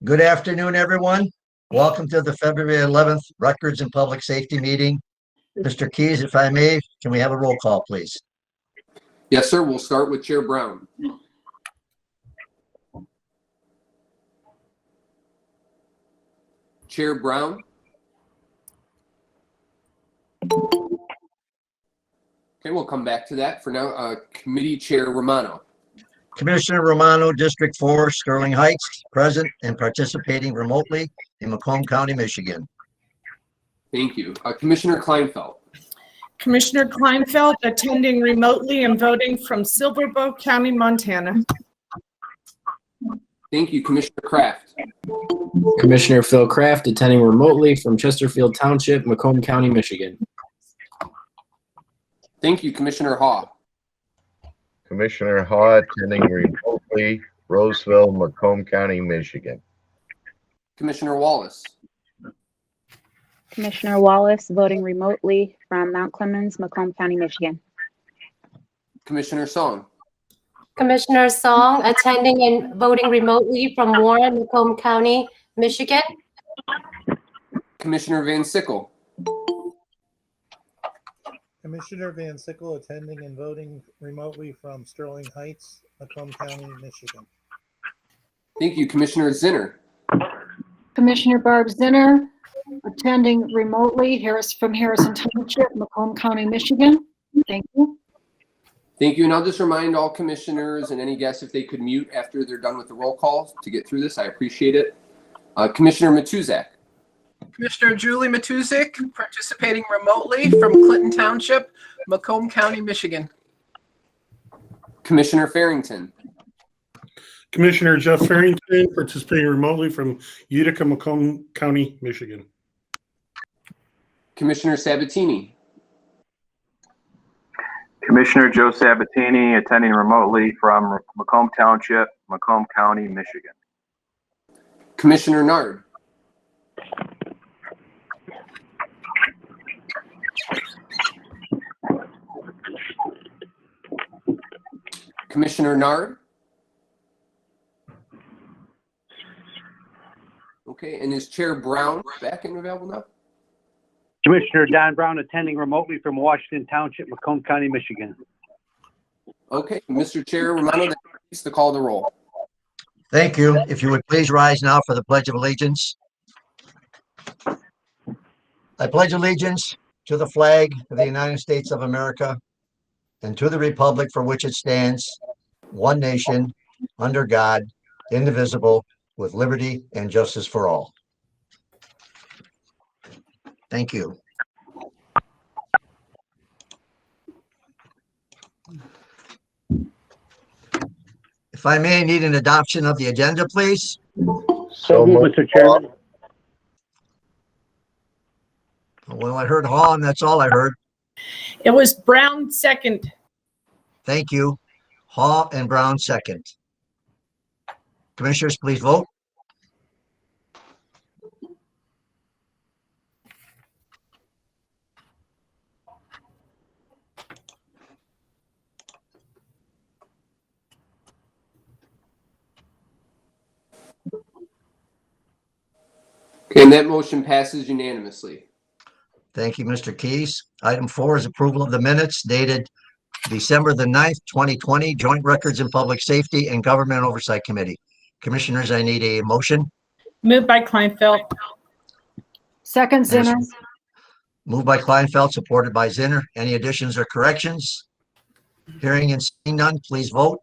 Good afternoon, everyone. Welcome to the February 11th Records and Public Safety meeting. Mr. Keys, if I may, can we have a roll call, please? Yes, sir. We'll start with Chair Brown. Chair Brown. Okay, we'll come back to that. For now, Committee Chair Romano. Commissioner Romano, District 4, Sterling Heights, present and participating remotely in Macomb County, Michigan. Thank you. Commissioner Kleinfeld. Commissioner Kleinfeld, attending remotely and voting from Silverbow County, Montana. Thank you. Commissioner Kraft. Commissioner Phil Kraft, attending remotely from Chesterfield Township, Macomb County, Michigan. Thank you. Commissioner Haw. Commissioner Haw, attending remotely, Roseville, Macomb County, Michigan. Commissioner Wallace. Commissioner Wallace, voting remotely from Mount Clemens, Macomb County, Michigan. Commissioner Song. Commissioner Song, attending and voting remotely from Warren, Macomb County, Michigan. Commissioner Van Sickle. Commissioner Van Sickle, attending and voting remotely from Sterling Heights, Macomb County, Michigan. Thank you. Commissioner Zinner. Commissioner Barb Zinner, attending remotely from Harrison Township, Macomb County, Michigan. Thank you. Thank you. And I'll just remind all commissioners and any guests if they could mute after they're done with the roll call to get through this. I appreciate it. Commissioner Matuzak. Commissioner Julie Matuzik, participating remotely from Clinton Township, Macomb County, Michigan. Commissioner Farrington. Commissioner Jeff Farrington, participating remotely from Utica, Macomb County, Michigan. Commissioner Sabatini. Commissioner Joe Sabatini, attending remotely from Macomb Township, Macomb County, Michigan. Commissioner Nard. Commissioner Nard. Okay, and is Chair Brown back and available now? Commissioner Don Brown, attending remotely from Washington Township, Macomb County, Michigan. Okay, Mr. Chair Romano, please to call the roll. Thank you. If you would please rise now for the Pledge of Allegiance. I pledge allegiance to the flag of the United States of America and to the republic for which it stands, one nation, under God, indivisible, with liberty and justice for all. Thank you. If I may, need an adoption of the agenda, please. So moved, Mr. Chairman. Well, I heard Hall, and that's all I heard. It was Brown second. Thank you. Hall and Brown second. Commissioners, please vote. Okay, and that motion passes unanimously. Thank you, Mr. Keys. Item 4 is approval of the minutes dated December the 9th, 2020, Joint Records and Public Safety and Government Oversight Committee. Commissioners, I need a motion. Moved by Kleinfeld. Second, Zinner. Moved by Kleinfeld, supported by Zinner. Any additions or corrections? Hearing and seeing none, please vote.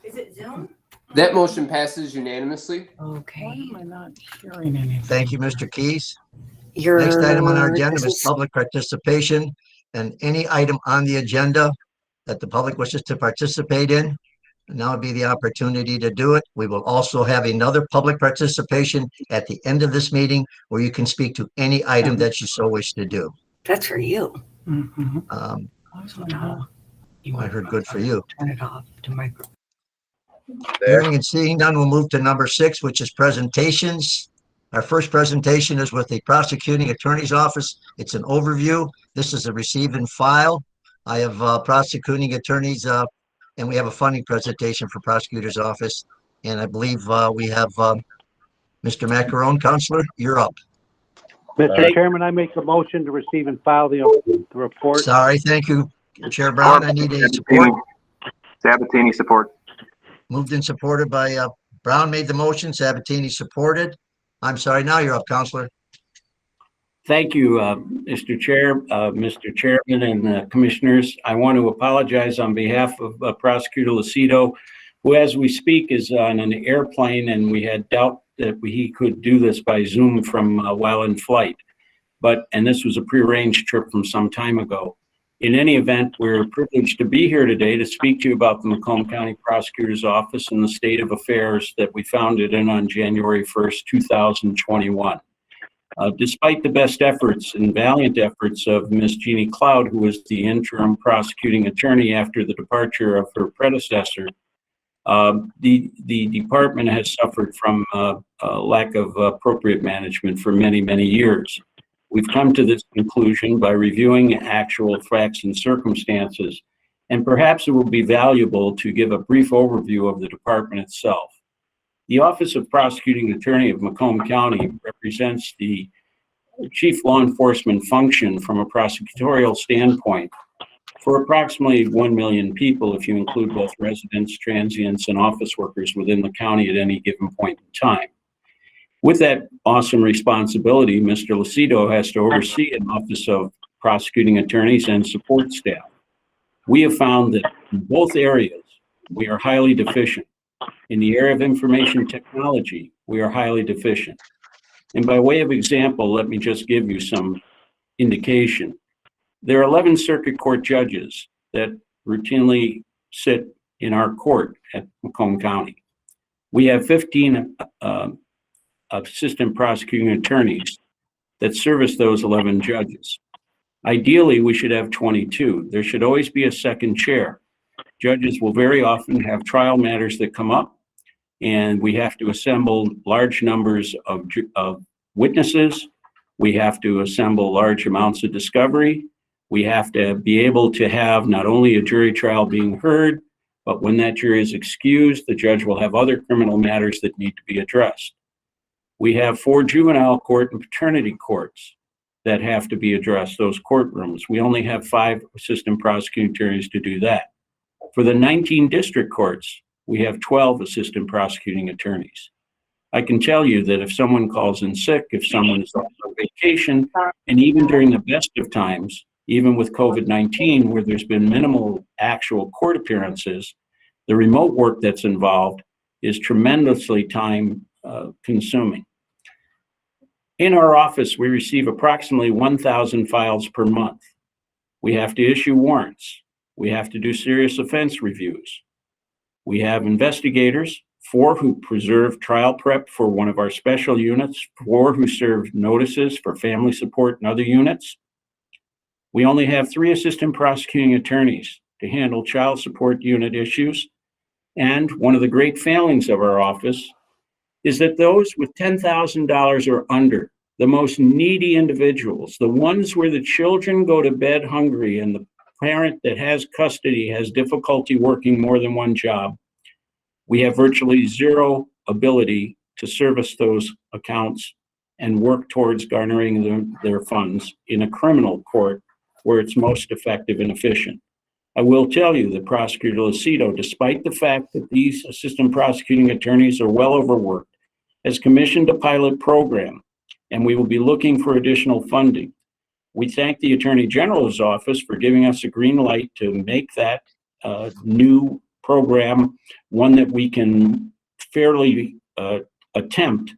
Is it Zoom? That motion passes unanimously. Okay. Why am I not hearing anything? Thank you, Mr. Keys. Next item on our agenda is public participation, and any item on the agenda that the public wishes to participate in, now would be the opportunity to do it. We will also have another public participation at the end of this meeting where you can speak to any item that you so wish to do. That's for you. I heard good for you. Turn it off to micro. Hearing and seeing none, we'll move to number 6, which is presentations. Our first presentation is with the prosecuting attorney's office. It's an overview. This is a receive and file. I have prosecuting attorneys, and we have a funding presentation for prosecutor's office. And I believe we have Mr. Macaron, Counselor, you're up. Mr. Chairman, I make a motion to receive and file the report. Sorry, thank you, Chair Brown. I need a support. Sabatini, support. Moved and supported by Brown made the motion. Sabatini supported. I'm sorry. Now you're up, Counselor. Thank you, Mr. Chair, Mr. Chairman, and Commissioners. I want to apologize on behalf of Prosecutor Lucido, who, as we speak, is on an airplane, and we had doubt that he could do this by Zoom from while in flight. And this was a prearranged trip from some time ago. In any event, we're privileged to be here today to speak to you about the Macomb County Prosecutor's Office and the state of affairs that we founded in on January 1st, 2021. Despite the best efforts and valiant efforts of Ms. Jeannie Cloud, who was the interim prosecuting attorney after the departure of her predecessor, the department has suffered from a lack of appropriate management for many, many years. We've come to this conclusion by reviewing actual facts and circumstances, and perhaps it will be valuable to give a brief overview of the department itself. The Office of Prosecuting Attorney of Macomb County represents the chief law enforcement function from a prosecutorial standpoint for approximately 1 million people, if you include both residents, transients, and office workers within the county at any given point in time. With that awesome responsibility, Mr. Lucido has to oversee an Office of Prosecuting Attorneys and support staff. We have found that in both areas, we are highly deficient. In the area of information technology, we are highly deficient. And by way of example, let me just give you some indication. There are 11 circuit court judges that routinely sit in our court at Macomb County. We have 15 assistant prosecuting attorneys that service those 11 judges. Ideally, we should have 22. There should always be a second chair. Judges will very often have trial matters that come up, and we have to assemble large numbers of witnesses. We have to assemble large amounts of discovery. We have to be able to have not only a jury trial being heard, but when that jury is excused, the judge will have other criminal matters that need to be addressed. We have 4 juvenile court and paternity courts that have to be addressed, those courtrooms. We only have 5 assistant prosecuting attorneys to do that. For the 19 district courts, we have 12 assistant prosecuting attorneys. I can tell you that if someone calls in sick, if someone is on vacation, and even during the best of times, even with COVID-19, where there's been minimal actual court appearances, the remote work that's involved is tremendously time consuming. In our office, we receive approximately 1,000 files per month. We have to issue warrants. We have to do serious offense reviews. We have investigators, 4 who preserve trial prep for one of our special units, 4 who serve notices for family support and other units. We only have 3 assistant prosecuting attorneys to handle child support unit issues. And one of the great failings of our office is that those with $10,000 or under, the most needy individuals, the ones where the children go to bed hungry and the parent that has custody has difficulty working more than one job, we have virtually zero ability to service those accounts and work towards garnering their funds in a criminal court where it's most effective and efficient. I will tell you that Prosecutor Lucido, despite the fact that these assistant prosecuting attorneys are well overworked, has commissioned a pilot program, and we will be looking for additional funding. We thank the Attorney General's office for giving us a green light to make that new program one that we can fairly attempt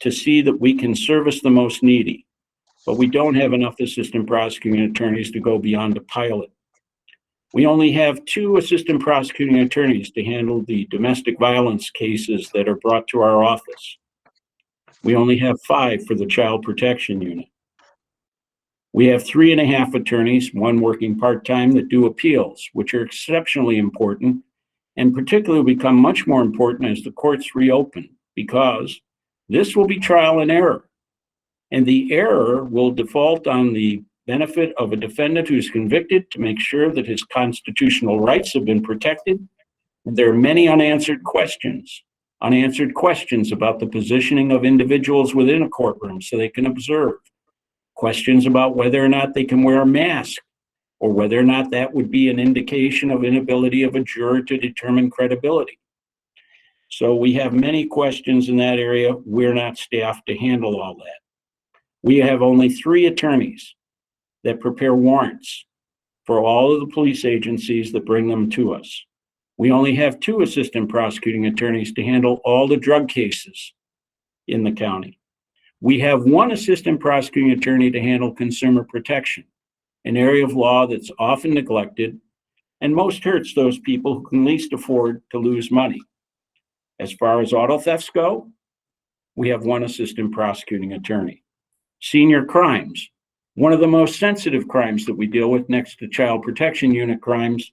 to see that we can service the most needy. But we don't have enough assistant prosecuting attorneys to go beyond a pilot. We only have 2 assistant prosecuting attorneys to handle the domestic violence cases that are brought to our office. We only have 5 for the child protection unit. We have 3.5 attorneys, 1 working part-time, that do appeals, which are exceptionally important and particularly become much more important as the courts reopen, because This will be trial and error. And the error will default on the benefit of a defendant who's convicted to make sure that his constitutional rights have been protected. And there are many unanswered questions about the positioning of individuals within a courtroom so they can observe, questions about whether or not they can wear a mask, or whether or not that would be an indication of inability of a juror to determine credibility. So we have many questions in that area. We're not staffed to handle all that. We have only 3 attorneys that prepare warrants for all of the police agencies that bring them to us. We only have 2 assistant prosecuting attorneys to handle all the drug cases in the county. We have 1 assistant prosecuting attorney to handle consumer protection, an area of law that's often neglected and most hurts those people who can least afford to lose money. As far as auto thefts go, we have 1 assistant prosecuting attorney. Senior crimes, one of the most sensitive crimes that we deal with next to child protection unit crimes,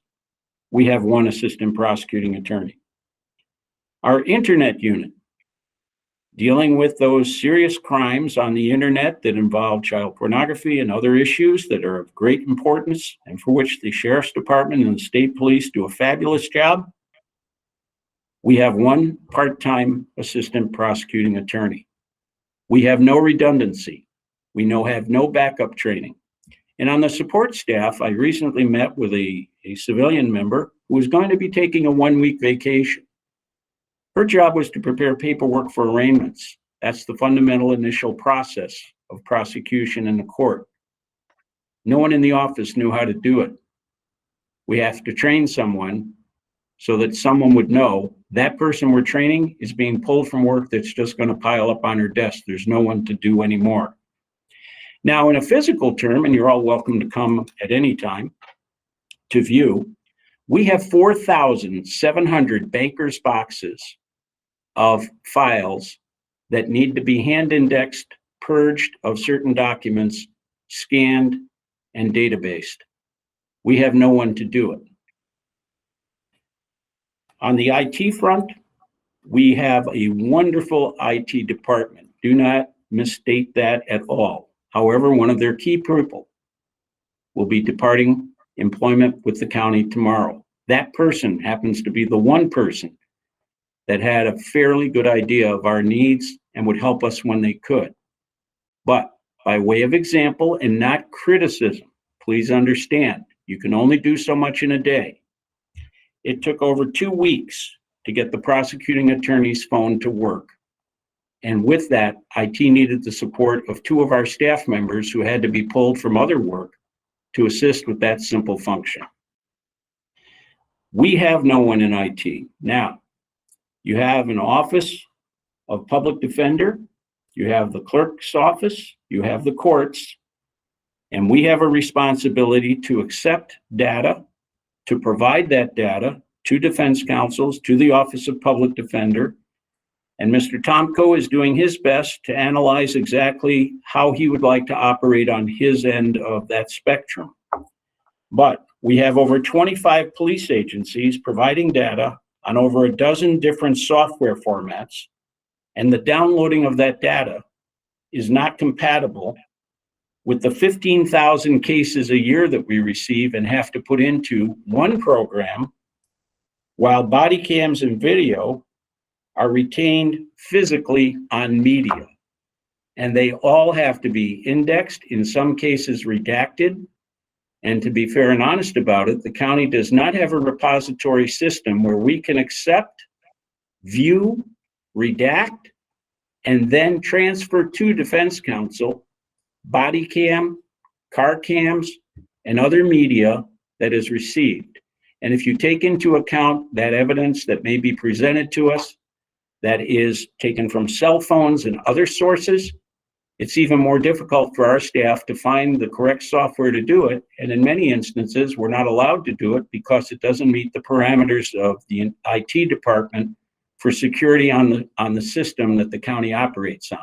we have 1 assistant prosecuting attorney. Our internet unit, dealing with those serious crimes on the internet that involve child pornography and other issues that are of great importance and for which the Sheriff's Department and the state police do a fabulous job, we have 1 part-time assistant prosecuting attorney. We have no redundancy. We have no backup training. And on the support staff, I recently met with a civilian member who was going to be taking a 1-week vacation. Her job was to prepare paperwork for arraignments. That's the fundamental initial process of prosecution in the court. No one in the office knew how to do it. We have to train someone so that someone would know that person we're training is being pulled from work that's just going to pile up on her desk. There's no one to do anymore. Now, in a physical term, and you're all welcome to come at any time to view, we have 4,700 banker's boxes of files that need to be hand indexed, purged of certain documents, scanned, and databased. We have no one to do it. On the IT front, we have a wonderful IT department. Do not misstate that at all. However, one of their key people will be departing employment with the county tomorrow. That person happens to be the one person that had a fairly good idea of our needs and would help us when they could. But by way of example and not criticism, please understand, you can only do so much in a day. It took over 2 weeks to get the prosecuting attorney's phone to work. And with that, IT needed the support of 2 of our staff members who had to be pulled from other work to assist with that simple function. We have no one in IT. Now, you have an office of public defender, you have the clerk's office, you have the courts, and we have a responsibility to accept data, to provide that data to defense counsels, to the Office of Public Defender. And Mr. Tomko is doing his best to analyze exactly how he would like to operate on his end of that spectrum. But we have over 25 police agencies providing data on over a dozen different software formats, and the downloading of that data is not compatible with the 15,000 cases a year that we receive and have to put into one program, while body cams and video are retained physically on media. And they all have to be indexed, in some cases redacted. And to be fair and honest about it, the county does not have a repository system where we can accept, view, redact, and then transfer to defense counsel body cam, car cams, and other media that is received. And if you take into account that evidence that may be presented to us that is taken from cell phones and other sources, it's even more difficult for our staff to find the correct software to do it. And in many instances, we're not allowed to do it because it doesn't meet the parameters of the IT department for security on the system that the county operates on.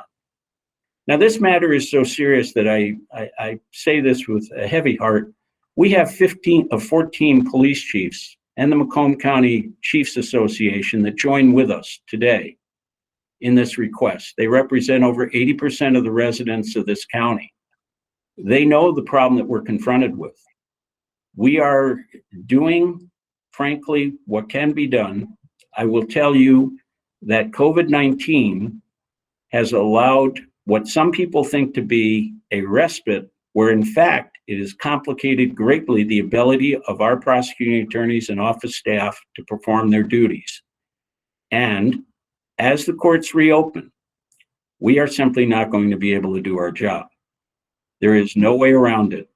Now, this matter is so serious that I say this with a heavy heart. We have 15 of 14 police chiefs and the Macomb County Chiefs Association that join with us today in this request. They represent over 80% of the residents of this county. They know the problem that we're confronted with. We are doing, frankly, what can be done. I will tell you that COVID-19 has allowed what some people think to be a respite, where in fact it has complicated greatly the ability of our prosecuting attorneys and office staff to perform their duties. And as the courts reopen, we are simply not going to be able to do our job. There is no way around it.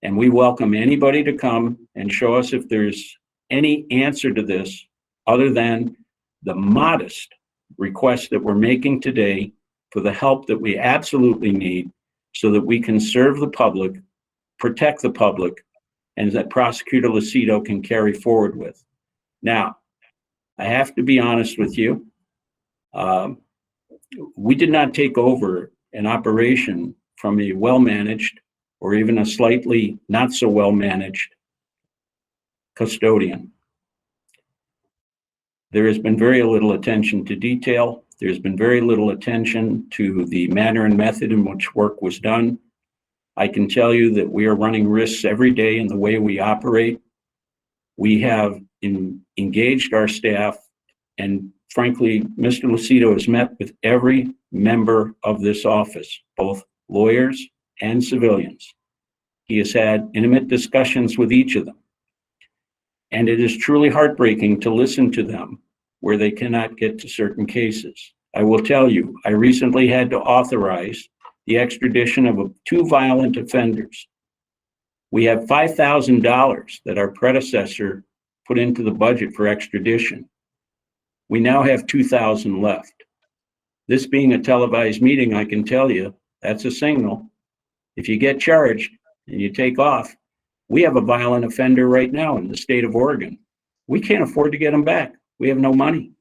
And we welcome anybody to come and show us if there's any answer to this other than the modest request that we're making today for the help that we absolutely need so that we can serve the public, protect the public, and that Prosecutor Lucido can carry forward with. Now, I have to be honest with you. We did not take over an operation from a well-managed or even a slightly not so well-managed custodian. There has been very little attention to detail. There's been very little attention to the manner and method in which work was done. I can tell you that we are running risks every day in the way we operate. We have engaged our staff, and frankly, Mr. Lucido has met with every member of this office, both lawyers and civilians. He has had intimate discussions with each of them. And it is truly heartbreaking to listen to them where they cannot get to certain cases. I will tell you, I recently had to authorize the extradition of 2 violent offenders. We have $5,000 that our predecessor put into the budget for extradition. We now have 2,000 left. This being a televised meeting, I can tell you, that's a signal. If you get charged and you take off, we have a violent offender right now in the state of Oregon. We can't afford to get him back. We have no money.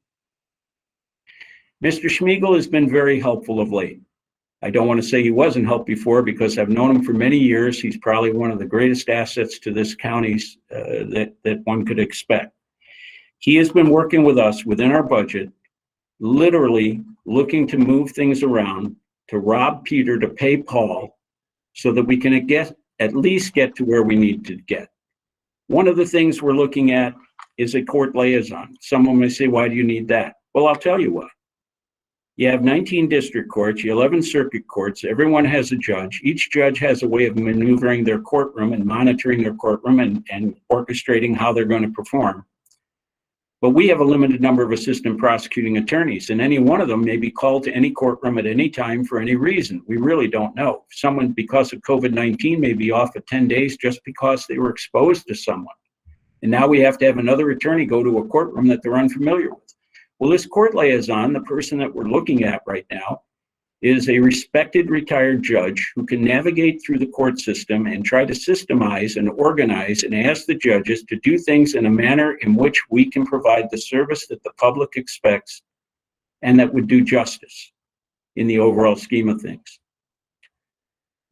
Mr. Schmiegel has been very helpful of late. I don't want to say he wasn't helped before because I've known him for many years. He's probably one of the greatest assets to this county that one could expect. He has been working with us within our budget, literally looking to move things around, to rob Peter to pay Paul, so that we can at least get to where we need to get. One of the things we're looking at is a court liaison. Someone may say, why do you need that? Well, I'll tell you why. You have 19 district courts, you have 11 circuit courts, everyone has a judge. Each judge has a way of maneuvering their courtroom and monitoring their courtroom and orchestrating how they're going to perform. But we have a limited number of assistant prosecuting attorneys, and any one of them may be called to any courtroom at any time for any reason. We really don't know. Someone, because of COVID-19, may be off for 10 days just because they were exposed to someone. And now we have to have another attorney go to a courtroom that they're unfamiliar with. Well, this court liaison, the person that we're looking at right now, is a respected retired judge who can navigate through the court system and try to systemize and organize and ask the judges to do things in a manner in which we can provide the service that the public expects and that would do justice in the overall scheme of things.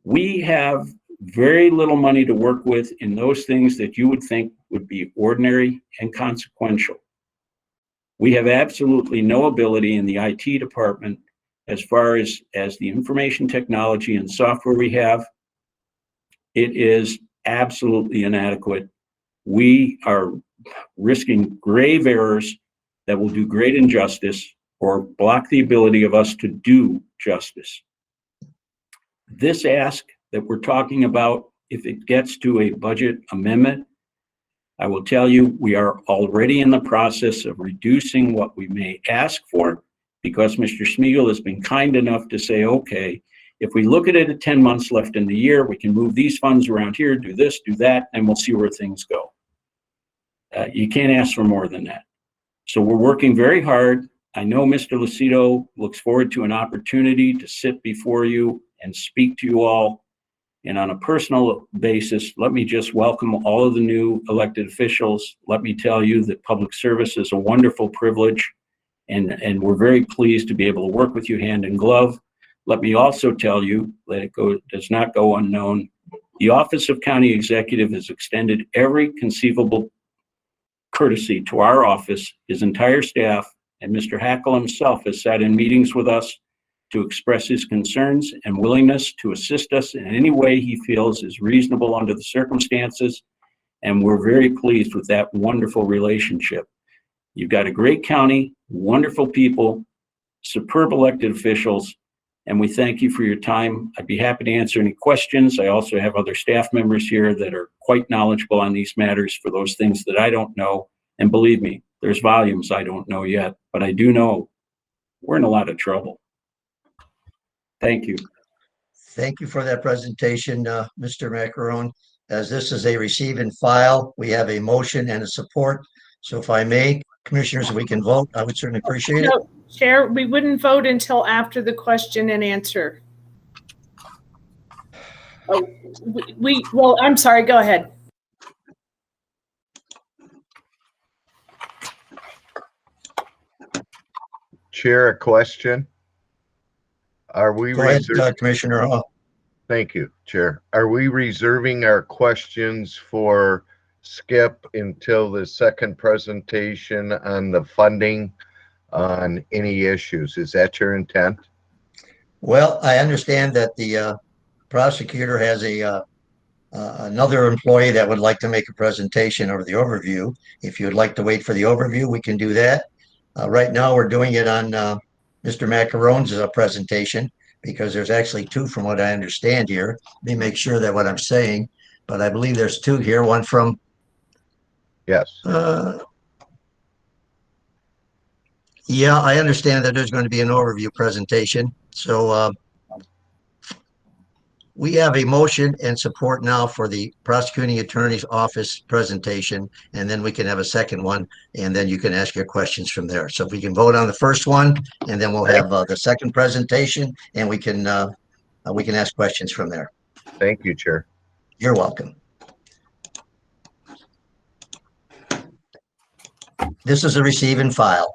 We have very little money to work with in those things that you would think would be ordinary and consequential. We have absolutely no ability in the IT department as far as the information technology and software we have. It is absolutely inadequate. We are risking grave errors that will do great injustice or block the ability of us to do justice. This ask that we're talking about, if it gets to a budget amendment, I will tell you, we are already in the process of reducing what we may ask for, because Mr. Schmiegel has been kind enough to say, okay, if we look at it at 10 months left in the year, we can move these funds around here, do this, do that, and we'll see where things go. You can't ask for more than that. So we're working very hard. I know Mr. Lucido looks forward to an opportunity to sit before you and speak to you all. And on a personal basis, let me just welcome all of the new elected officials. Let me tell you that public service is a wonderful privilege, and we're very pleased to be able to work with you hand in glove. Let me also tell you that it does not go unknown. The Office of County Executive has extended every conceivable courtesy to our office, his entire staff, and Mr. Hackle himself has sat in meetings with us to express his concerns and willingness to assist us in any way he feels is reasonable under the circumstances, and we're very pleased with that wonderful relationship. You've got a great county, wonderful people, superb elected officials, and we thank you for your time. I'd be happy to answer any questions. I also have other staff members here that are quite knowledgeable on these matters for those things that I don't know. And believe me, there's volumes I don't know yet, but I do know we're in a lot of trouble. Thank you. Thank you for that presentation, Mr. Macaron. As this is a receive and file, we have a motion and a support. So if I may, commissioners, we can vote. I would certainly appreciate it. No, Chair, we wouldn't vote until after the question and answer. Oh, well, I'm sorry, go ahead. Chair, a question. Are we Go ahead, Commissioner Hall. Thank you, Chair. Are we reserving our questions for Skip until the second presentation on the funding on any issues? Is that your intent? Well, I understand that the prosecutor has another employee that would like to make a presentation over the overview. If you would like to wait for the overview, we can do that. Right now, we're doing it on Mr. Macaron's presentation because there's actually two from what I understand here. Let me make sure that what I'm saying, but I believe there's two here, one from yes. Yeah, I understand that there's going to be an overview presentation. So we have a motion and support now for the prosecuting attorney's office presentation, and then we can have a second one, and then you can ask your questions from there. So if we can vote on the first one, and then we'll have the second presentation, and we can ask questions from there. Thank you, Chair. You're welcome. This is a receive and file.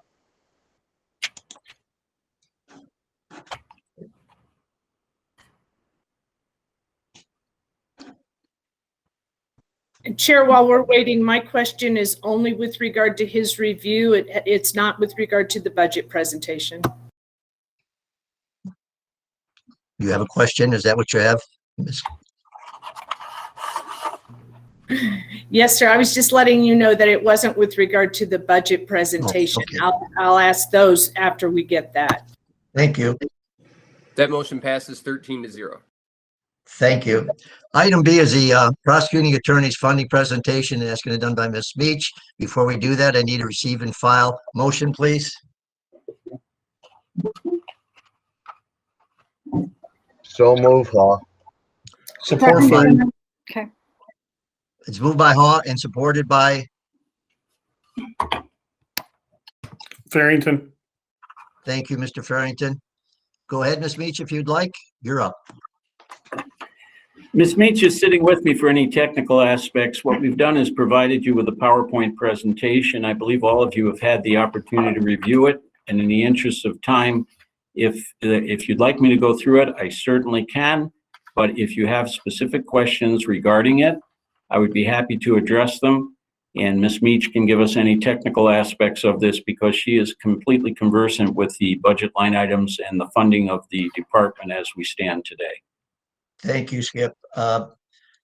Chair, while we're waiting, my question is only with regard to his review. It's not with regard to the budget presentation. You have a question? Is that what you have, Ms.? Yes, sir. I was just letting you know that it wasn't with regard to the budget presentation. Oh, okay. I'll ask those after we get that. Thank you. That motion passes 13-0. Thank you. Item B is the prosecuting attorney's funding presentation, and that's going to be done by Ms. Meach. Before we do that, I need a receive and file motion, please. So move, Haw. Support by. Okay. It's moved by Haw and supported by Farrington. Thank you, Mr. Farrington. Go ahead, Ms. Meach, if you'd like. You're up. Ms. Meach is sitting with me for any technical aspects. What we've done is provided you with a PowerPoint presentation. I believe all of you have had the opportunity to review it. And in the interest of time, if you'd like me to go through it, I certainly can. But if you have specific questions regarding it, I would be happy to address them. And Ms. Meach can give us any technical aspects of this because she is completely conversant with the budget line items and the funding of the department as we stand today. Thank you, Skip.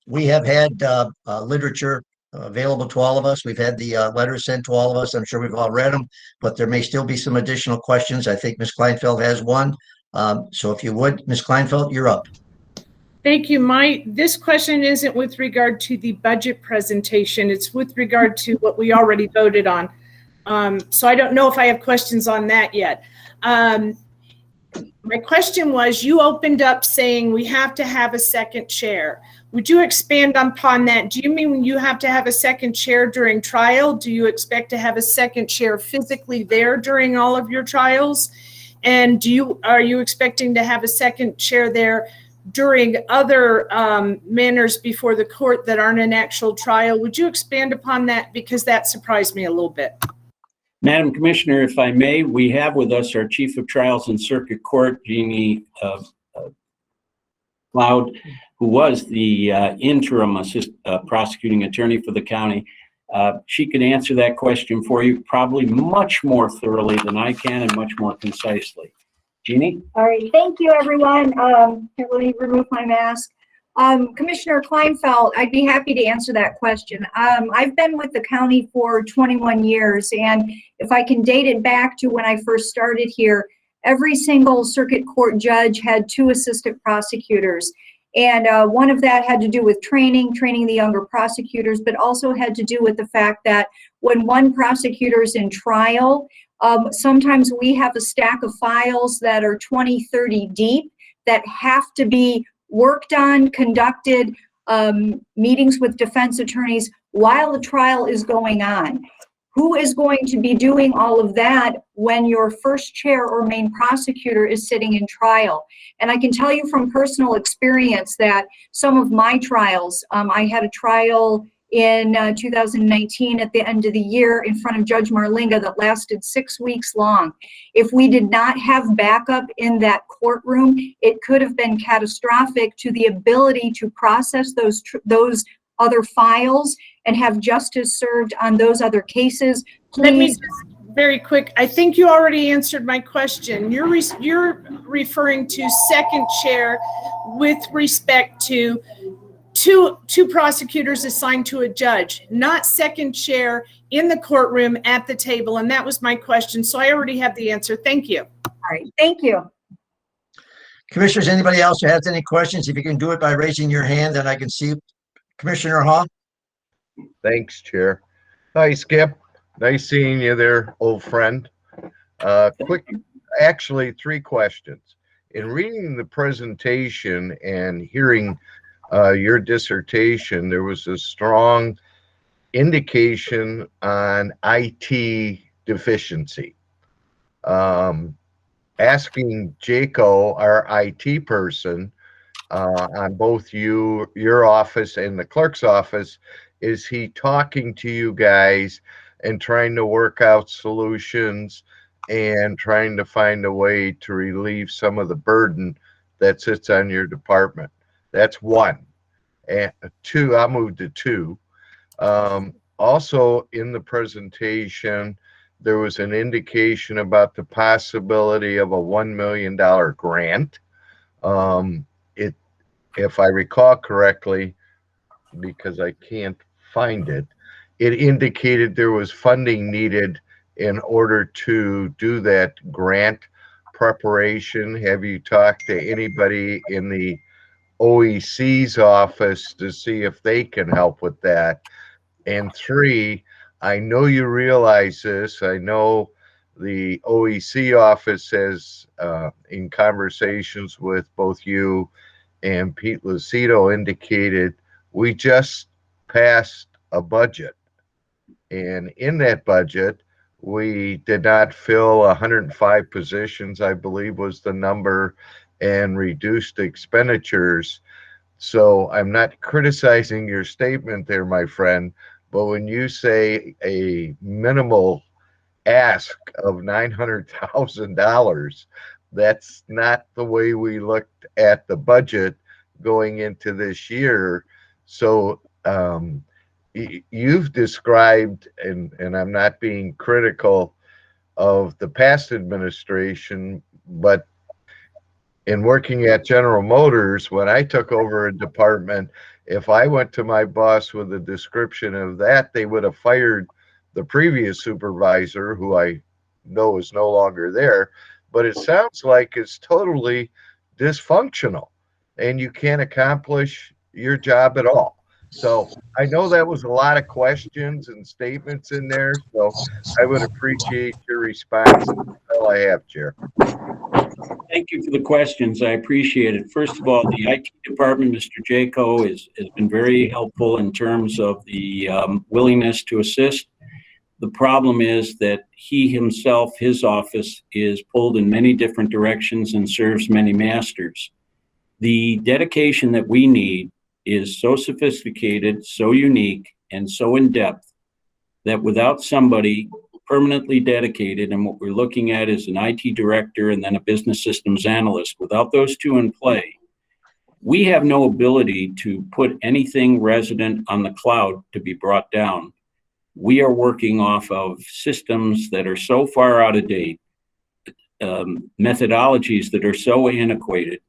We have had literature available to all of us. We've had the letters sent to all of us. I'm sure we've all read them, but there may still be some additional questions. I think Ms. Kleinfeld has one. So if you would, Ms. Kleinfeld, you're up. Thank you. This question isn't with regard to the budget presentation. It's with regard to what we already voted on. So I don't know if I have questions on that yet. My question was, you opened up saying we have to have a second chair. Would you expand upon that? Do you mean you have to have a second chair during trial? Do you expect to have a second chair physically there during all of your trials? And are you expecting to have a second chair there during other manners before the court that aren't an actual trial? Would you expand upon that? Because that surprised me a little bit. Madam Commissioner, if I may, we have with us our Chief of Trials and Circuit Court, Jeannie Cloud, who was the interim prosecuting attorney for the county. She can answer that question for you probably much more thoroughly than I can and much more concisely. Jeannie? All right, thank you, everyone. Here, let me remove my mask. Commissioner Kleinfeld, I'd be happy to answer that question. I've been with the county for 21 years, and if I can date it back to when I first started here, every single circuit court judge had 2 assistant prosecutors. And one of that had to do with training the younger prosecutors, but also had to do with the fact that when one prosecutor is in trial, sometimes we have a stack of files that are 20, 30 deep that have to be worked on, conducted, meetings with defense attorneys while the trial is going on. Who is going to be doing all of that when your first chair or main prosecutor is sitting in trial? And I can tell you from personal experience that some of my trials, I had a trial in 2019 at the end of the year in front of Judge Marlinga that lasted 6 weeks long. If we did not have backup in that courtroom, it could have been catastrophic to the ability to process those other files and have justice served on those other cases. Let me Please. just very quick. I think you already answered my question. You're referring to second chair with respect to two prosecutors assigned to a judge, not second chair in the courtroom at the table. And that was my question. So I already have the answer. Thank you. All right. Thank you. Commissioners, anybody else who has any questions, if you can do it by raising your hand, then I can see Commissioner Hall. Thanks, Chair. Hi, Skip. Nice seeing you there, old friend. Actually, 3 questions. In reading the presentation and hearing your dissertation, there was a strong indication on IT deficiency. Asking Jaco, our IT person, on both your office and the clerk's office, is he talking to you guys and trying to work out solutions and trying to find a way to relieve some of the burden that sits on your department? That's 1. And 2, I'll move to 2. Also in the presentation, there was an indication about the possibility of a $1 million grant. If I recall correctly, because I can't find it, it indicated there was funding needed in order to do that grant preparation. Have you talked to anybody in the OEC's office to see if they can help with that? And 3, I know you realize this. I know the OEC office has, in conversations with both you and Pete Lucido, indicated we just passed a budget. And in that budget, we did not fill 105 positions, I believe was the number, and reduced expenditures. So I'm not criticizing your statement there, my friend, but when you say a minimal ask of $900,000, that's not the way we looked at the budget going into this year. So you've described, and I'm not being critical of the past administration, but in working at General Motors, when I took over a department, if I went to my boss with a description of that, they would have fired the previous supervisor, who I know is no longer there. But it sounds like it's totally dysfunctional and you can't accomplish your job at all. So I know that was a lot of questions and statements in there, so I would appreciate your response. That's all I have, Chair. Thank you for the questions. I appreciate it. First of all, the IT department, Mr. Jaco, has been very helpful in terms of the willingness to assist. The problem is that he himself, his office, is pulled in many different directions and serves many masters. The dedication that we need is so sophisticated, so unique, and so in-depth that without somebody permanently dedicated, and what we're looking at is an IT director and then a business systems analyst, without those 2 in play, we have no ability to put anything resident on the cloud to be brought down. we are working off of systems that are so far out of date, methodologies that are so antiquated,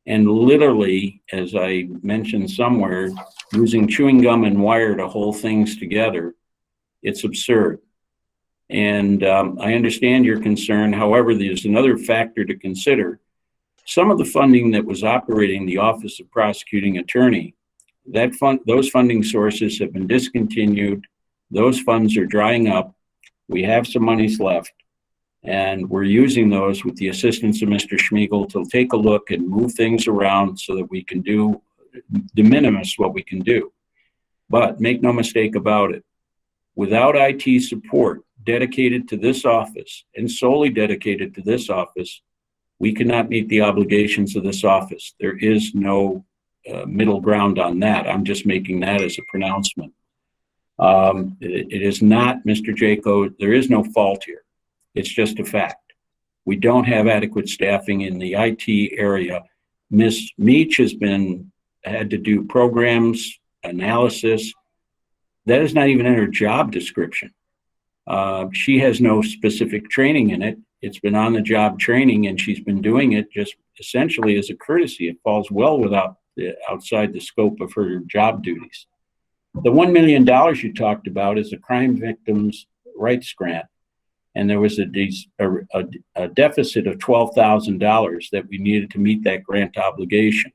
and literally, as I mentioned somewhere, using chewing gum and wire to hold things together. It's absurd. And I understand your concern. However, there's another factor to consider. Some of the funding that was operating the Office of Prosecuting Attorney, those funding sources have been discontinued. Those funds are drying up. We have some monies left, and we're using those with the assistance of Mr. Schmiegel to take a look and move things around so that we can do de minimis what we can do. But make no mistake about it, without IT support dedicated to this office and solely dedicated to this office, we cannot meet the obligations of this office. There is no middle ground on that. I'm just making that as a pronouncement. It is not, Mr. Jaco, there is no fault here. It's just a fact. We don't have adequate staffing in the IT area. Ms. Meach has had to do programs, analysis. That is not even in her job description. She has no specific training in it. It's been on the job training, and she's been doing it just essentially as a courtesy. It falls well outside the scope of her job duties. The $1 million you talked about is a crime victims rights grant. And there was a deficit of $12,000 that we needed to meet that grant obligation.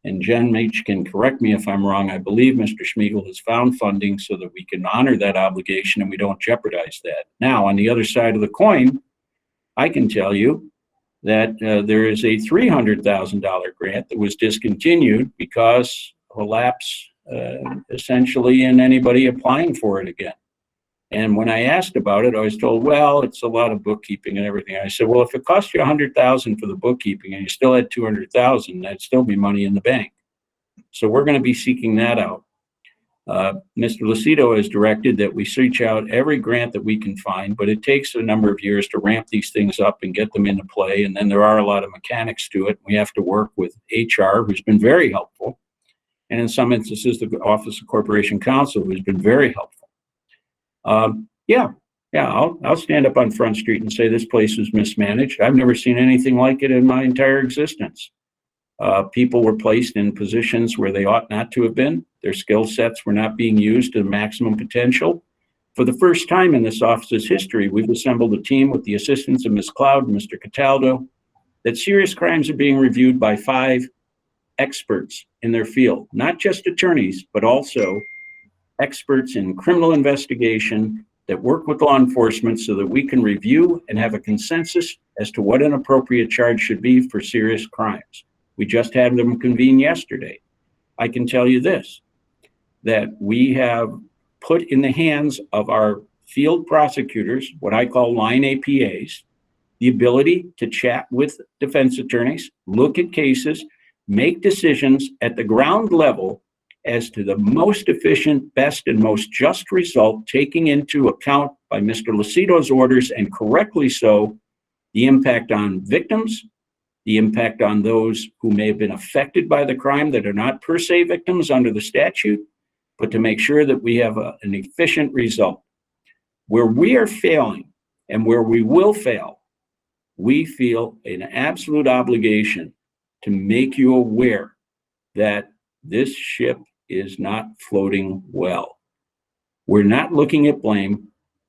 And Jen Meach can correct me if I'm wrong. I believe Mr. Schmiegel has found funding so that we can honor that obligation and we don't jeopardize that. Now, on the other side of the coin, I can tell you that there is a $300,000 grant that was discontinued because of a lapse essentially in anybody applying for it again. And when I asked about it, I was told, well, it's a lot of bookkeeping and everything. I said, well, if it cost you $100,000 for the bookkeeping and you still had $200,000, that'd still be money in the bank. So we're going to be seeking that out. Mr. Lucido has directed that we search out every grant that we can find, but it takes a number of years to ramp these things up and get them into play. And then there are a lot of mechanics to it. We have to work with HR, who's been very helpful. And in some instances, the Office of Corporation Counsel, who's been very helpful. I'll stand up on Front Street and say this place was mismanaged. I've never seen anything like it in my entire existence. People were placed in positions where they ought not to have been. Their skill sets were not being used to the maximum potential. For the first time in this office's history, we've assembled a team with the assistance of Ms. Cloud and Mr. Cataldo that serious crimes are being reviewed by 5 experts in their field, not just attorneys, but also experts in criminal investigation that work with law enforcement so that we can review and have a consensus as to what an appropriate charge should be for serious crimes. We just had them convene yesterday. I can tell you this, that we have put in the hands of our field prosecutors, what I call line APAs, the ability to chat with defense attorneys, look at cases, make decisions at the ground level as to the most efficient, best, and most just result, taking into account by Mr. Lucido's orders, and correctly so, the impact on victims, the impact on those who may have been affected by the crime that are not per se victims under the statute, but to make sure that we have an efficient result. Where we are failing and where we will fail, we feel an absolute obligation to make you aware that this ship is not floating well. We're not looking at blame.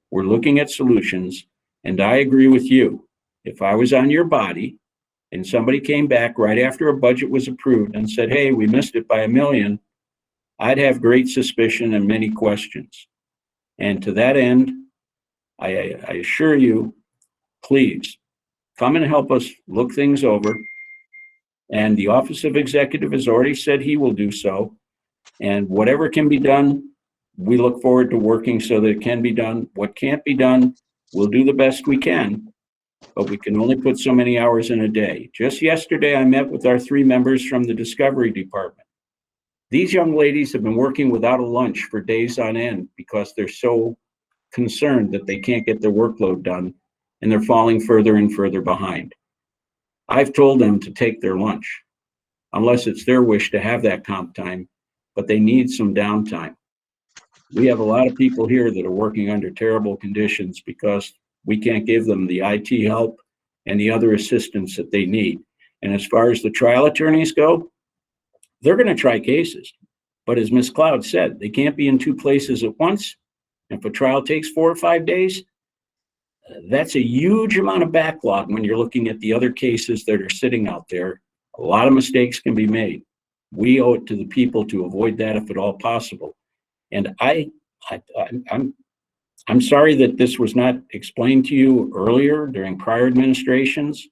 We're looking at solutions. And I agree with you. If I was on your body and somebody came back right after a budget was approved and said, hey, we missed it by $1 million, I'd have great suspicion and many questions. And to that end, I assure you, please come and help us look things over. And the Office of Executive has already said he will do so. And whatever can be done, we look forward to working so that it can be done. What can't be done, we'll do the best we can, but we can only put so many hours in a day. Just yesterday, I met with our 3 members from the Discovery Department. These young ladies have been working without a lunch for days on end because they're so concerned that they can't get their workload done, and they're falling further and further behind. I've told them to take their lunch, unless it's their wish to have that comp time, but they need some downtime. We have a lot of people here that are working under terrible conditions because we can't give them the IT help and the other assistance that they need. And as far as the trial attorneys go, they're going to try cases. But as Ms. Cloud said, they can't be in two places at once. If a trial takes 4 or 5 days, that's a huge amount of backlog when you're looking at the other cases that are sitting out there. A lot of mistakes can be made. We owe it to the people to avoid that if at all possible. And I'm sorry that this was not explained to you earlier during prior administrations.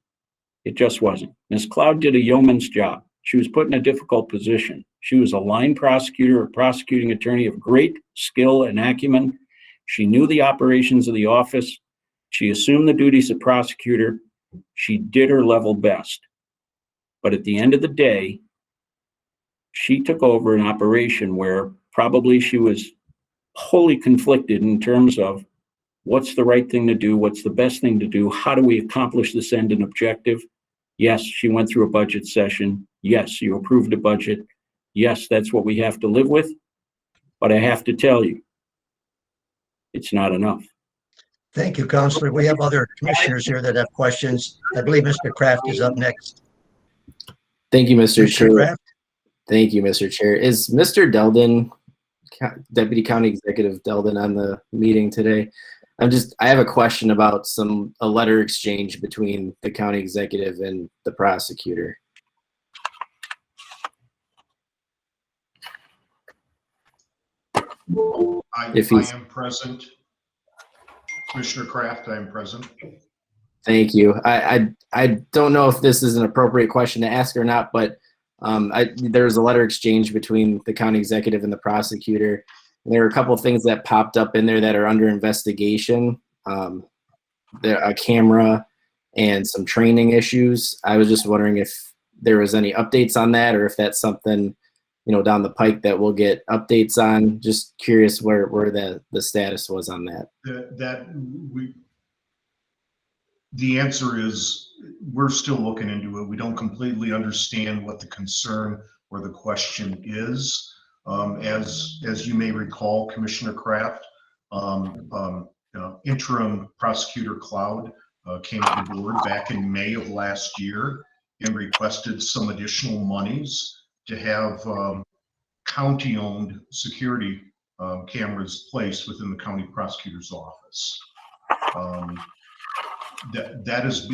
It just wasn't. Ms. Cloud did a yeoman's job. She was put in a difficult position. She was a line prosecutor, a prosecuting attorney of great skill and acumen. She knew the operations of the office. She assumed the duties of prosecutor. She did her level best. But at the end of the day, she took over an operation where probably she was wholly conflicted in terms of what's the right thing to do, what's the best thing to do, how do we accomplish this end and objective. Yes, she went through a budget session. Yes, you approved a budget. Yes, that's what we have to live with. But I have to tell you, it's not enough. Thank you, Counselor. We have other commissioners here that have questions. I believe Mr. Kraft is up next. Thank you, Mr. Mr. Chair. Kraft? Thank you, Mr. Chair. Is Mr. Delden, Deputy County Executive Delden, on the meeting today? I have a question about a letter exchange between the county executive and the prosecutor. I am present. Commissioner Kraft, I am present. Thank you. I don't know if this is an appropriate question to ask or not, but there was a letter exchange between the county executive and the prosecutor. And there are a couple of things that popped up in there that are under investigation. A camera and some training issues. I was just wondering if there was any updates on that, or if that's something, down the pike that we'll get updates on. Just curious where the status was on that. The answer is we're still looking into it. We don't completely understand what the concern or the question is. As you may recall, Commissioner Kraft, interim prosecutor Cloud came to the board back in May of last year and requested some additional monies to have county-owned security cameras placed within the county prosecutor's office. That is,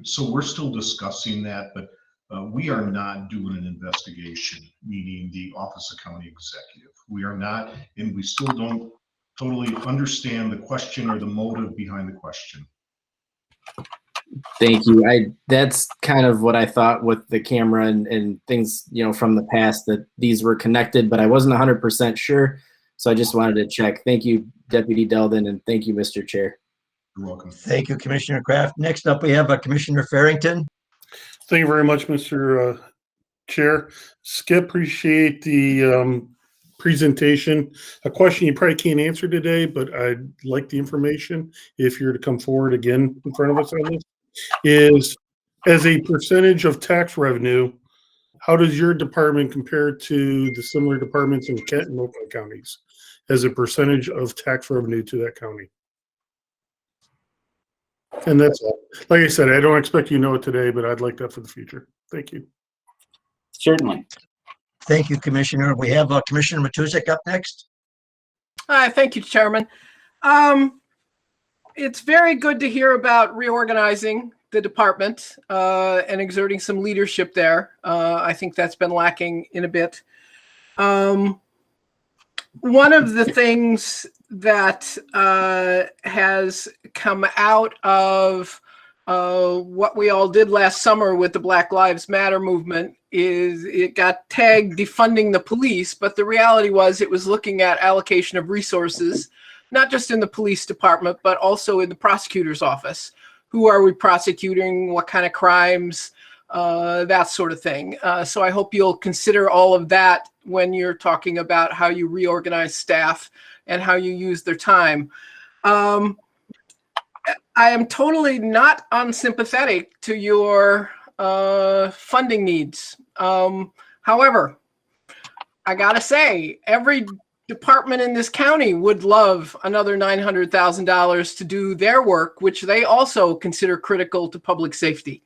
so we're still discussing that, but we are not doing an investigation, meaning the Office of County Executive. We are not, and we still don't totally understand the question or the motive behind the question. Thank you. That's kind of what I thought with the camera and things, from the past, that these were connected, but I wasn't 100% sure. So I just wanted to check. Thank you, Deputy Delden, and thank you, Mr. Chair. You're welcome. Thank you, Commissioner Kraft. Next up, we have Commissioner Farrington. Thank you very much, Mr. Chair. Skip, appreciate the presentation. A question you probably can't answer today, but I'd like the information if you're to come forward again in front of us on this, is as a percentage of tax revenue, how does your department compare to the similar departments in Kent and Oakland counties as a percentage of tax revenue to that county? And that's all. Like I said, I don't expect you to know it today, but I'd like that for the future. Thank you. Certainly. Thank you, Commissioner. We have Commissioner Matuzik up next. Hi, thank you, Chairman. It's very good to hear about reorganizing the department and exerting some leadership there. I think that's been lacking in a bit. One of the things that has come out of what we all did last summer with the Black Lives Matter movement is it got tagged defunding the police, but the reality was it was looking at allocation of resources, not just in the police department, but also in the prosecutor's office. Who are we prosecuting? What kind of crimes? That sort of thing. So I hope you'll consider all of that when you're talking about how you reorganize staff and how you use their time. I am totally not unsympathetic to your funding needs. However, I gotta say, every department in this county would love another $900,000 to do their work, which they also consider critical to public safety.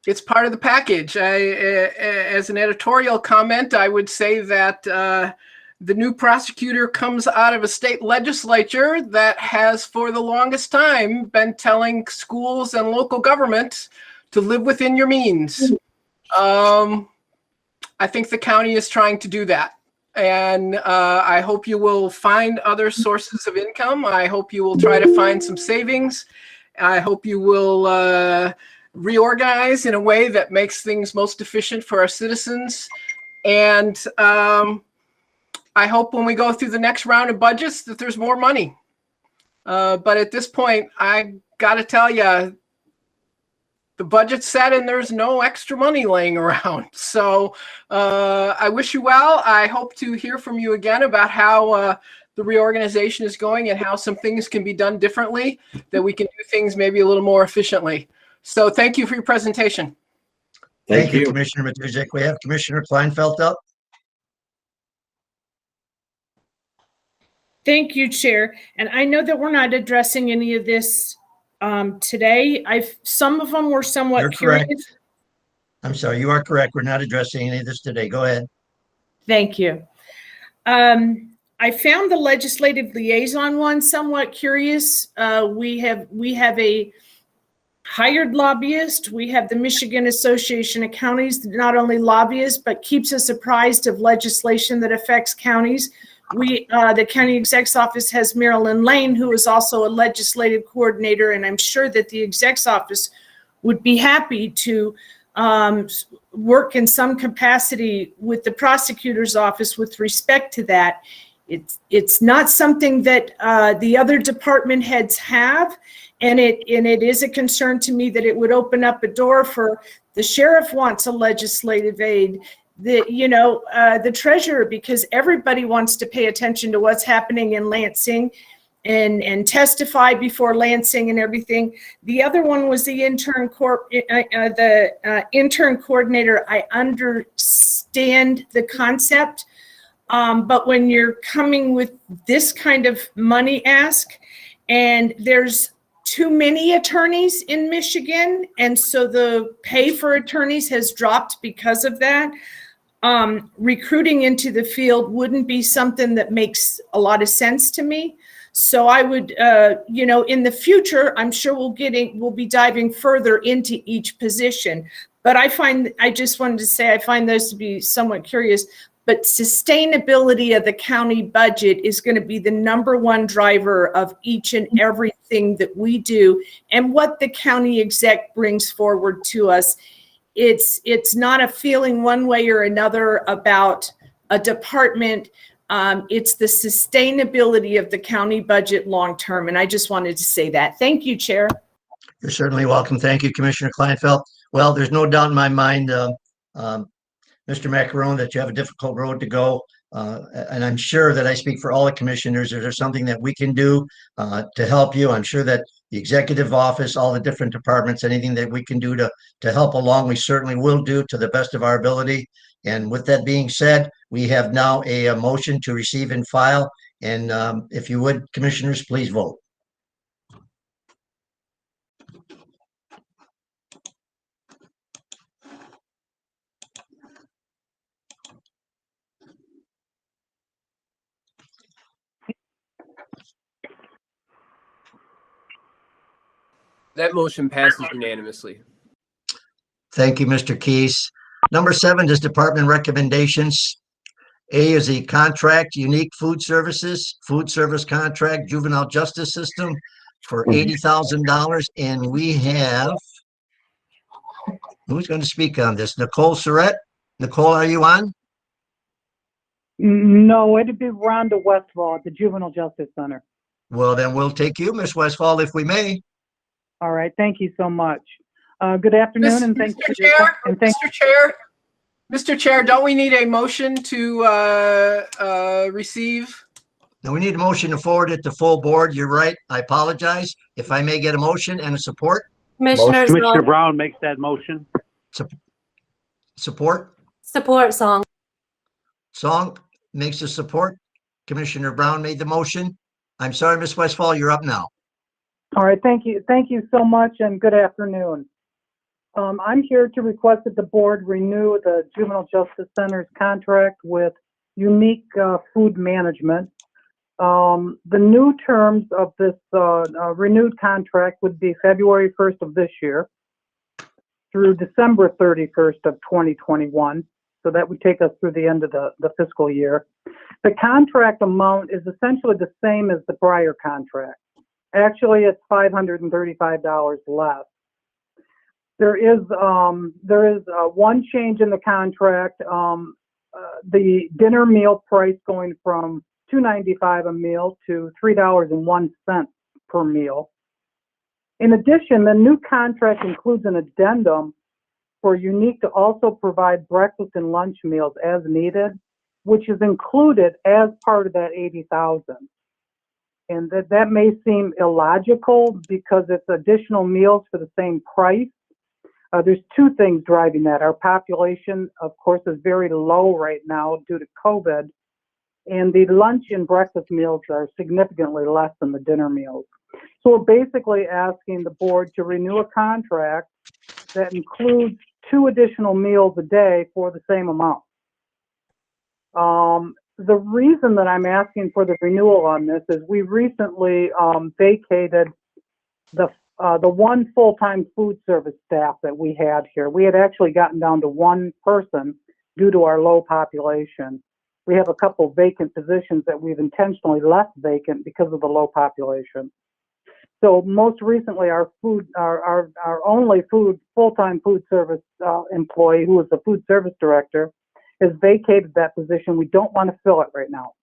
It's part of the package. As an editorial comment, I would say that the new prosecutor comes out of a state legislature that has, for the longest time, been telling schools and local government to live within your means. I think the county is trying to do that. And I hope you will find other sources of income. I hope you will try to find some savings. I hope you will reorganize in a way that makes things most efficient for our citizens. And I hope when we go through the next round of budgets that there's more money. But at this point, I got to tell you, the budget's set and there's no extra money laying around. So I wish you well. I hope to hear from you again about how the reorganization is going and how some things can be done differently, that we can do things maybe a little more efficiently. So thank you for your presentation. Thank you, Commissioner Matuszek. We have Commissioner Kleinfeld up. Thank you, Chair. And I know that we're not addressing any of this today. Some of them were somewhat You're curious. correct. I'm sorry, you are correct. We're not addressing any of this today. Go ahead. Thank you. I found the legislative liaison one somewhat curious. We have a hired lobbyist. We have the Michigan Association of Counties, not only lobbyists, but keeps us apprised of legislation that affects counties. The county exec's office has Marilyn Lane, who is also a legislative coordinator, and I'm sure that the exec's office would be happy to work in some capacity with the prosecutor's office with respect to that. It's not something that the other department heads have, and it is a concern to me that it would open up a door for the sheriff wants a legislative aide, the treasurer, because everybody wants to pay attention to what's happening in Lansing and testify before Lansing and everything. The other one was the intern coordinator. I understand the concept, but when you're coming with this kind of money ask, and there's too many attorneys in Michigan, and so the pay for attorneys has dropped because of that. Recruiting into the field wouldn't be something that makes a lot of sense to me. So I would, in the future, I'm sure we'll be diving further into each position. But I just wanted to say, I find those to be somewhat curious. But sustainability of the county budget is going to be the #1 driver of each and everything that we do, and what the county exec brings forward to us. It's not a feeling one way or another about a department. It's the sustainability of the county budget long-term. And I just wanted to say that. Thank you, Chair. You're certainly welcome. Thank you, Commissioner Kleinfeld. Well, there's no doubt in my mind, Mr. Macaron, that you have a difficult road to go. And I'm sure that I speak for all the commissioners. Is there something that we can do to help you? I'm sure that the executive office, all the different departments, anything that we can do to help along, we certainly will do to the best of our ability. And with that being said, we have now a motion to receive and file. And if you would, commissioners, please vote. That motion passes unanimously. Thank you, Mr. Keys. Number 7 is department recommendations. A is the contract, unique food service contract, juvenile justice system for $80,000. And we have, who's going to speak on this? Nicole Surratt. Nicole, are you on? No, it'd be Rhonda Westfall at the Juvenile Justice Center. Well, then we'll take you, Ms. Westfall, if we may. All right, thank you so much. Good afternoon, and thanks for your Chair, and Mr. Chair, don't we need a motion to receive? Now we need a motion to forward it to full board. You're right. I apologize. If I may get a motion and a support. Commissioner Brown makes that motion. Support? Support, Song. Song, makes the support. Commissioner Brown made the motion. I'm sorry, Ms. Westfall, you're up now. All right, thank you. Thank you so much and good afternoon. I'm here to request that the board renew the Juvenile Justice Center's contract with Unique Food Management. The new terms of this renewed contract would be February 1st of this year through December 31st of 2021. So that would take us through the end of the fiscal year. The contract amount is essentially the same as the prior contract. Actually, it's $535 less. There is one change in the contract. The dinner meal price going from $2.95 a meal to $3.01 per meal. In addition, the new contract includes an addendum for Unique to also provide breakfast and lunch meals as needed, which is included as part of that $80,000. And that may seem illogical because it's additional meals for the same price. There's two things driving that. Our population, of course, is very low right now due to COVID, and the lunch and breakfast meals are significantly less than the dinner meals. So we're basically asking the board to renew a contract that includes 2 additional meals a day for the same amount. The reason that I'm asking for the renewal on this is we recently vacated the one full-time food service staff that we had here. We had actually gotten down to 1 person due to our low population. We have a couple vacant positions that we've intentionally left vacant because of the low population. So most recently, our only full-time food service employee, who was the food service director, has vacated that position. We don't want to fill it right now.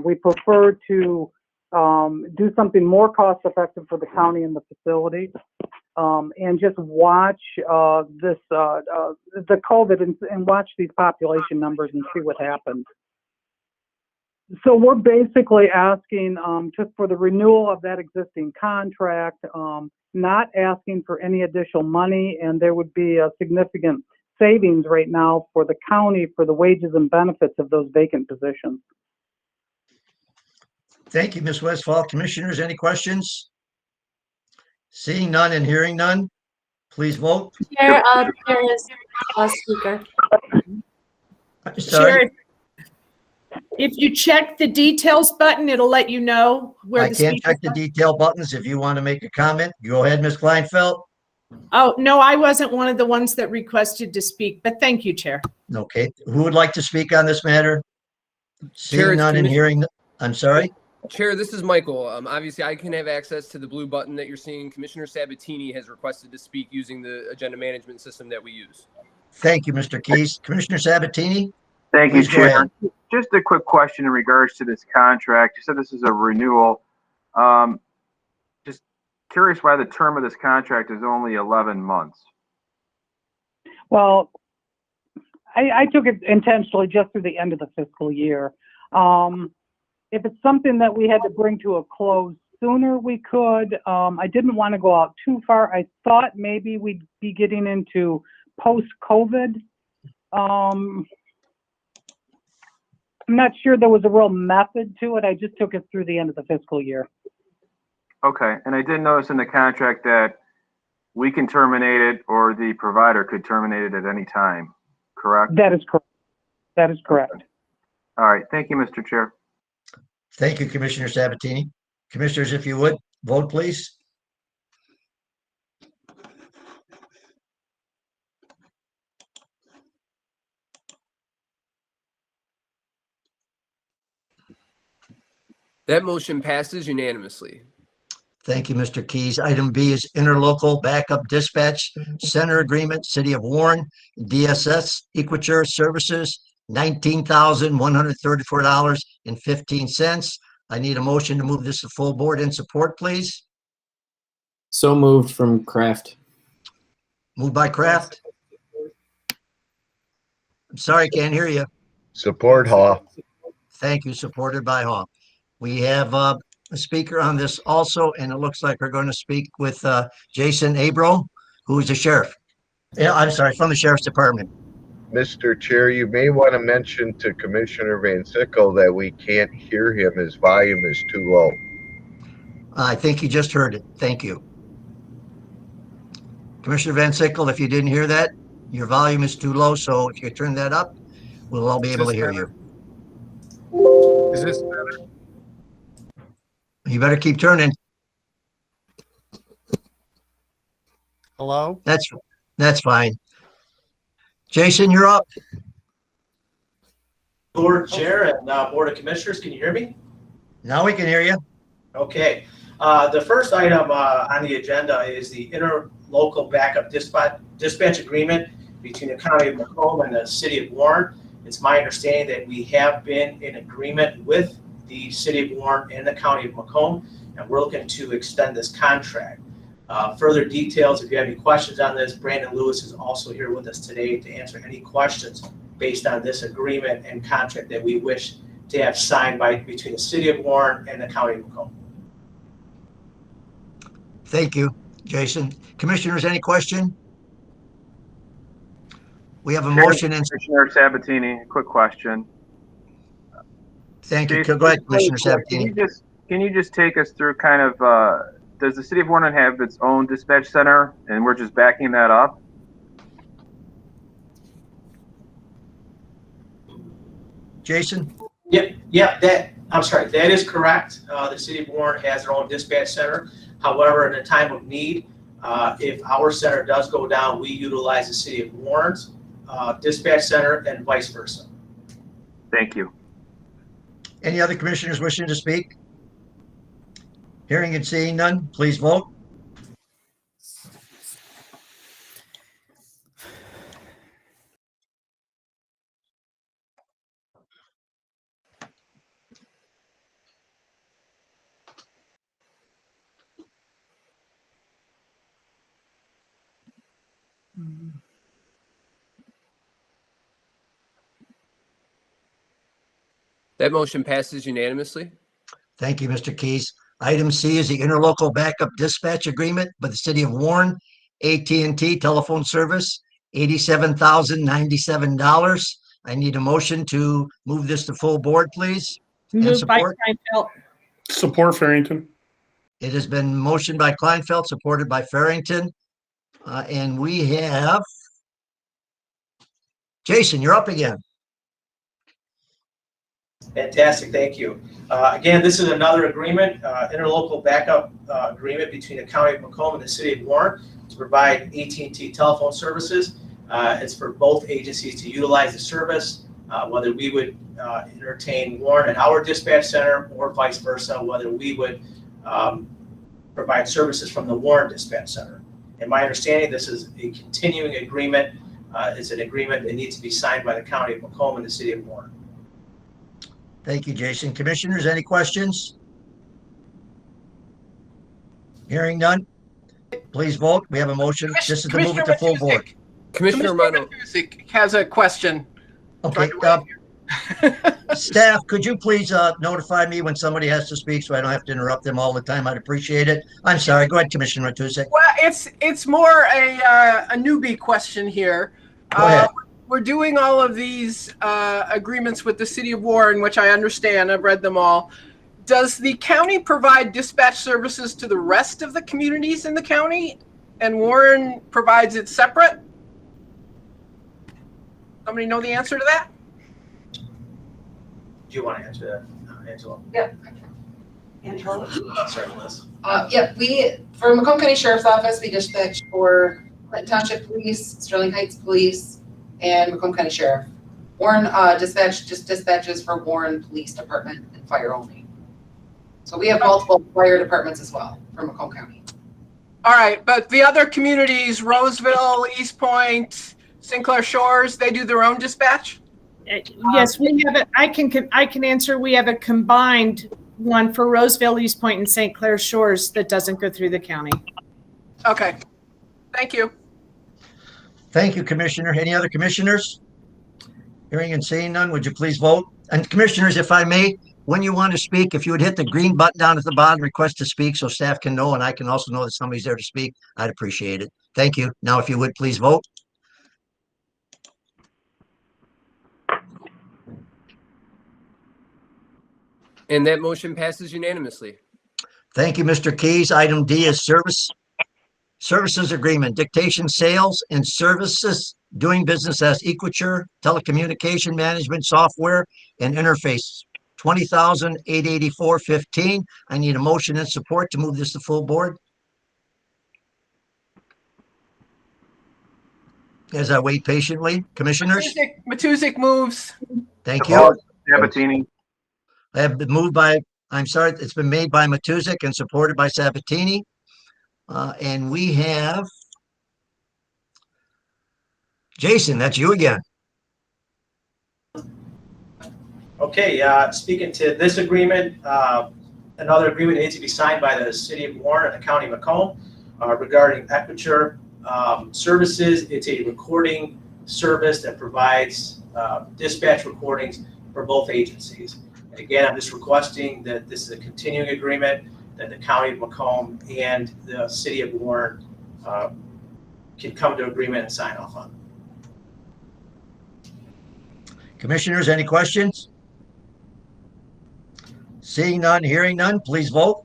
We prefer to do something more cost-effective for the county and the facility, and just watch the COVID and watch these population numbers and see what happens. So we're basically asking just for the renewal of that existing contract, not asking for any additional money, and there would be a significant savings right now for the county for the wages and benefits of those vacant positions. Thank you, Ms. Westfall. Commissioners, any questions? Seeing none and hearing none, please vote. Chair, there is a speaker. Sorry. Chair, if you check the details button, it'll let you know where I the can't speakers check the are. detail buttons. If you want to make a comment, go ahead, Ms. Kleinfeld. Oh, no, I wasn't one of the ones that requested to speak, but thank you, Chair. Okay, who would like to speak on this matter? Chair, Seeing it's none and hearing, I'm sorry. Chair, this is Michael. Obviously, I can have access to the blue button that you're seeing. Commissioner Sabatini has requested to speak using the agenda management system that we use. Thank you, Mr. Keys. Commissioner Sabatini? Thank you, Please go Chair. ahead. Just a quick question in regards to this contract. You said this is a renewal. Just curious why the term of this contract is only 11 months. Well, I took it intentionally just through the end of the fiscal year. If it's something that we had to bring to a close sooner, we could. I didn't want to go out too far. I thought maybe we'd be getting into post-COVID. I'm not sure there was a real method to it. I just took it through the end of the fiscal year. Okay, and I did notice in the contract that we can terminate it or the provider could terminate it at any time, correct? That is correct. That is correct. Okay. All right, thank you, Mr. Chair. Thank you, Commissioner Sabatini. Commissioners, if you would, vote please. That motion passes unanimously. Thank you, Mr. Keys. Item B is interlocal backup dispatch center agreement, City of Warren, DSS, Equiture Services, $19,134.15. I need a motion to move this to full board in support, please. So moved from Kraft. Moved by Kraft. I'm sorry, can't hear you. Support Haw. Thank you, supported by Haw. We have a speaker on this also, and it looks like we're going to speak with Jason Abro, who is the sheriff. Yeah, I'm sorry, from the Sheriff's Department. Mr. Chair, you may want to mention to Commissioner Van Sickle that we can't hear him. His volume is too low. I think you just heard it. Thank you. Commissioner Van Sickle, if you didn't hear that, your volume is too low, so if you turn that up, we'll all be able to hear you. Is this better? You better keep turning. Hello? That's fine. Jason, you're up. Board Chair and Board of Commissioners, can you hear me? Now we can hear you. Okay. The first item on the agenda is the interlocal backup dispatch agreement between the County of Macomb and the City of Warren. It's my understanding that we have been in agreement with the City of Warren and the County of Macomb, and we're looking to extend this contract. Further details, if you have any questions on this, Brandon Lewis is also here with us today to answer any questions based on this agreement and contract that we wish to have signed between the City of Warren and the County of Macomb. Thank you, Jason. Commissioners, any question? We have a motion and Commissioner Sabatini, quick question. thank you. Jason, Go ahead, Commissioner Sabatini. Can you just take us through kind of, does the City of Warren have its own dispatch center and we're just backing that up? Jason? I'm sorry, that is correct. The City of Warren has their own dispatch center. However, in a time of need, if our center does go down, we utilize the City of Warren's dispatch center and vice versa. Thank you. Any other commissioners wishing to speak? Hearing and seeing none, please vote. That motion passes unanimously. Thank you, Mr. Keys. Item C is the interlocal backup dispatch agreement by the City of Warren, AT&T telephone service, $87,097. I need a motion to move this to full board, please. And Moved by support. Kleinfeld. Support Farrington. It has been motioned by Kleinfeld, supported by Farrington. And we have Jason, you're up again. Fantastic, thank you. Again, this is another agreement, interlocal backup agreement between the County of Macomb and the City of Warren to provide AT&T telephone services. It's for both agencies to utilize the service, whether we would entertain Warren at our dispatch center or vice versa, whether we would provide services from the Warren dispatch center. In my understanding, this is a continuing agreement. It's an agreement that needs to be signed by the County of Macomb and the City of Warren. Thank you, Jason. Commissioners, any questions? Hearing none, please vote. We have a motion. This is to move it to full board. Commissioner Romano has a question. Okay. Staff, could you please notify me when somebody has to speak so I don't have to interrupt them all the time? I'd appreciate it. I'm sorry. Go ahead, Commissioner Matusek. Well, it's more a newbie question here. Go ahead. We're doing all of these agreements with the City of Warren, which I understand. I've read them all. Does the county provide dispatch services to the rest of the communities in the county, and Warren provides it separate? Somebody know the answer to that? Do you want to answer that, Angela? Yeah. Angela? Sorry, Liz. Yeah, for Macomb County Sheriff's Office, we dispatch for Clinton Township Police, Sterling Heights Police, and Macomb County Sheriff. Warren dispatches for Warren Police Department and fire only. So we have multiple fire departments as well for Macomb County. All right, but the other communities, Roseville, East Point, St. Clair Shores, they do their own dispatch? Yes, we have it. I can answer. We have a combined one for Roseville, East Point, and St. Clair Shores that doesn't go through the county. Okay, thank you. Thank you, Commissioner. Any other commissioners? Hearing and seeing none, would you please vote? And commissioners, if I may, when you want to speak, if you would hit the green button down at the bottom, request to speak, so staff can know and I can also know that somebody's there to speak, I'd appreciate it. Thank you. Now, if you would please vote. And that motion passes unanimously. Thank you, Mr. Keys. Item D is services agreement, dictation, sales, and services, doing business as Equiture, telecommunication management software and interface, $20,884.15. I need a motion and support to move this to full board. As I wait patiently, commissioners. Matusek moves. Thank you. Sabatini. I have been moved by, I'm sorry, it's been made by Matusek and supported by Sabatini. And we have Jason, that's you again. Okay, speaking to this agreement, another agreement needs to be signed by the City of Warren and the County of Macomb regarding Equiture services. It's a recording service that provides dispatch recordings for both agencies. And again, I'm just requesting that this is a continuing agreement that the County of Macomb and the City of Warren can come to agreement and sign off on. Commissioners, any questions? Seeing none, hearing none, please vote.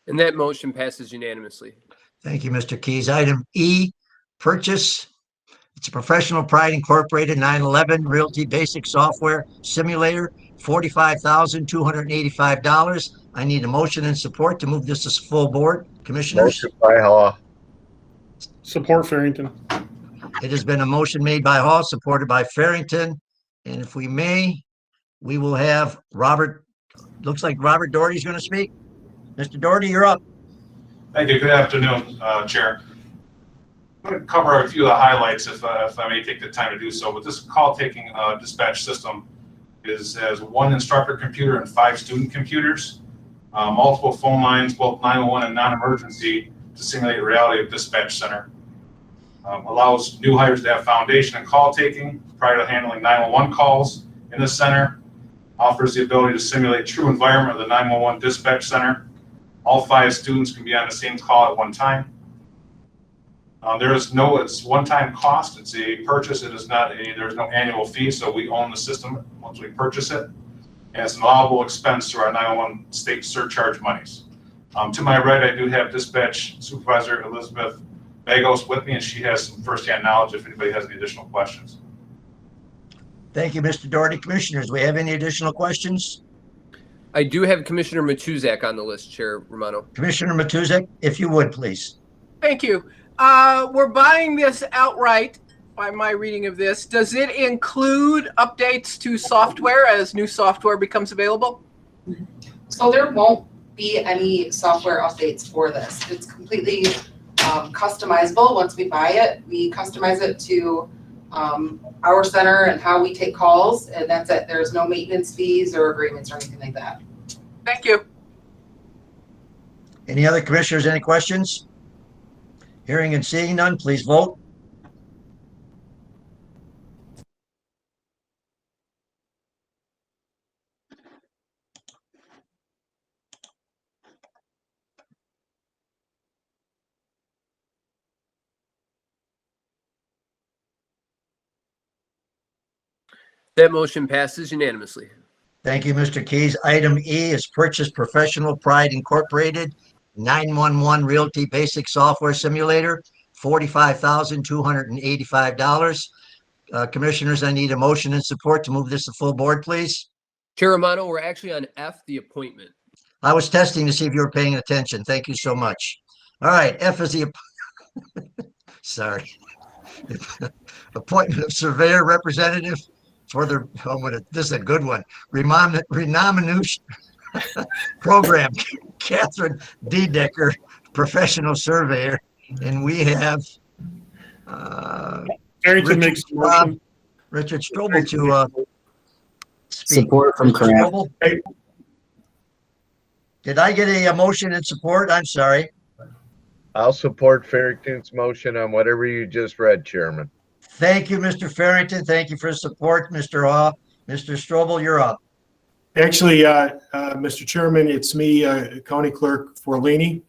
And that motion passes unanimously. Thank you, Mr. Keys. Item E, purchase. It's a Professional Pride Incorporated 911 Realty Basic Software Simulator, $45,285. I need a motion and support to move this to full board. Commissioners? Motion by Hall. Support Farrington. It has been a motion made by Hall, supported by Farrington. And if we may, we will have Robert, looks like Robert Doherty's going to speak. Mr. Doherty, you're up. Thank you. Good afternoon, Chair. I'm going to cover a few of the highlights if I may take the time to do so. But this call-taking dispatch system has one instructor computer and 5 student computers, multiple phone lines, both 911 and non-emergency, to simulate reality of dispatch center. Allows new hires to have foundation in call-taking prior to handling 911 calls in the center. Offers the ability to simulate true environment of the 911 dispatch center. All 5 students can be on the same call at one time. It's one-time cost. It's a purchase. There's no annual fee, so we own the system once we purchase it. And it's an allowable expense through our 911 state surcharge monies. To my right, I do have Dispatch Supervisor Elizabeth Bagos with me, and she has some firsthand knowledge if anybody has any additional questions. Thank you, Mr. Doherty. Commissioners, do we have any additional questions? I do have Commissioner Matuzak on the list, Chair Romano. Commissioner Matuzak, if you would, please. Thank you. We're buying this outright by my reading of this. Does it include updates to software as new software becomes available? So there won't be any software updates for this. It's completely customizable. Once we buy it, we customize it to our center and how we take calls, and that's it. There's no maintenance fees or agreements or anything like that. Thank you. Any other commissioners, any questions? Hearing and seeing none, please vote. That motion passes unanimously. Thank you, Mr. Keys. Item E is purchase Professional Pride Incorporated 911 Realty Basic Software Simulator, $45,285. Commissioners, I need a motion and support to move this to full board, please. Chair Romano, we're actually on F, the appointment. I was testing to see if you were paying attention. Thank you so much. All right, F is the, sorry. Appointment of surveyor representative for the, this is a good one, renomination program, Catherine D. Decker, professional surveyor. And we have Richard makes the motion. Richard Strobel to speak. Support from Kraft. Did I get a motion and support? I'm sorry. I'll support Farrington's motion on whatever you just read, Chairman. Thank you, Mr. Farrington. Thank you for support, Mr. Haw. Mr. Strobel, you're up. Actually, Mr. Chairman, it's me, County Clerk Forlini.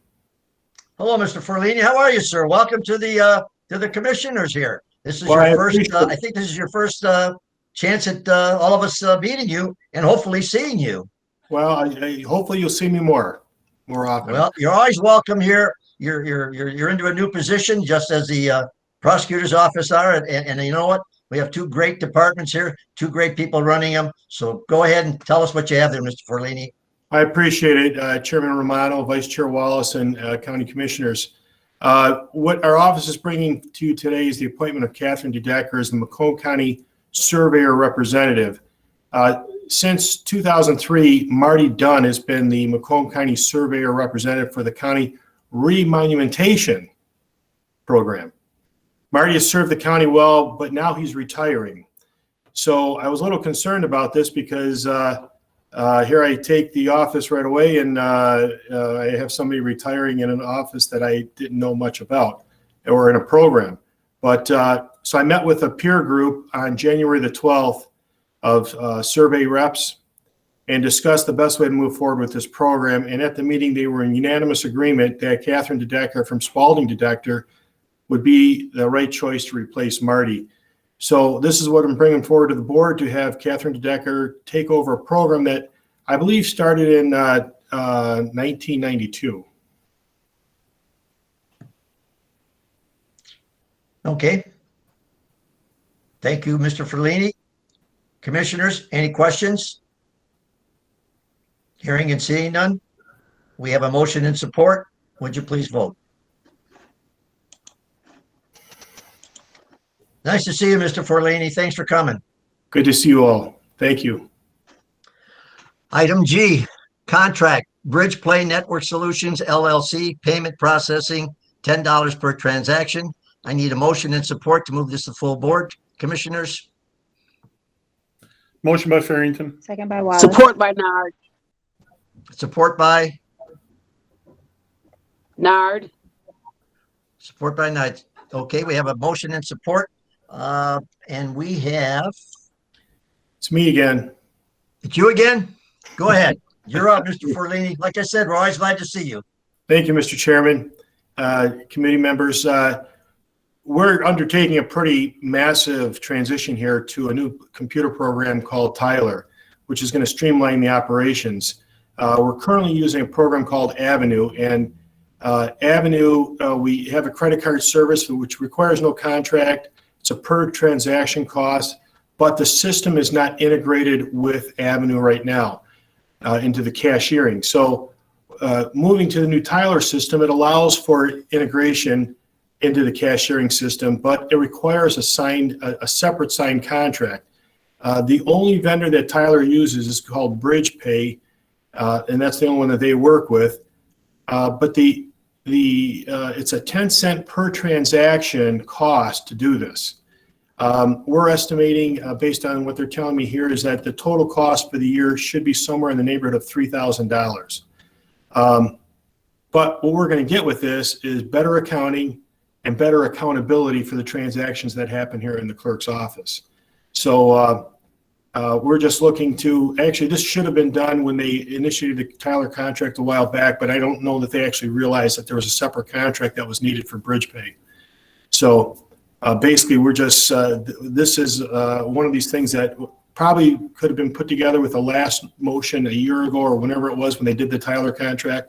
Hello, Mr. Forlini. How are you, sir? Welcome to the commissioners here. This is Well, I your first. appreciate it. I think this is your first chance at all of us meeting you and hopefully seeing you. Well, hopefully you'll see me more often. Well, you're always welcome here. You're into a new position, just as the prosecutor's office are, and you know what? We have two great departments here, two great people running them. So go ahead and tell us what you have there, Mr. Forlini. I appreciate it, Chairman Romano, Vice Chair Wallace, and County Commissioners. What our office is bringing to you today is the appointment of Catherine DeDecker as the Macomb County Surveyor Representative. Since 2003, Marty Dunn has been the Macomb County Surveyor Representative for the County Remonumentation Program. Marty has served the county well, but now he's retiring. So I was a little concerned about this because here I take the office right away, and I have somebody retiring in an office that I didn't know much about, or in a program. But so I met with a peer group on January the 12th of survey reps and discussed the best way to move forward with this program. And at the meeting, they were in unanimous agreement that Catherine DeDecker from Spalding DeDecker would be the right choice to replace Marty. So this is what I'm bringing forward to the board, to have Catherine DeDecker take over a program that I believe started in 1992. Okay. Thank you, Mr. Forlini. Commissioners, any questions? Hearing and seeing none, we have a motion in support. Would you please vote? Nice to see you, Mr. Forlini. Thanks for coming. Good to see you all. Thank you. Item G, contract, Bridge Play Network Solutions, LLC, payment processing, $10 per transaction. I need a motion in support to move this to full board. Commissioners? Motion by Farrington. Second by Wallace. Support by Nard. Support by? Nard. Support by Knight. Okay, we have a motion in support. And we have. It's me again. It's you again? Go ahead. You're up, Mr. Forlini. Like I said, we're always glad to see you. Thank you, Mr. Chairman, committee members. We're undertaking a pretty massive transition here to a new computer program called Tyler, which is going to streamline the operations. We're currently using a program called Avenue, and Avenue, we have a credit card service which requires no contract. It's a per transaction cost, but the system is not integrated with Avenue right now into the cashiering. So moving to the new Tyler system, it allows for integration into the cashiering system, but it requires a separate signed contract. The only vendor that Tyler uses is called Bridge Pay, and that's the only one that they work with. But it's a 10-cent per transaction cost to do this. We're estimating, based on what they're telling me here, is that the total cost for the year should be somewhere in the neighborhood of $3,000. But what we're going to get with this is better accounting and better accountability for the transactions that happen here in the clerk's office. So we're just looking to, actually, this should have been done when they initiated the Tyler contract a while back, but I don't know that they actually realized that there was a separate contract that was needed for Bridge Pay. So basically, we're just, this is one of these things that probably could have been put together with the last motion a year ago or whenever it was when they did the Tyler contract,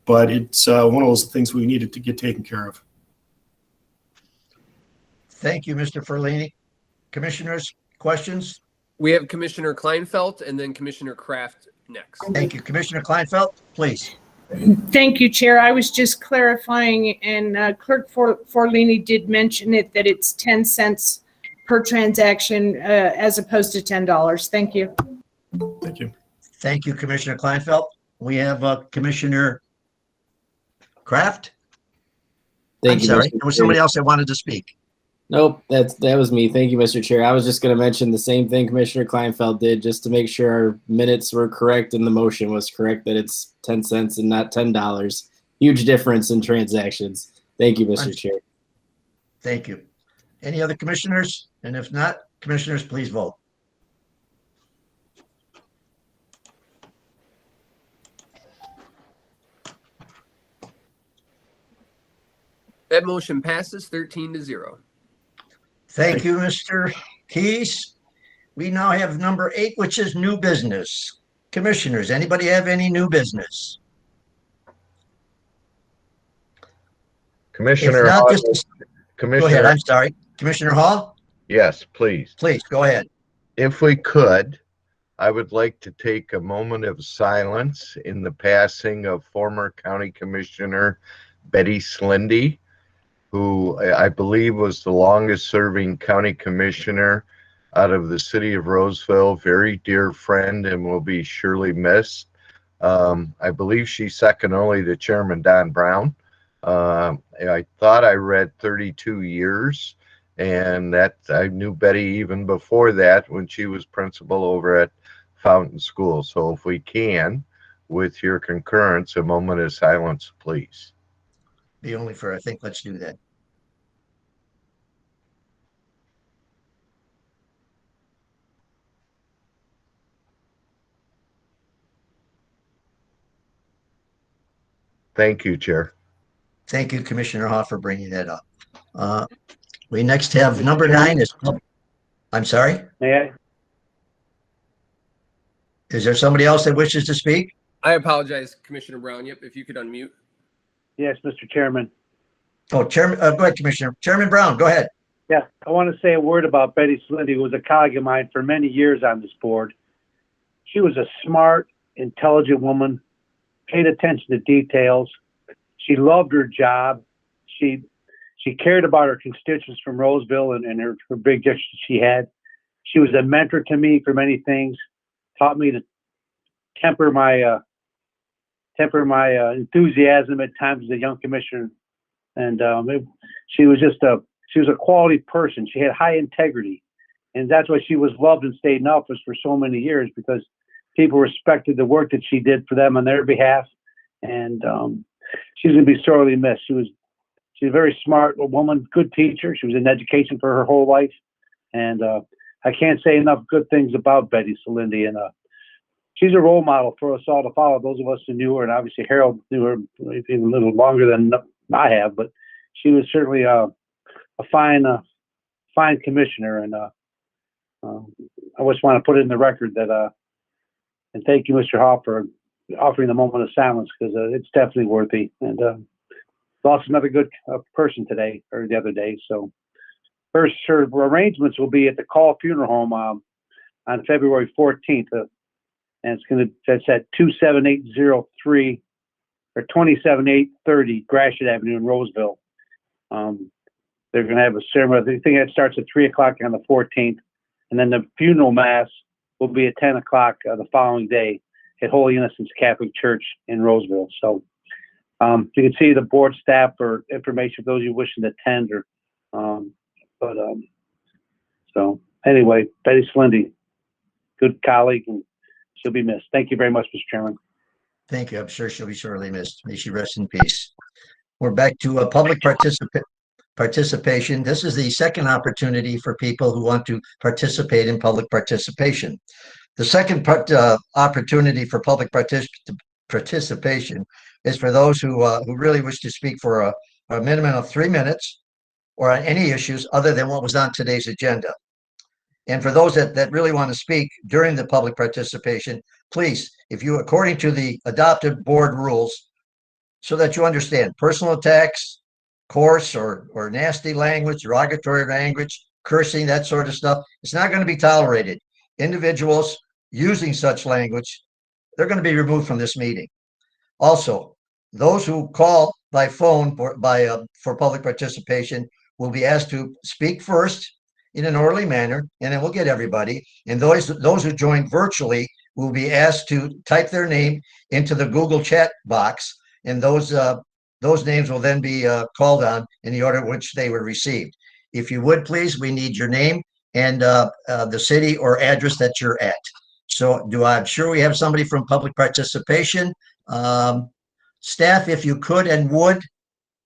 but it's one of those things we needed to get taken care of. Thank you, Mr. Forlini. Commissioners, questions? We have Commissioner Kleinfeld and then Commissioner Kraft next. Thank you. Commissioner Kleinfeld, please. Thank you, Chair. I was just clarifying, and Clerk Forlini did mention it, that it's 10 cents per transaction as opposed to $10. Thank you. Thank you. Thank you, Commissioner Kleinfeld. We have Commissioner Kraft. Thank you, sorry, Mr. there was Chair. somebody else that wanted to speak. Nope, that was me. Thank you, Mr. Chair. I was just going to mention the same thing Commissioner Kleinfeld did, just to make sure our minutes were correct and the motion was correct, that it's 10 cents and not $10. Huge difference in transactions. Thank you, Mr. Chair. Thank you. Any other commissioners? And if not, commissioners, please vote. That motion passes 13-0. Thank you, Mr. Keys. We now have number 8, which is new business. Commissioners, anybody have any new business? Commissioner If not, Hall, just go Commissioner, ahead. I'm sorry. Commissioner Hall, yes, please. please go ahead. If we could, I would like to take a moment of silence in the passing of former County Commissioner Betty Slindy, who I believe was the longest serving county commissioner out of the city of Roseville. Very dear friend and will be surely missed. I believe she's second only to Chairman Don Brown. I thought I read 32 years, and that I knew Betty even before that when she was principal over at Fountain School. So if we can, with your concurrence, a moment of silence, please. Be only for, I think, let's do that. Thank you, Chair. Thank you, Commissioner Hall, for bringing that up. We next have number 9 is, I'm sorry, May I? is there somebody else that wishes to speak? I apologize, Commissioner Brown. Yep, if you could unmute. Yes, Mr. Chairman. Oh, Chairman, go ahead, Commissioner. Chairman Brown, go ahead. Yeah, I want to say a word about Betty Slindy, who was a colleague of mine for many years on this board. She was a smart, intelligent woman, paid attention to details. She loved her job. She cared about her constituents from Roseville and her big district she had. She was a mentor to me for many things, taught me to temper my enthusiasm at times as a young commissioner. And she was a quality person. She had high integrity. And that's why she was loved and stayed in office for so many years, because people respected the work that she did for them on their behalf. And she's going to be sorely missed. She's a very smart woman, good teacher. She was in education for her whole life. And I can't say enough good things about Betty Slindy. And she's a role model for us all to follow, those of us who knew her. And obviously Harold knew her even a little longer than I have, but she was certainly a fine commissioner. And I just want to put it in the record that, and thank you, Mr. Hall, for offering the moment of silence, because it's definitely worthy. And lost another good person today, or the other day. So first, her arrangements will be at the Call Funeral Home on February 14th. And that's at 27803 or 27830 Gratiot Avenue in Roseville. They're going to have a ceremony. I think that starts at 3 o'clock on the 14th. And then the funeral mass will be at 10 o'clock the following day at Holy Innocents Catholic Church in Roseville. So you can see the board staff for information for those you wishing to attend. So anyway, Betty Slindy, good colleague, and she'll be missed. Thank you very much, Mr. Chairman. Thank you. I'm sure she'll be sorely missed. May she rest in peace. We're back to public participation. This is the second opportunity for people who want to participate in public participation. The second opportunity for public participation is for those who really wish to speak for a minimum of 3 minutes or on any issues other than what was on today's agenda. And for those that really want to speak during the public participation, please, if you, according to the adopted board rules, so that you understand, personal attacks, coarse or nasty language, derogatory language, cursing, that sort of stuff, it's not going to be tolerated. Individuals using such language, they're going to be removed from this meeting. Also, those who call by phone for public participation will be asked to speak first in an orderly manner, and then we'll get everybody. And those who join virtually will be asked to type their name into the Google chat box, and those names will then be called on in the order in which they were received. If you would, please, we need your name and the city or address that you're at. So I'm sure we have somebody from public participation. Staff, if you could and would,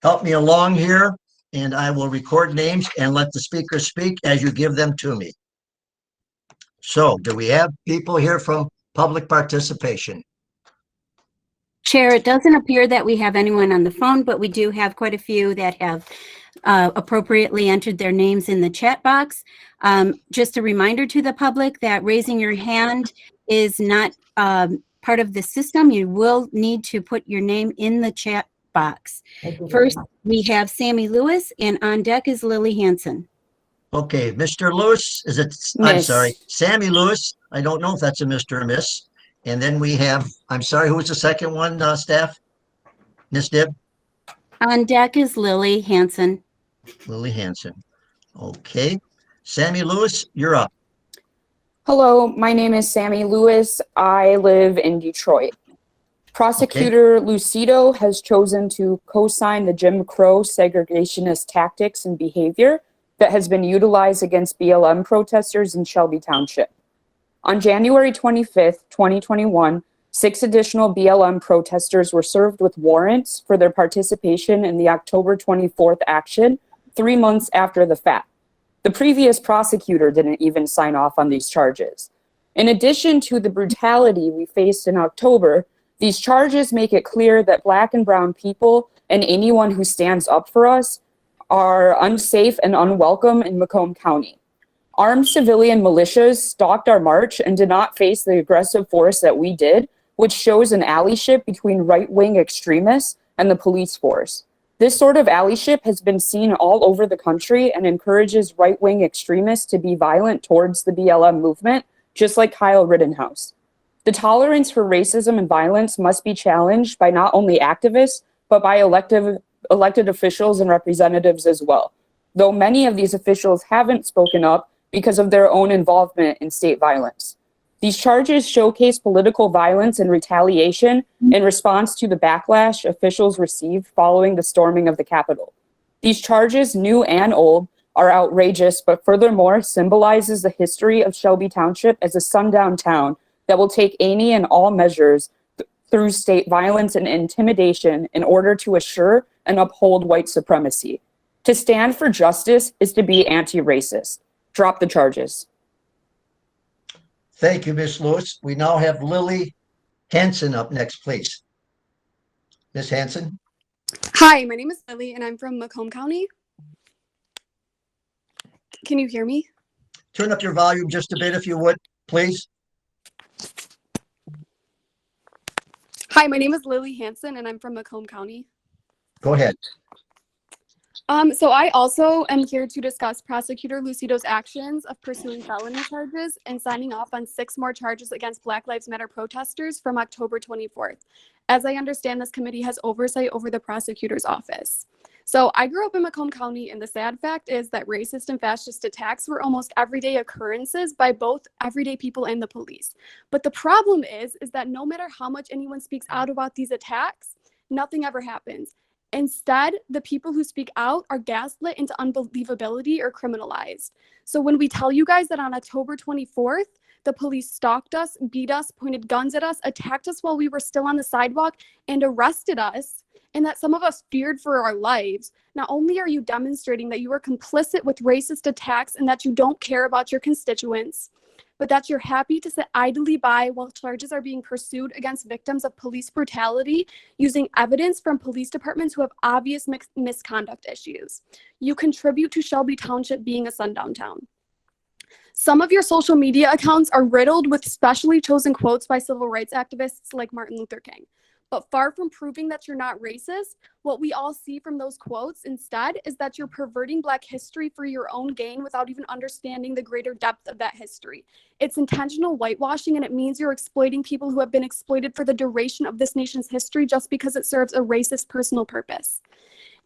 help me along here, and I will record names and let the speaker speak as you give them to me. So do we have people here from public participation? Chair, it doesn't appear that we have anyone on the phone, but we do have quite a few that have appropriately entered their names in the chat box. Just a reminder to the public that raising your hand is not part of the system. You will need to put your name in the chat box. First, we have Sammy Lewis, and on deck is Lily Hanson. Okay, Mr. Lewis, is it? I'm Miss. sorry, Sammy Lewis. I don't know if that's a Mr. or Miss. And then we have, I'm sorry, who was the second one, staff? Miss Dib? On deck is Lily Hanson. Lily Hanson. Okay. Sammy Lewis, you're up. Hello, my name is Sammy Lewis. I live in Detroit. Prosecutor Lucido has chosen to co-sign the Jim Crow segregationist tactics and behavior that has been utilized against BLM protesters in Shelby Township. On January 25th, 2021, 6 additional BLM protesters were served with warrants for their participation in the October 24th action 3 months after the fact. The previous prosecutor didn't even sign off on these charges. In addition to the brutality we faced in October, these charges make it clear that Black and brown people and anyone who stands up for us are unsafe and unwelcome in Macomb County. Armed civilian militias stalked our march and did not face the aggressive force that we did, which shows an allyship between right-wing extremists and the police force. This sort of allyship has been seen all over the country and encourages right-wing extremists to be violent towards the BLM movement, just like Kyle Rittenhouse. The tolerance for racism and violence must be challenged by not only activists, but by elected officials and representatives as well, though many of these officials haven't spoken up because of their own involvement in state violence. These charges showcase political violence and retaliation in response to the backlash officials received following the storming of the Capitol. These charges, new and old, are outrageous, but furthermore symbolizes the history of Shelby Township as a sundown town that will take any and all measures through state violence and intimidation in order to assure and uphold white supremacy. To stand for justice is to be anti-racist. Drop the charges. Thank you, Miss Lewis. We now have Lily Hanson up next, please. Miss Hanson? Hi, my name is Lily and I'm from Macomb County. Can you hear me? Turn up your volume just a bit if you would, please. Hi, my name is Lily Hanson and I'm from Macomb County. Go ahead. So I also am here to discuss Prosecutor Lucido's actions of pursuing felony charges and signing off on 6 more charges against Black Lives Matter protesters from October 24th. As I understand, this committee has oversight over the prosecutor's office. So I grew up in Macomb County, and the sad fact is that racist and fascist attacks were almost everyday occurrences by both everyday people and the police. But the problem is that no matter how much anyone speaks out about these attacks, nothing ever happens. Instead, the people who speak out are gaslit into unbelievability or criminalized. So when we tell you guys that on October 24th, the police stalked us, beat us, pointed guns at us, attacked us while we were still on the sidewalk, and arrested us, and that some of us feared for our lives, not only are you demonstrating that you are complicit with racist attacks and that you don't care about your constituents, but that you're happy to sit idly by while charges are being pursued against victims of police brutality using evidence from police departments who have obvious misconduct issues. You contribute to Shelby Township being a sundown town. Some of your social media accounts are riddled with specially chosen quotes by civil rights activists like Martin Luther King. But far from proving that you're not racist, what we all see from those quotes instead is that you're perverting Black history for your own gain without even understanding the greater depth of that history. It's intentional whitewashing, and it means you're exploiting people who have been exploited for the duration of this nation's history just because it serves a racist personal purpose.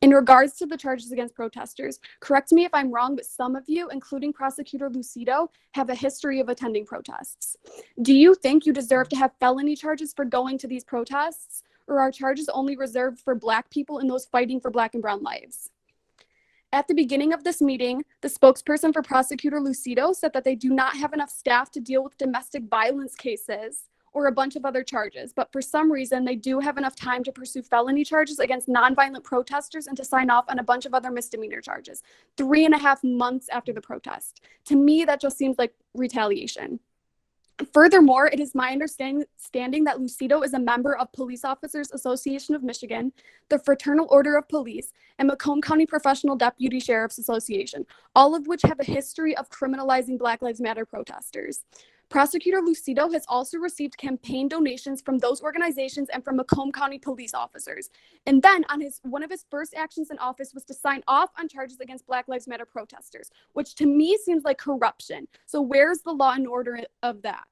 In regards to the charges against protesters, correct me if I'm wrong, but some of you, including Prosecutor Lucido, have a history of attending protests. Do you think you deserve to have felony charges for going to these protests, or are charges only reserved for Black people and those fighting for Black and brown lives? At the beginning of this meeting, the spokesperson for Prosecutor Lucido said that they do not have enough staff to deal with domestic violence cases or a bunch of other charges, but for some reason they do have enough time to pursue felony charges against nonviolent protesters and to sign off on a bunch of other misdemeanor charges 3.5 months after the protest. To me, that just seems like retaliation. Furthermore, it is my understanding that Lucido is a member of Police Officers Association of Michigan, the Fraternal Order of Police, and Macomb County Professional Deputy Sheriff's Association, all of which have a history of criminalizing Black Lives Matter protesters. Prosecutor Lucido has also received campaign donations from those organizations and from Macomb County police officers. And then one of his first actions in office was to sign off on charges against Black Lives Matter protesters, which to me seems like corruption. So where's the law and order of that?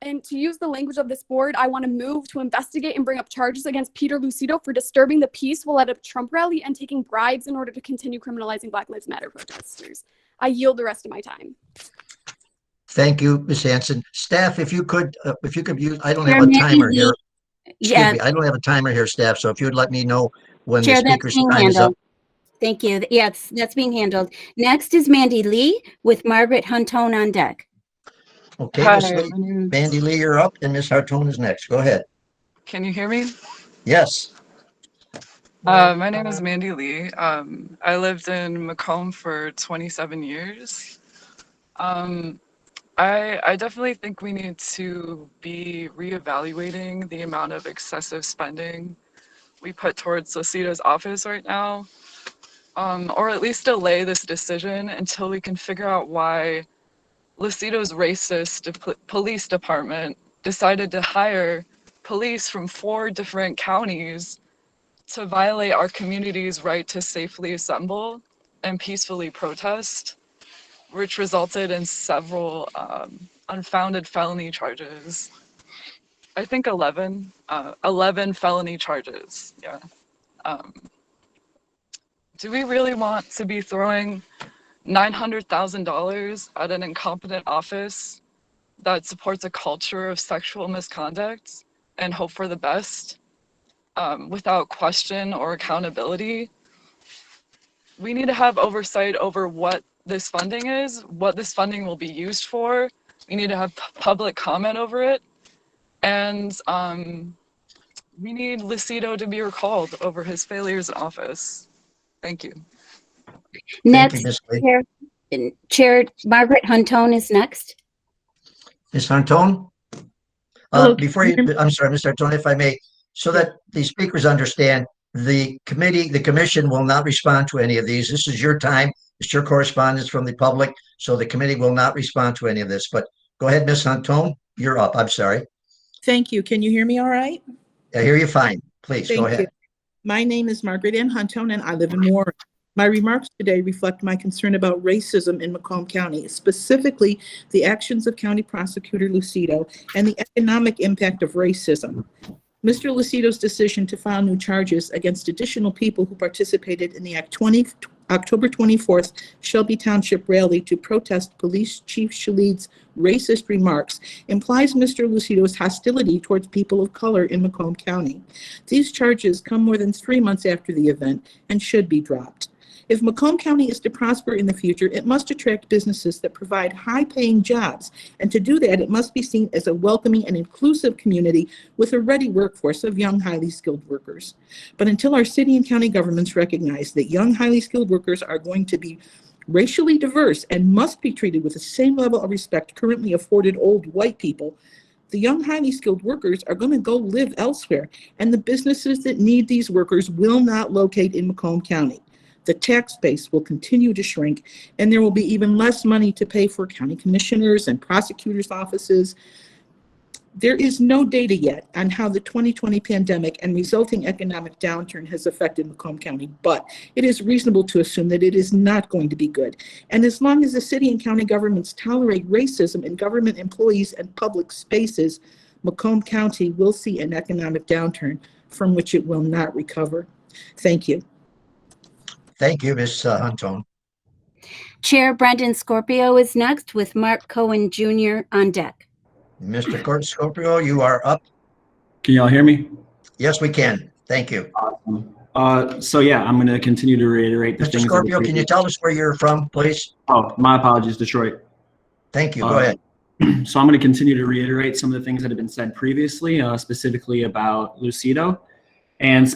And to use the language of this board, I want to move to investigate and bring up charges against Peter Lucido for disturbing the peace while at a Trump rally and taking bribes in order to continue criminalizing Black Lives Matter protesters. I yield the rest of my time. Thank you, Ms. Hanson. Staff, if you could use, I don't have a timer here. Excuse me, I don't have a timer here, staff. So if you'd let me know when the Chair, that's speaker's being time is up. handled. Thank you. Yes, that's being handled. Next is Mandy Lee with Margaret Huntone on deck. Okay, Hi, Ms. Lee, Mandy Lee, you're up, and Ms. Hartone is next. Go ahead. Can you hear me? Yes. My name is Mandy Lee. I lived in Macomb for 27 years. I definitely think we need to be reevaluating the amount of excessive spending we put towards Lucido's office right now, or at least delay this decision until we can figure out why Lucido's racist police department decided to hire police from 4 different counties to violate our community's right to safely assemble and peacefully protest, which resulted in several unfounded felony charges. I think 11 felony charges, yeah. Do we really want to be throwing $900,000 at an incompetent office that supports a culture of sexual misconduct and hope for the best without question or accountability? We need to have oversight over what this funding is, what this funding will be used for. We need to have public comment over it. And we need Lucido to be recalled over his failures in office. Thank you. Next, Chair Margaret Huntone is next. Ms. Hartone? Hello, Before you, I'm sorry, Mr. Hartone, if I may, so that the speakers understand, the commission will not respond to any of these. This is your time. It's your correspondence from the public, so the committee will not respond to any of this. But go ahead, Ms. Huntone, you're up. I'm sorry. Thank you. Can you hear me all right? I hear you fine. Please, go Thank ahead. you. My name is Margaret Ann Huntone, and I live in Warren. My remarks today reflect my concern about racism in Macomb County, specifically the actions of County Prosecutor Lucido and the economic impact of racism. Mr. Lucido's decision to file new charges against additional people who participated in the October 24th Shelby Township rally to protest Police Chief Shalid's racist remarks implies Mr. Lucido's hostility towards people of color in Macomb County. These charges come more than 3 months after the event and should be dropped. If Macomb County is to prosper in the future, it must attract businesses that provide high-paying jobs. And to do that, it must be seen as a welcoming and inclusive community with a ready workforce of young, highly skilled workers. But until our city and county governments recognize that young, highly skilled workers are going to be racially diverse and must be treated with the same level of respect currently afforded old white people, the young, highly skilled workers are going to go live elsewhere, and the businesses that need these workers will not locate in Macomb County. The tax base will continue to shrink, and there will be even less money to pay for county commissioners and prosecutors' offices. There is no data yet on how the 2020 pandemic and resulting economic downturn has affected Macomb County, but it is reasonable to assume that it is not going to be good. And as long as the city and county governments tolerate racism in government employees and public spaces, Macomb County will see an economic downturn from which it will not recover. Thank you. Thank you, Ms. Huntone. Chair Brendan Scorpio is next with Mark Cohen Jr. on deck. Mr. Scorpio, you are up. Can y'all hear me? Yes, we can. Thank you. Awesome. So yeah, I'm going to continue to reiterate the Mr. things. Scorpio, can you tell us where you're from, please? Oh, my apologies, Detroit. Thank you. Go ahead. So I'm going to continue to reiterate some of the things that have been said previously, specifically about Lucido, and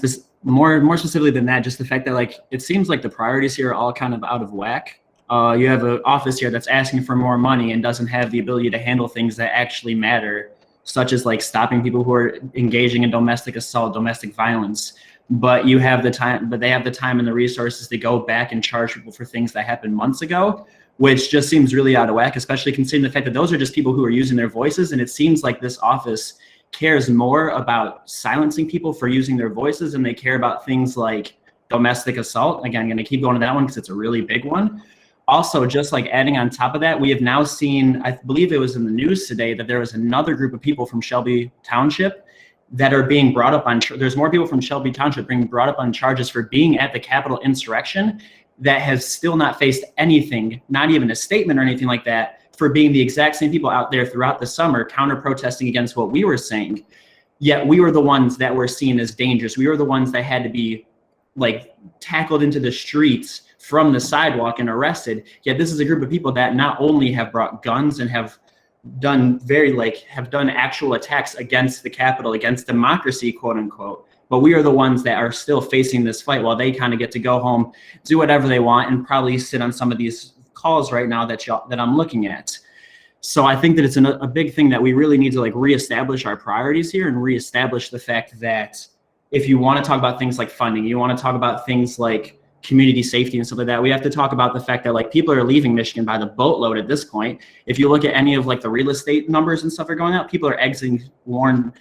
more specifically than that, just the fact that like it seems like the priorities here are all kind of out of whack. you have an office here that's asking for more money and doesn't have the ability to handle things that actually matter, such as like stopping people who are engaging in domestic assault, domestic violence. But they have the time and the resources to go back and charge people for things that happened months ago, which just seems really out of whack, especially considering the fact that those are just people who are using their voices. And it seems like this office cares more about silencing people for using their voices than they care about things like domestic assault. Again, I'm going to keep going to that one because it's a really big one. Also, just like adding on top of that, we have now seen, I believe it was in the news today, that there was another group of people from Shelby Township that are being brought up on, there's more people from Shelby Township being brought up on charges for being at the Capitol insurrection that have still not faced anything, not even a statement or anything like that, for being the exact same people out there throughout the summer counter-protesting against what we were saying. Yet we were the ones that were seen as dangerous. We were the ones that had to be like tackled into the streets from the sidewalk and arrested. Yet this is a group of people that not only have brought guns and have done actual attacks against the Capitol, against democracy, quote unquote, but we are the ones that are still facing this fight while they kind of get to go home, do whatever they want, and probably sit on some of these calls right now that I'm looking at. So I think that it's a big thing that we really need to like reestablish our priorities here and reestablish the fact that if you want to talk about things like funding, you want to talk about things like community safety and stuff like that, we have to talk about the fact that like people are leaving Michigan by the boatload at this point. If you look at any of like the real estate numbers and stuff are going out, people are exiting Warren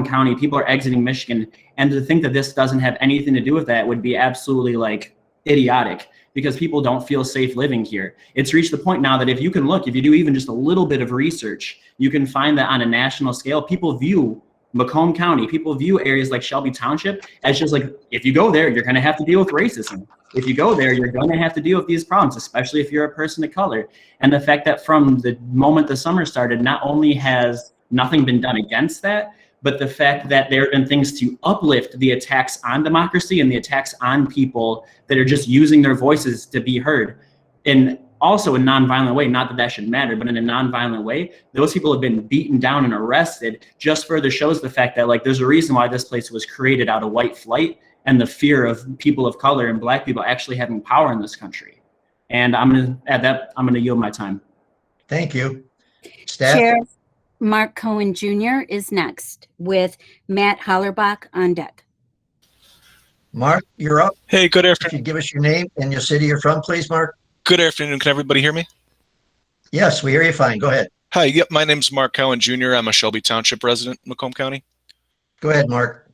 County, people are exiting Michigan. And to think that this doesn't have anything to do with that would be absolutely like idiotic, because people don't feel safe living here. It's reached the point now that if you do even just a little bit of research, you can find that on a national scale, people view Macomb County, people view areas like Shelby Township as just like, if you go there, you're going to have to deal with racism. If you go there, you're going to have to deal with these problems, especially if you're a person of color. And the fact that from the moment the summer started, not only has nothing been done against that, but the fact that there have been things to uplift the attacks on democracy and the attacks on people that are just using their voices to be heard. And also in a nonviolent way, not that should matter, but in a nonviolent way, those people have been beaten down and arrested. Just further shows the fact that like there's a reason why this place was created out of white flight and the fear of people of color and Black people actually having power in this country. And I'm going to add that, I'm going to yield my time. Thank you. Staff? Chair Mark Cohen Jr. is next with Matt Hollerbach on deck. Mark, you're up. Hey, good If afternoon. you give us your name and your city you're from, please, Mark. Good afternoon. Can everybody hear me? Yes, we hear you fine. Go ahead. Hi. Yep. My name's Mark Cohen Jr. I'm a Shelby Township resident, Macomb County. Go ahead, Mark.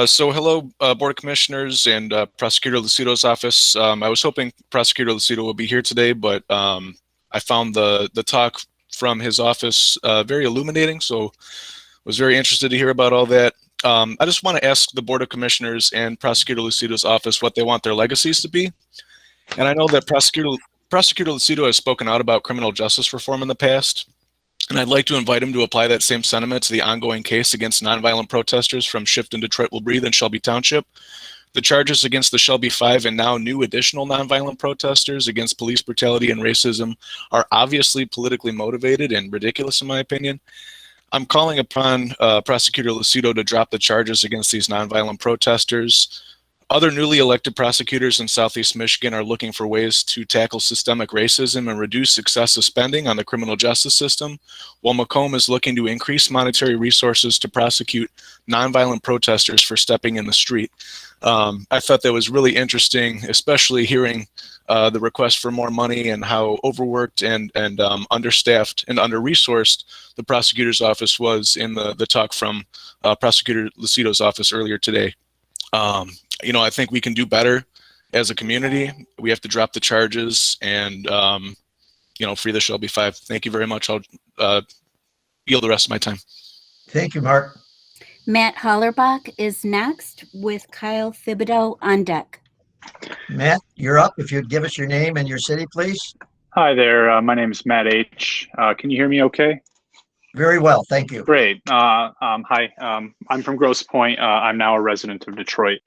So hello, Board of Commissioners and Prosecutor Lucido's office. I was hoping Prosecutor Lucido would be here today, but I found the talk from his office very illuminating, so was very interested to hear about all that. I just want to ask the Board of Commissioners and Prosecutor Lucido's office what they want their legacies to be. And I know that Prosecutor Lucido has spoken out about criminal justice reform in the past, and I'd like to invite him to apply that same sentiment to the ongoing case against nonviolent protesters from Shift and Detroit Will Breathe in Shelby Township. The charges against the Shelby Five and now new additional nonviolent protesters against police brutality and racism are obviously politically motivated and ridiculous in my opinion. I'm calling upon Prosecutor Lucido to drop the charges against these nonviolent protesters. Other newly elected prosecutors in Southeast Michigan are looking for ways to tackle systemic racism and reduce excessive spending on the criminal justice system, while Macomb is looking to increase monetary resources to prosecute nonviolent protesters for stepping in the street. I thought that was really interesting, especially hearing the request for more money and how overworked and understaffed and under-resourced the prosecutor's office was in the talk from Prosecutor Lucido's office earlier today. You know, I think we can do better as a community. We have to drop the charges and, you know, free the Shelby Five. Thank you very much. I'll yield the rest of my time. Thank you, Mark. Matt Hollerbach is next with Kyle Thibodeau on deck. Matt, you're up. If you'd give us your name and your city, please. Hi there. My name is Matt H. Can you hear me okay? Very well. Thank you. Great. Hi. I'm from Grosse Pointe. I'm now a resident of Detroit.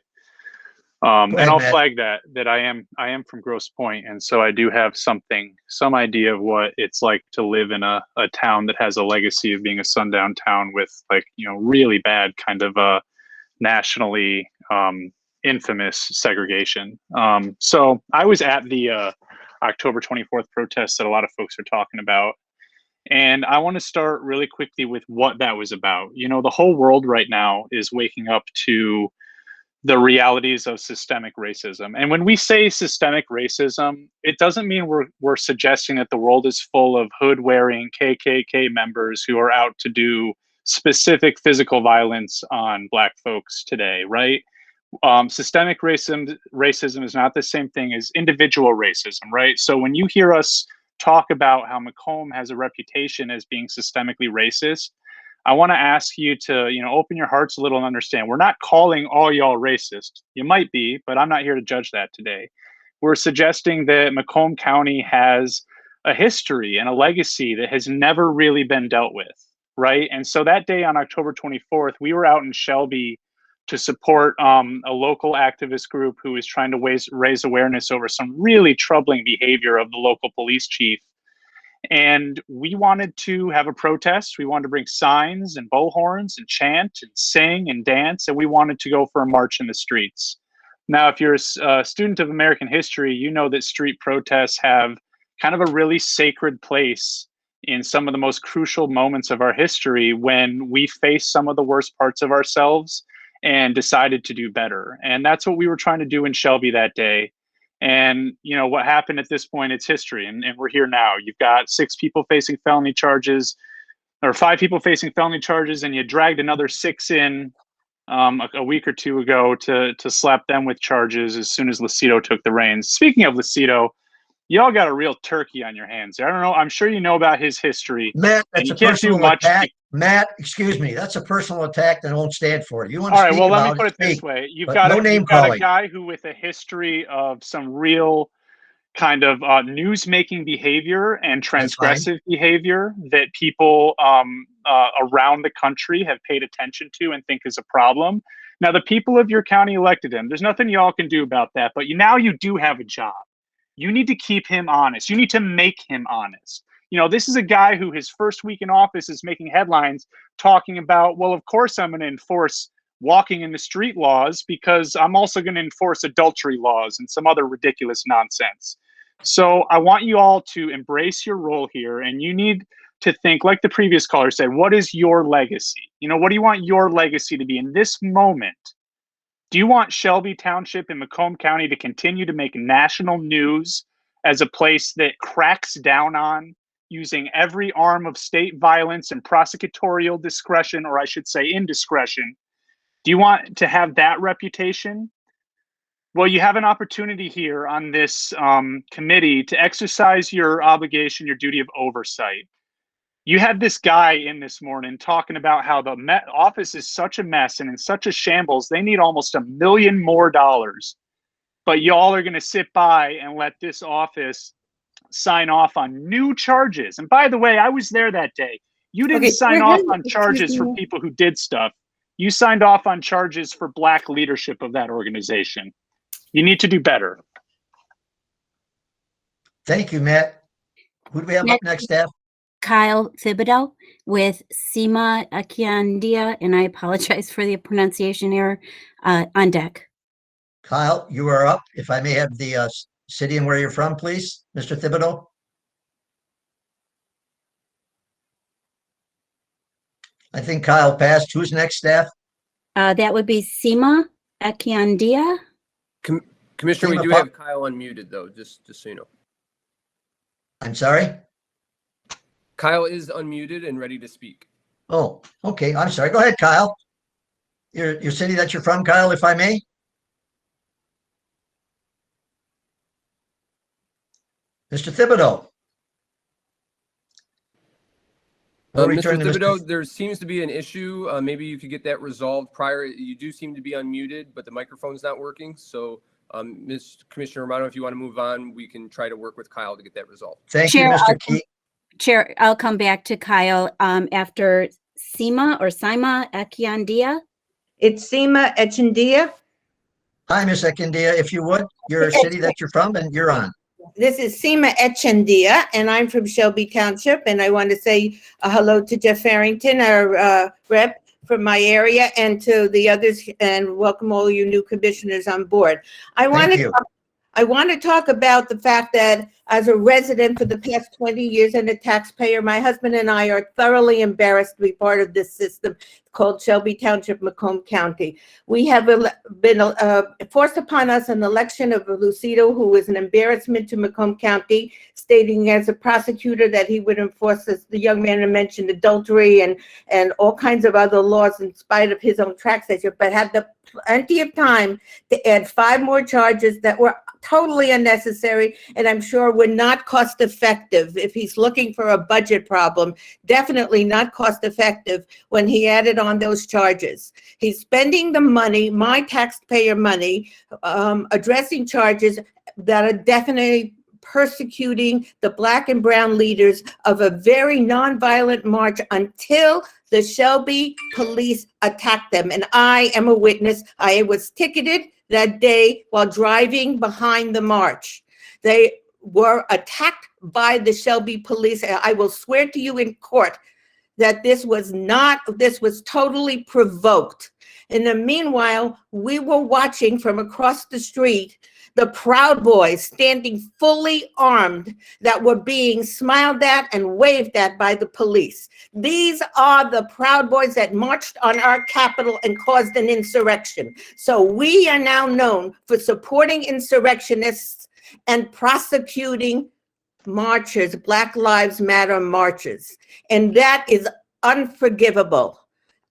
And I'll flag that I am from Grosse Pointe, and so I do have some idea of what it's like to live in a town that has a legacy of being a sundown town with, like, you know, really bad kind of nationally infamous segregation. So I was at the October 24th protests that a lot of folks are talking about. And I want to start really quickly with what that was about. You know, the whole world right now is waking up to the realities of systemic racism. And when we say systemic racism, it doesn't mean we're suggesting that the world is full of hood-wearing KKK members who are out to do specific physical violence on Black folks today, right? Systemic racism is not the same thing as individual racism, right? So when you hear us talk about how Macomb has a reputation as being systemically racist, I want to ask you to, open your hearts a little and understand. We're not calling all y'all racist. You might be, but I'm not here to judge that today. We're suggesting that Macomb County has a history and a legacy that has never really been dealt with, right? And so that day on October 24th, we were out in Shelby to support a local activist group who is trying to raise awareness over some really troubling behavior of the local police chief. And we wanted to have a protest. We wanted to bring signs and bullhorns and chant and sing and dance, and we wanted to go for a march in the streets. Now, if you're a student of American history, you know that street protests have kind of a really sacred place in some of the most crucial moments of our history when we face some of the worst parts of ourselves and decided to do better. And that's what we were trying to do in Shelby that day. And, what happened at this point, it's history. And we're here now. You've got 6 people facing felony charges, or 5 people facing felony charges, and you dragged another 6 in a week or 2 ago to slap them with charges as soon as Lucido took the reins. Speaking of Lucido, y'all got a real turkey on your hands there. I don't know. I'm sure you know about his history. Matt, that's you a can't do personal much. attack. Matt, excuse me. That's a personal attack that I won't stand for. You want to All right, speak well, about let me put it this speak, way. You've but got no name calling. a guy who with a history of some real kind of news-making behavior and transgressive behavior that people around the country have paid attention to and think is a problem. Now, the people of your county elected him. There's nothing y'all can do about that, but now you do have a job. You need to keep him honest. You need to make him honest. This is a guy who his first week in office is making headlines talking about, well, of course I'm going to enforce walking in the street laws because I'm also going to enforce adultery laws and some other ridiculous nonsense. So I want you all to embrace your role here, and you need to think, like the previous caller said, what is your legacy? What do you want your legacy to be in this moment? Do you want Shelby Township in Macomb County to continue to make national news as a place that cracks down on using every arm of state violence and prosecutorial discretion, or I should say indiscretion? Do you want to have that reputation? Well, you have an opportunity here on this committee to exercise your obligation, your duty of oversight. You had this guy in this morning talking about how the office is such a mess and in such a shambles, they need almost $1 million more. But y'all are going to sit by and let this office sign off on new charges. And by the way, I was there that day. You didn't sign off on charges for people who did stuff. You signed off on charges for Black leadership of that organization. You need to do better. Thank you, Matt. Who do we have up next, Steph? Kyle Thibodeau with Sima Akiandia, and I apologize for the pronunciation error, on deck. Kyle, you are up. If I may have the city and where you're from, please, Mr. Thibodeau. I think Kyle passed. Who's next, staff? That would be Sima Akiandia. Commissioner, we do have Kyle unmuted, though, just so you know. I'm sorry? Kyle is unmuted and ready to speak. Oh, okay. I'm sorry. Go ahead, Kyle. Your city that you're from, Kyle, if I may? Mr. Thibodeau. Mr. Thibodeau, there seems to be an issue. Maybe you could get that resolved prior. You do seem to be unmuted, but the microphone's not working. So, Commissioner Romano, if you want to move on, we can try to work with Kyle to get that resolved. Thank you, Mr. Key. Chair, I'll come back to Kyle after Sima Akiandia. It's Sima Echindia. Hi, Ms. Ekindia, if you would, your city that you're from, and you're on. This is Sima Echindia, and I'm from Shelby Township, and I want to say hello to Jeff Farrington, our rep from my area, and to the others, and welcome all you new commissioners on board. I want to talk about the fact that As a resident for the past 20 years and a taxpayer, my husband and I are thoroughly embarrassed to be part of this system called Shelby Township, Macomb County. We have been forced upon us an election of Lucido, who is an embarrassment to Macomb County, stating as a prosecutor that he would enforce this, the young man who mentioned adultery and all kinds of other laws in spite of his own track record, but had the plenty of time to add 5 more charges that were totally unnecessary, and I'm sure were not cost effective. If he's looking for a budget problem, definitely not cost effective when he added on those charges. He's spending the money, my taxpayer money, addressing charges that are definitely persecuting the Black and brown leaders of a very nonviolent march until the Shelby police attacked them. And I am a witness. I was ticketed that day while driving behind the march. They were attacked by the Shelby police. I will swear to you in court that this was totally provoked. In the meanwhile, we were watching from across the street the Proud Boys standing fully armed that were being smiled at and waved at by the police. These are the Proud Boys that marched on our Capitol and caused an insurrection. So we are now known for supporting insurrectionists and prosecuting marchers, Black Lives Matter marches. And that is unforgivable.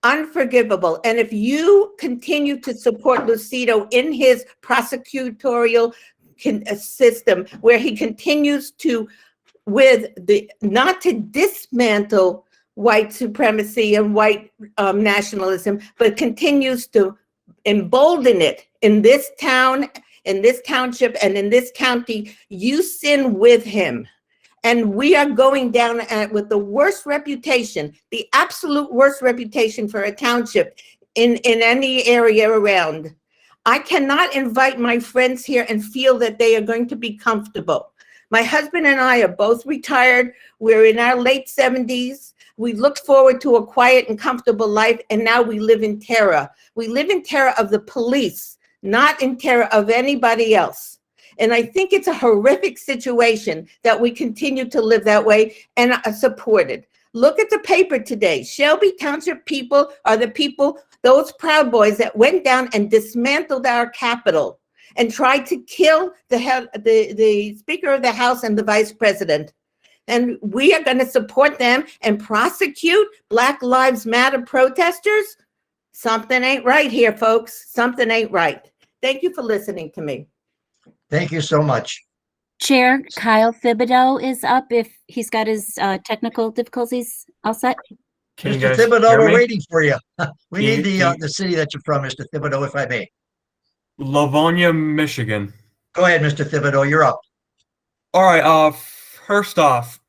Unforgivable. And if you continue to support Lucido in his prosecutorial system, where he continues to, not to dismantle white supremacy and white nationalism, but continues to embolden it in this town, in this township, and in this county, you sin with him. And we are going down with the worst reputation, the absolute worst reputation for a township in any area around. I cannot invite my friends here and feel that they are going to be comfortable. My husband and I are both retired. We're in our late 70s. We looked forward to a quiet and comfortable life, and now we live in terror. We live in terror of the police, not in terror of anybody else. And I think it's a horrific situation that we continue to live that way and are supported. Look at the paper today. Shelby Township people are the people, those Proud Boys that went down and dismantled our Capitol and tried to kill the Speaker of the House and the Vice President. And we are going to support them and prosecute Black Lives Matter protesters. Something ain't right here, folks. Something ain't right. Thank you for listening to me. Thank you so much. Chair Kyle Thibodeau is up if he's got his technical difficulties all set. Mr. Thibodeau, we're waiting for you. We need the city that you're from, Mr. Thibodeau, if I may. Livonia, Michigan. Go ahead, Mr. Thibodeau, you're up. All right, first off,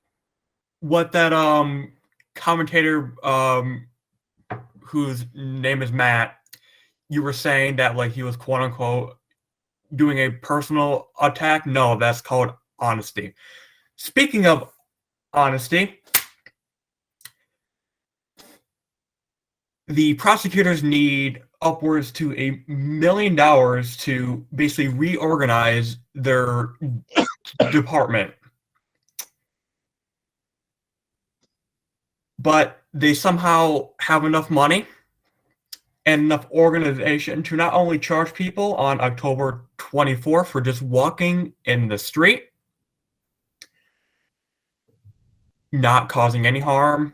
what that commentator whose name is Matt, you were saying that like he was quote unquote doing a personal attack? No, that's called honesty. Speaking of honesty, the prosecutors need upwards to $1 million to basically reorganize their department. But they somehow have enough money and enough organization to not only charge people on October 24th for just walking in the street, not causing any harm.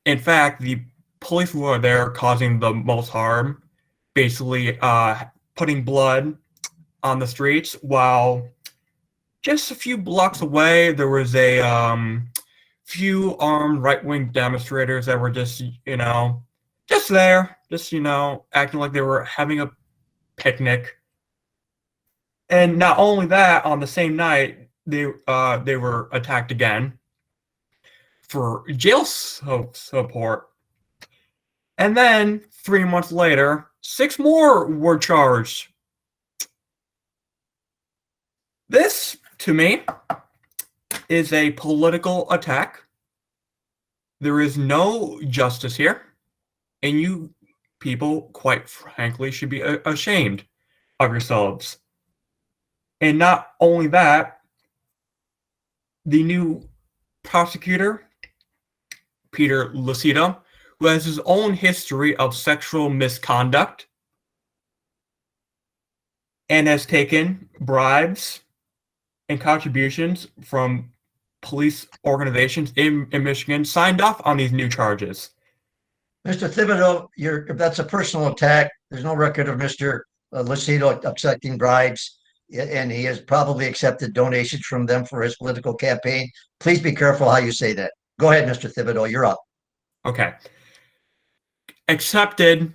In fact, the police who are there causing the most harm, basically putting blood on the streets, while just a few blocks away there was a few armed right-wing demonstrators that were just, just there, just, acting like they were having a picnic. And not only that, on the same night, they were attacked again for jail support. And then 3 months later, 6 more were charged. This, to me, is a political attack. There is no justice here. And you people, quite frankly, should be ashamed of yourselves. And not only that, the new prosecutor, Peter Lucido, who has his own history of sexual misconduct and has taken bribes and contributions from police organizations in Michigan, signed off on these new charges. Mr. Thibodeau, that's a personal attack. There's no record of Mr. Lucido accepting bribes, and he has probably accepted donations from them for his political campaign. Please be careful how you say that. Go ahead, Mr. Thibodeau, you're up. Okay. Accepted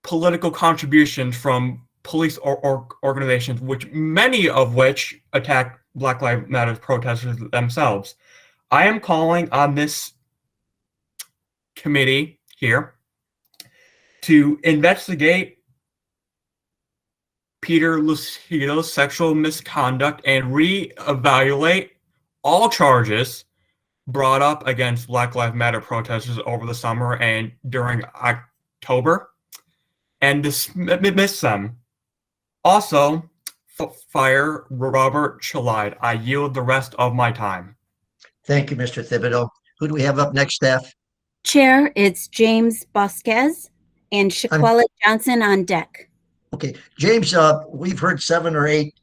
political contributions from police organizations, which many of which attack Black Lives Matter protesters themselves. I am calling on this committee here to investigate Peter Lucido's sexual misconduct and reevaluate all charges brought up against Black Lives Matter protesters over the summer and during October, and dismiss them. Also, fire Robert Chalide. I yield the rest of my time. Thank you, Mr. Thibodeau. Who do we have up next, staff? Chair, it's James Bosquez and Shaquella Johnson on deck. Okay, James, we've heard 7 or 8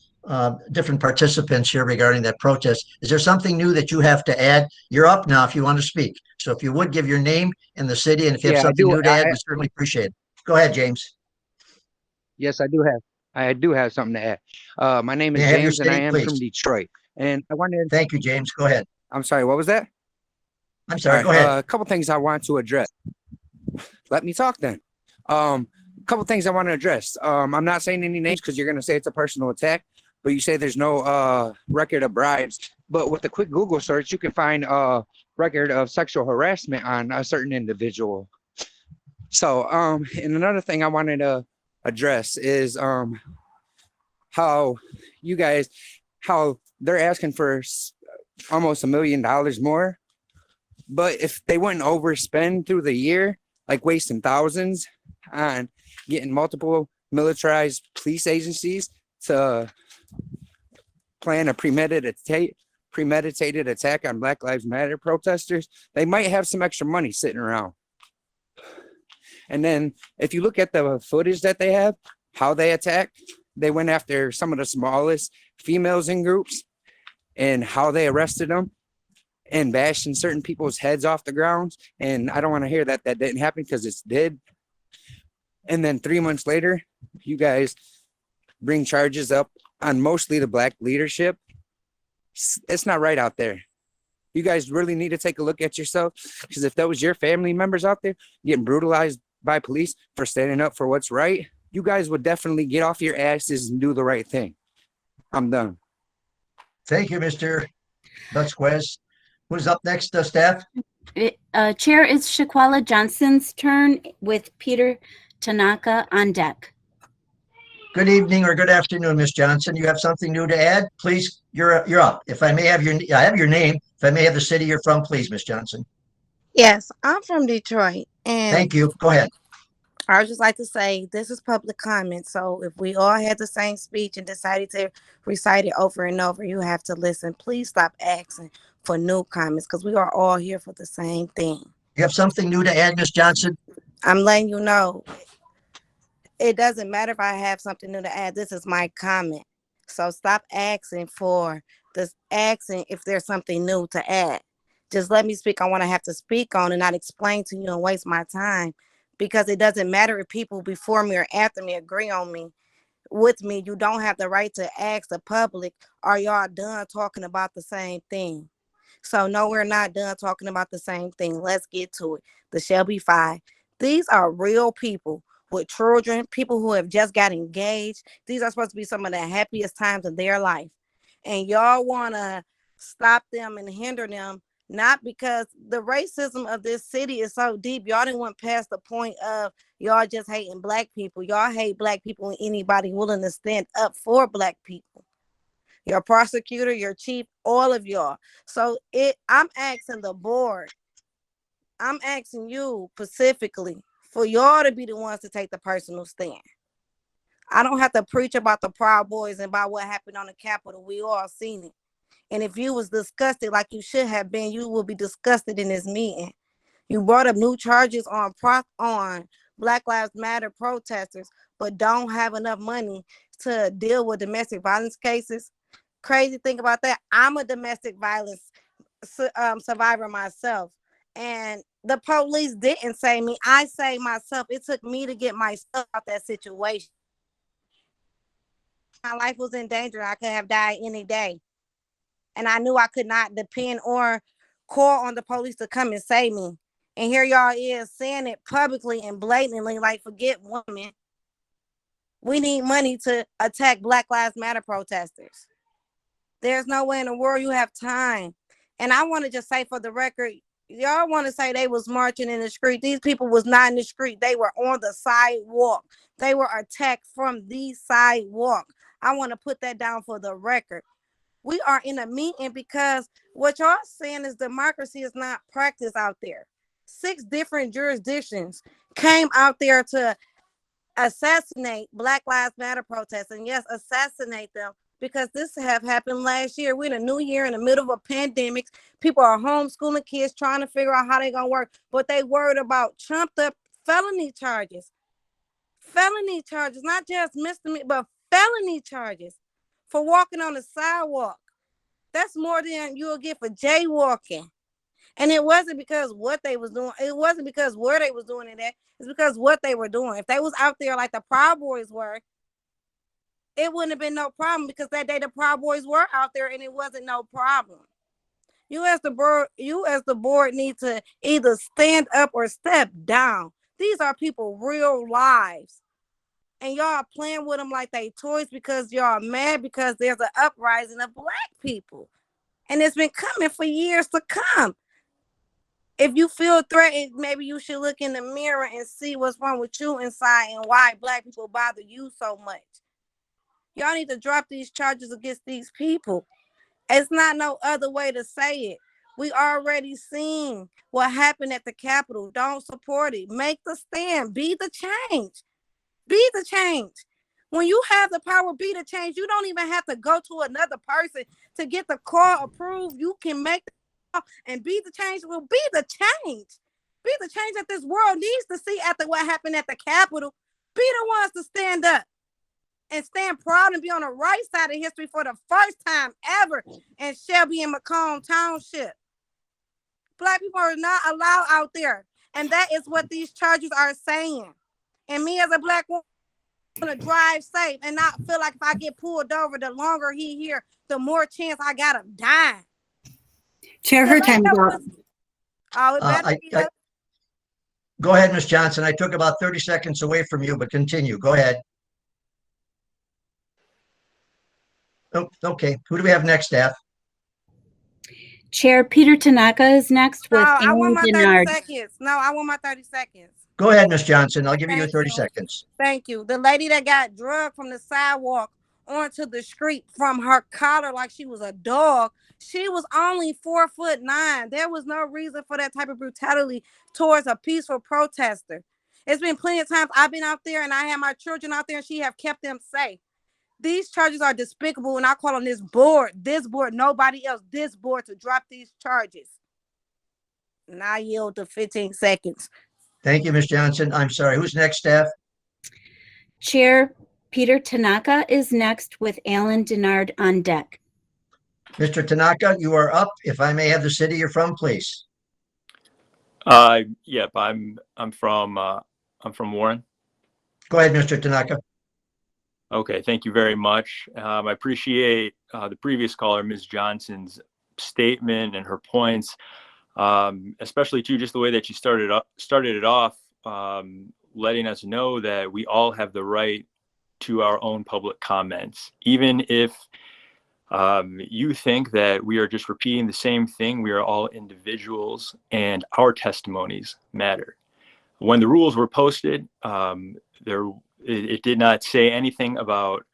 different participants here regarding that protest. Is there something new that you have to add? You're up now if you want to speak. So if you would give your name and the city, and if you have something new to add, we certainly appreciate it. Go ahead, James. Yes, I do have something to add. My name is James, and I am from Detroit. And I wanted. Thank you, James. Go ahead. I'm sorry. What was that? I'm sorry. Go ahead. A couple things I want to address. Let me talk then. A couple things I want to address. I'm not saying any names because you're going to say it's a personal attack, but you say there's no record of bribes. But with a quick Google search, you can find a record of sexual harassment on a certain individual. So, and another thing I wanted to address is how they're asking for almost $1 million more, but if they wouldn't overspend through the year, like wasting thousands on getting multiple militarized police agencies to plan a premeditated attack on Black Lives Matter protesters, they might have some extra money sitting around. And then if you look at the footage that they have, how they attacked, they went after some of the smallest females in groups and how they arrested them and bashing certain people's heads off the ground. And I don't want to hear that didn't happen because it did. And then 3 months later, you guys bring charges up on mostly the Black leadership. It's not right out there. You guys really need to take a look at yourself, because if that was your family members out there getting brutalized by police for standing up for what's right, you guys would definitely get off your asses and do the right thing. I'm done. Thank you, Mr. Vasquez. Who's up next, staff? Chair, it's Shaquella Johnson's turn with Peter Tanaka on deck. Good evening or good afternoon, Ms. Johnson. You have something new to add? Please, you're up. If I may have I have your name. If I may have the city you're from, please, Ms. Johnson. Yes, I'm from Detroit. And thank you. Go ahead. I would just like to say this is public comment. So if we all had the same speech and decided to recite it over and over, you have to listen. Please stop asking for new comments, because we are all here for the same thing. You have something new to add, Ms. Johnson? I'm letting you know. It doesn't matter if I have something new to add. This is my comment. So stop asking if there's something new to add. Just let me speak on what I have to speak on and not explain to you and waste my time, because it doesn't matter if people before me or after me agree on me. With me, you don't have the right to ask the public, are y'all done talking about the same thing? So no, we're not done talking about the same thing. Let's get to it. The Shelby Five. These are real people with children, people who have just got engaged. These are supposed to be some of the happiest times of their life. And y'all want to stop them and hinder them, not because the racism of this city is so deep. Y'all didn't went past the point of y'all just hating Black people. Y'all hate Black people and anybody willing to stand up for Black people. Your prosecutor, your chief, all of y'all. So I'm asking the board, I'm asking you specifically for y'all to be the ones to take the personal stand. I don't have to preach about the Proud Boys and about what happened on the Capitol. We all seen it. And if you was disgusted like you should have been, you will be disgusted in this meeting. You brought up new charges on Black Lives Matter protesters, but don't have enough money to deal with domestic violence cases. Crazy thing about that, I'm a domestic violence survivor myself. And the police didn't save me. I saved myself. It took me to get myself out that situation. My life was in danger. I could have died any day. And I knew I could not depend or call on the police to come and save me. And here y'all is saying it publicly and blatantly, like, forget women. We need money to attack Black Lives Matter protesters. There's no way in the world you have time. And I want to just say for the record, y'all want to say they was marching in the street. These people was not in the street. They were on the sidewalk. They were attacked from the sidewalk. I want to put that down for the record. We are in a meeting because what y'all saying is democracy is not practiced out there. 6 different jurisdictions came out there to assassinate Black Lives Matter protests. And yes, assassinate them, because this have happened last year. We're in a new year in the middle of a pandemic. People are homeschooling kids, trying to figure out how they're going to work. But they worried about trumped up felony charges. Felony charges, not just misdemeanor, but felony charges for walking on the sidewalk. That's more than you'll get for jaywalking. And it wasn't because what they was doing. It wasn't because where they was doing it at. It's because what they were doing. If they was out there like the Proud Boys were, it wouldn't have been no problem, because that day the Proud Boys were out there and it wasn't no problem. You as the board need to either stand up or step down. These are people real lives. And y'all playing with them like they toys because y'all mad because there's an uprising of Black people. And it's been coming for years to come. If you feel threatened, maybe you should look in the mirror and see what's wrong with you inside and why Black people bother you so much. Y'all need to drop these charges against these people. It's not no other way to say it. We already seen what happened at the Capitol. Don't support it. Make the stand. Be the change. Be the change. When you have the power, be the change. You don't even have to go to another person to get the call approved. You can make the call and be the change. Well, be the change. Be the change that this world needs to see after what happened at the Capitol. Be the ones to stand up and stand proud and be on the right side of history for the first time ever in Shelby and Macomb Township. Black people are not allowed out there. And that is what these charges are saying. And me as a Black woman, I'm going to drive safe and not feel like if I get pulled over, the longer he here, the more chance I got of dying. Chair, her time is up. Oh, it better be up. Go ahead, Ms. Johnson. I took about 30 seconds away from you, but continue. Go ahead. Oh, okay. Who do we have next, staff? Chair Peter Tanaka is next with I want my 30 Denard. seconds. No, I want my 30 seconds. Go ahead, Ms. Johnson. I'll give you your 30 you. seconds. Thank you. The lady that got drugged from the sidewalk onto the street from her collar like she was a dog, she was only 4'9". There was no reason for that type of brutality towards a peaceful protester. It's been plenty of times I've been out there and I had my children out there and she have kept them safe. These charges are despicable, and I call on this board, nobody else, this board to drop these charges. And I yield to 15 seconds. Thank you, Ms. Johnson. I'm sorry. Who's next, staff? Chair Peter Tanaka is next with Alan Denard on deck. Mr. Tanaka, you are up. If I may have the city you're from, please. Yep, I'm from Warren. Go ahead, Mr. Tanaka. Okay, thank you very much. I appreciate the previous caller, Ms. Johnson's statement and her points, especially too just the way that she started it off, letting us know that we all have the right to our own public comments, even if you think that we are just repeating the same thing. We are all individuals, and our testimonies matter. When the rules were posted, it did not say anything about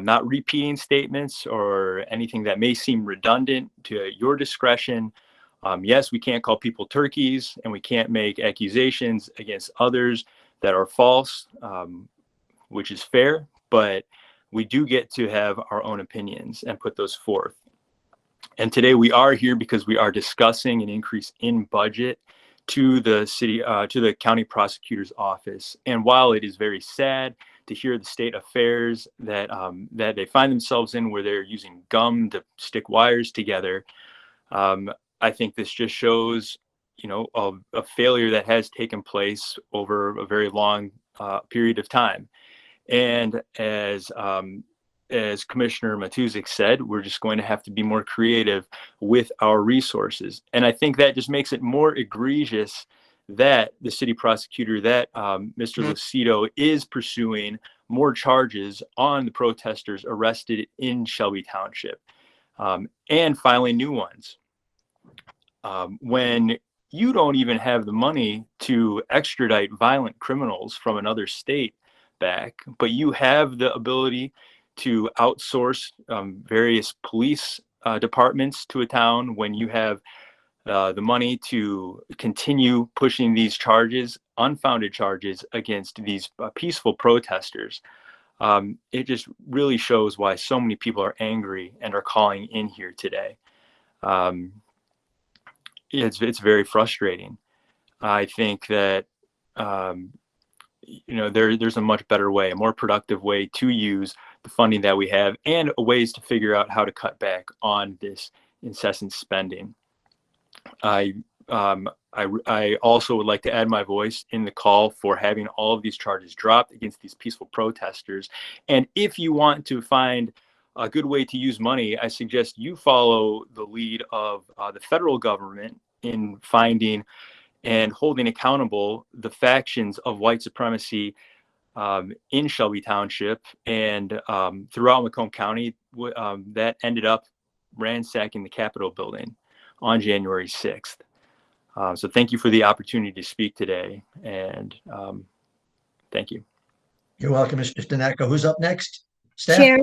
not repeating statements or anything that may seem redundant. To your discretion. Yes, we can't call people turkeys, and we can't make accusations against others that are false, which is fair, but we do get to have our own opinions and put those forth. And today we are here because we are discussing an increase in budget to the county prosecutor's office. And while it is very sad to hear the state affairs that they find themselves in, where they're using gum to stick wires together, I think this just shows, a failure that has taken place over a very long period of time. And as Commissioner Matuzik said, we're just going to have to be more creative with our resources. And I think that just makes it more egregious that the city prosecutor, that Mr. Lucido, is pursuing more charges on the protesters arrested in Shelby Township, and filing new ones. When you don't even have the money to extradite violent criminals from another state back, but you have the ability to outsource various police departments to a town, when you have the money to continue pushing these charges, unfounded charges, against these peaceful protesters. It just really shows why so many people are angry and are calling in here today. It's very frustrating. I think that there's a much better way, a more productive way to use the funding that we have, and ways to figure out how to cut back on this incessant spending. I also would like to add my voice in the call for having all of these charges dropped against these peaceful protesters. And if you want to find a good way to use money, I suggest you follow the lead of the federal government in finding and holding accountable the factions of white supremacy in Shelby Township and throughout Macomb County that ended up ransacking the Capitol building on January 6th. So thank you for the opportunity to speak today, and thank you. You're welcome, Mr. Staneko. Who's up next? Staff?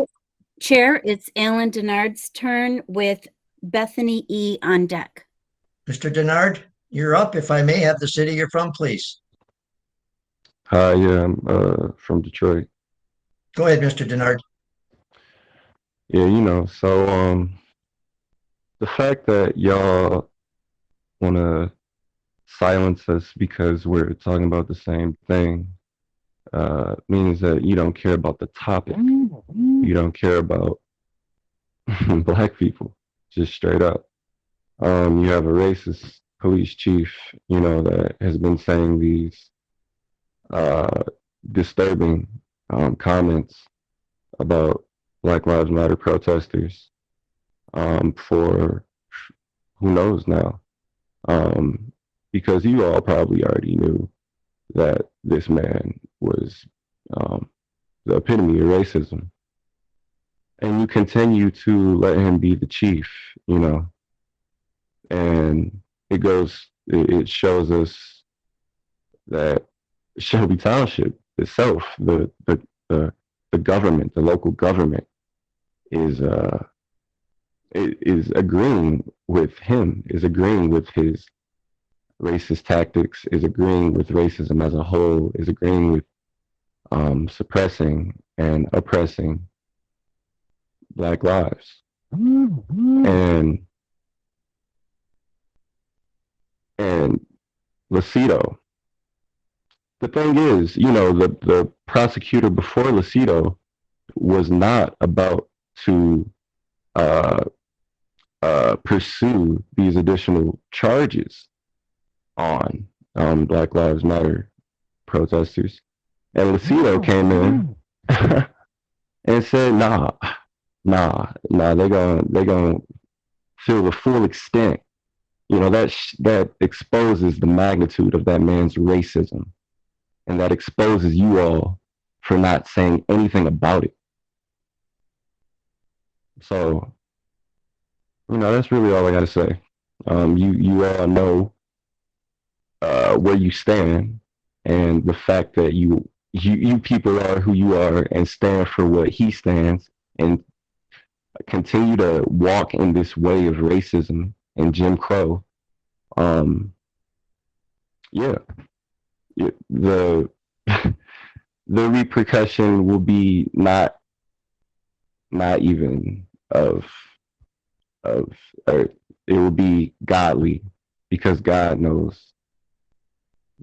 Chair, it's Alan Denard's turn with Bethany E. on deck. Mr. Denard, you're up. If I may have the city you're from, please. Hi, yeah, I'm from Detroit. Go ahead, Mr. Denard. Yeah, so the fact that y'all want to silence us because we're talking about the same thing means that you don't care about the topic. You don't care about black people, just straight up. You have a racist police chief, that has been saying these disturbing comments about Black Lives Matter protesters for who knows now, because you all probably already knew that this man was the epitome of racism, and you continue to let him be the chief, and it shows us that Shelby Township itself, the government, the local government, is agreeing with him, is agreeing with his racist tactics, is agreeing with racism as a whole, is agreeing with suppressing and oppressing Black lives. And Lucido, the thing is, the prosecutor before Lucido was not about to pursue these additional charges on Black Lives Matter protesters. And Lucido came in and said, nah, they're gonna feel the full extent. That exposes the magnitude of that man's racism. And that exposes you all for not saying anything about it. So, that's really all I got to say. You all know where you stand, and the fact that you people are who you are and stand for what he stands, and continue to walk in this way of racism and Jim Crow. The repercussion will be not even of of, or it will be godly, because God knows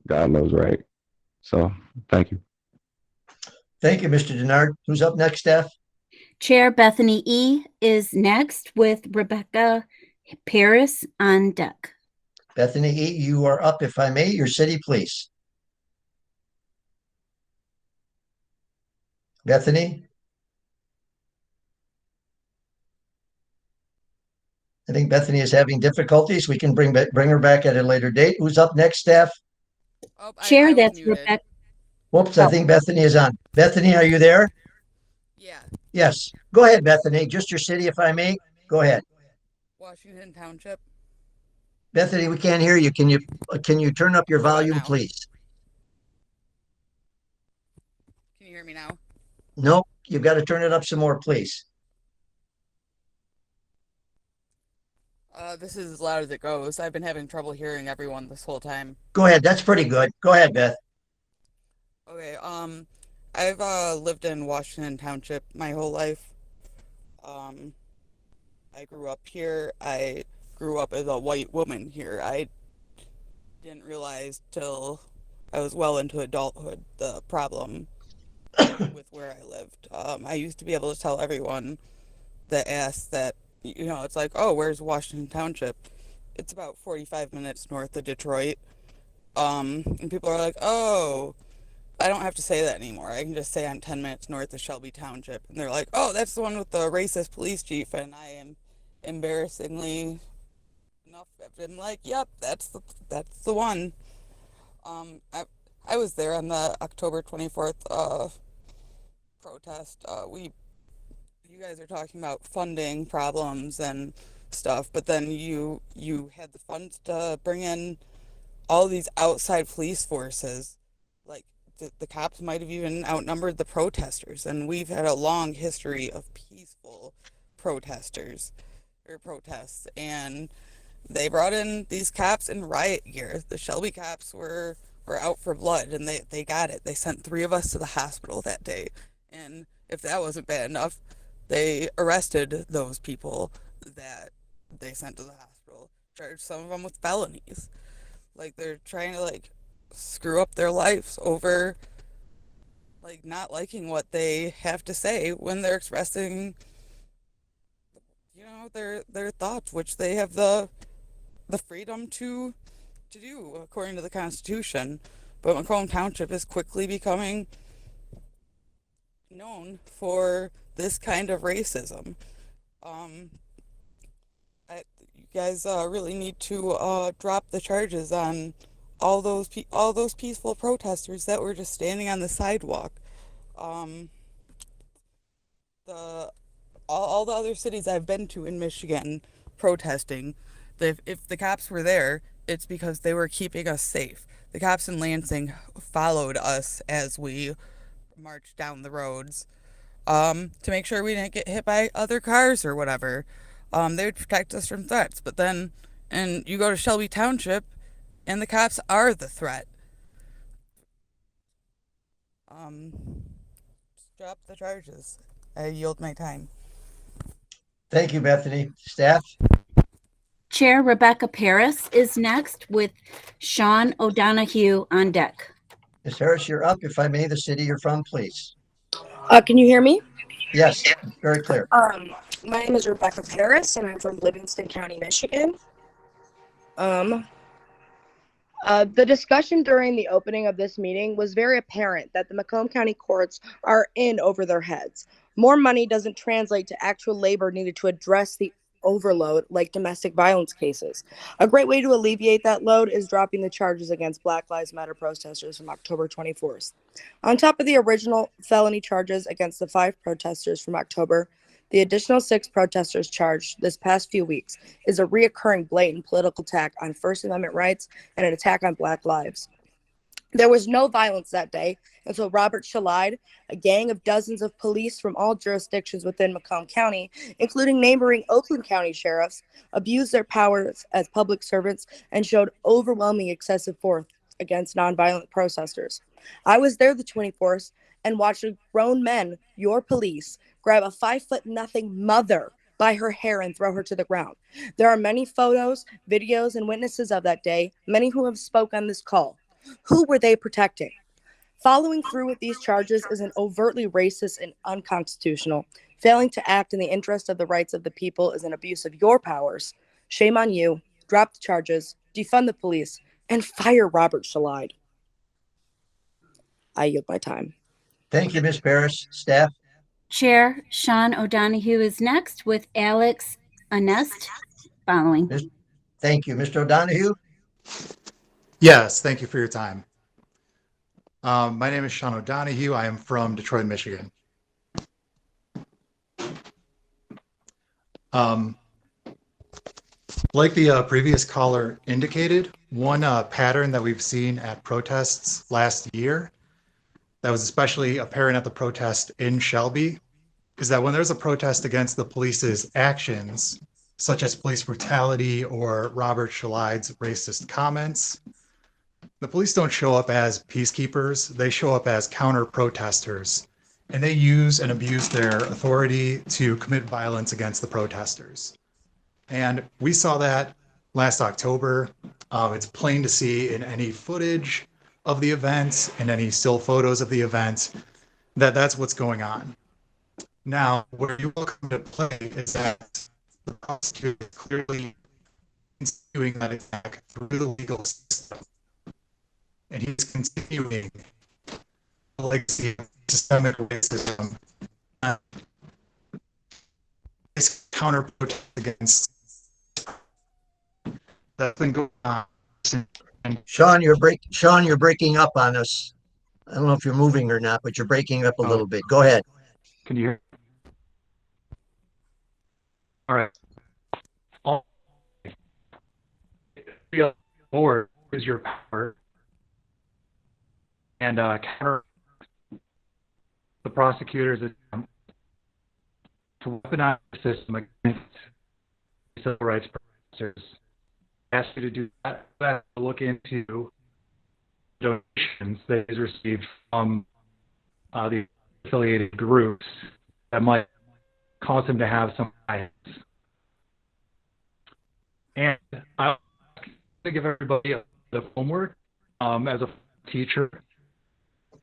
right. So thank you. Thank you, Mr. Denard. Who's up next, Steph? Chair Bethany E. is next with Rebecca Paris on deck. Bethany E., you are up, if I may. Your city, please. Bethany? I think Bethany is having difficulties. We can bring her back at a later date. Who's up next, staff? Oh, Chair, that's Rebecca. Whoops, I think Bethany is on. Bethany, are you there? Yeah. Yes. Go ahead, Bethany. Just your city, if I may. Go ahead. Washington Township. Bethany, we can't hear you. Can you turn up your What about volume, now? please? Can you hear me now? Nope. You've got to turn it up some more, please. This is as loud as it goes. I've been having trouble hearing everyone this whole time. Go ahead. That's pretty good. Go ahead, Beth. Okay, I've lived in Washington Township my whole life. I grew up here. I grew up as a white woman here. I didn't realize till I was well into adulthood the problem with where I lived. I used to be able to tell everyone that asked that, it's like, oh, where's Washington Township? It's about 45 minutes north of Detroit. And people are like, oh, I don't have to say that anymore. I can just say I'm 10 minutes north of Shelby Township. And they're like, oh, that's the one with the racist police chief. And I am embarrassingly enough, I've been like, yep, that's the one. I was there on the October 24th protest. You guys are talking about funding problems and stuff, but then you had the funds to bring in all these outside police forces. Like the cops might have even outnumbered the protesters, and we've had a long history of peaceful protests, and they brought in these cops in riot gear. The Shelby cops were out for blood, and they got it. They sent 3 of us to the hospital that day, and if that wasn't bad enough, they arrested those people that they sent to the hospital, charged some of them with felonies. Like, they're trying to, like, screw up their lives over, like, not liking what they have to say when they're expressing, their thoughts, which they have the freedom to do according to the Constitution. But Macomb Township is quickly becoming known for this kind of racism. You guys really need to drop the charges on all those peaceful protesters that were just standing on the sidewalk. All the other cities I've been to in Michigan protesting, if the cops were there, it's because they were keeping us safe. The cops in Lansing followed us as we marched down the roads, to make sure we didn't get hit by other cars or whatever. They would protect us from threats. But then, and you go to Shelby Township, and the cops are the threat. Drop the charges. I yield my time. Thank you, Bethany. Staff? Chair Rebecca Paris is next with Sean O'Donoghue on deck. Ms. Harris, you're up. If I may, the city you're from, please. Can you hear me? Yes, very clear. My name is Rebecca Paris, and I'm from Livingston County, Michigan. The discussion during the opening of this meeting was very apparent that the Macomb County courts are in over their heads. More money doesn't translate to actual labor needed to address the overload like domestic violence cases. A great way to alleviate that load is dropping the charges against Black Lives Matter protesters from October 24th. On top of the original felony charges against the 5 protesters from October, the additional 6 protesters charged this past few weeks is a reoccurring blatant political attack on First Amendment rights and an attack on Black lives. There was no violence that day until Robert Shalide, a gang of dozens of police from all jurisdictions within Macomb County, including neighboring Oakland County sheriffs, abused their powers as public servants and showed overwhelming excessive force against nonviolent protesters. I was there the 24th and watched a grown men, your police, grab a 5'0" mother by her hair, and throw her to the ground. There are many photos, videos, and witnesses of that day, many who have spoke on this call. Who were they protecting? Following through with these charges is an overtly racist and unconstitutional. Failing to act in the interest of the rights of the people is an abuse of your powers. Shame on you. Drop the charges, defund the police, and fire Robert Shalide. I yield my time. Thank you, Ms. Paris. Staff? Chair Sean O'Donohue is next with Alex Anest following. Thank you. Mr. O'Donohue? Yes, thank you for your time. My name is Sean O'Donohue. I am from Detroit, Michigan. Like the previous caller indicated, one pattern that we've seen at protests last year that was especially apparent at the protest in Shelby is that when there's a protest against the police's actions, such as police brutality or Robert Shalide's racist comments, the police don't show up as peacekeepers, they show up as counter-protesters, and they use and abuse their authority to commit violence against the protesters. And we saw that last October. It's plain to see in any footage of the event and any still photos of the event that that's what's going on. Now, where you will come to play is that the prosecutor is clearly continuing that attack through the legal system. And he's continuing the legacy of systemic racism. This counter-protest against that's been going on. Sean, you're breaking up on us. I don't know if you're moving or not, but you're breaking up a little bit. Go ahead. Can you hear? All right. Or is your power and counter the prosecutors attempt to weaponize the system against civil rights protesters. Ask you to do that. Look into donations that is received from the affiliated groups that might cause him to have some bias. And I to give everybody the homework as a teacher.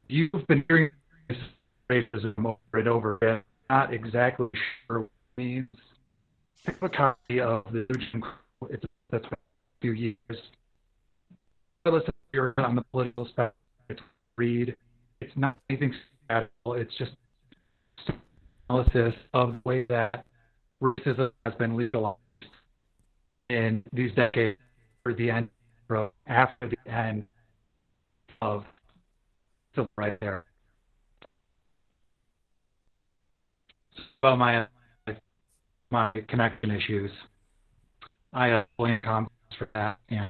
You've been hearing this racism over and over again. Not exactly sure what it means. Pick up a copy of the Jim Crow. That's been a few years. Listen, if you're on the political spectrum, read. It's not anything radical. It's just analysis of the way that racism has been legalized in these decades for the end, after the end of civil rights era. Well, my connection issues, I blame Comcast for that, and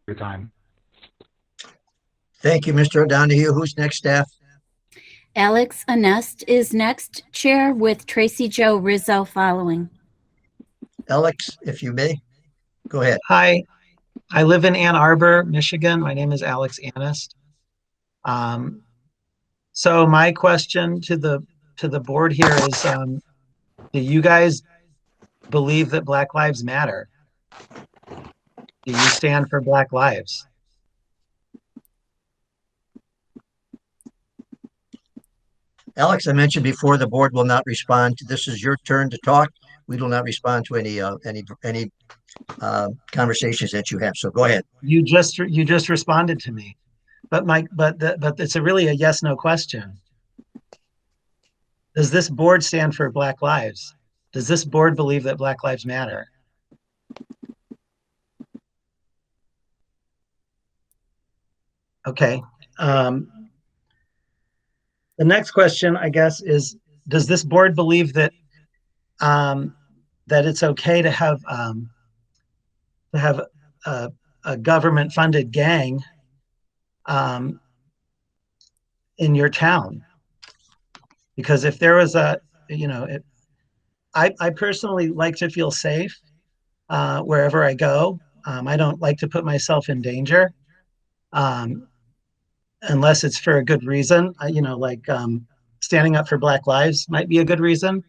your time. Thank you, Mr. O'Donohue. Who's next, staff? Alex Anest is next, Chair, with Tracy Jo Rizzo following. Alex, if you may, go ahead. Hi, I live in Ann Arbor, Michigan. My name is Alex Anest. So my question to the board here is, do you guys believe that Black Lives Matter? Do you stand for Black lives? Alex, I mentioned before the board will not respond. This is your turn to talk. We will not respond to any conversations that you have. So go ahead. You just responded to me, but it's really a yes/no question. Does this board stand for Black lives? Does this board believe that Black lives matter? Okay. The next question, I guess, is: does this board believe that that it's okay to have a government-funded gang in your town? Because if there was I personally like to feel safe wherever I go. I don't like to put myself in danger unless it's for a good reason. standing up for Black lives might be a good reason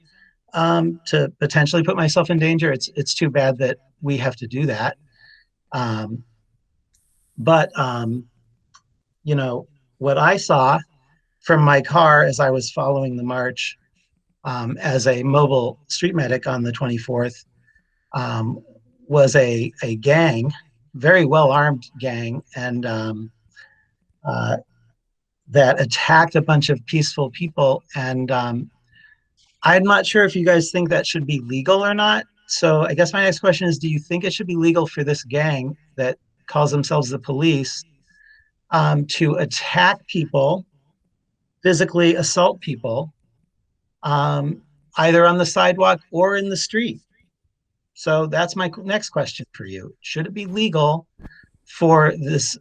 to potentially put myself in danger. It's too bad that we have to do that. But you know, what I saw from my car as I was following the march as a mobile street medic on the 24th was a gang, very well armed gang, and that attacked a bunch of peaceful people. And I'm not sure if you guys think that should be legal or not. So I guess my next question is, do you think it should be legal for this gang that calls themselves the police to attack people, physically assault people, either on the sidewalk or in the street? So that's my next question for you. Should it be legal for this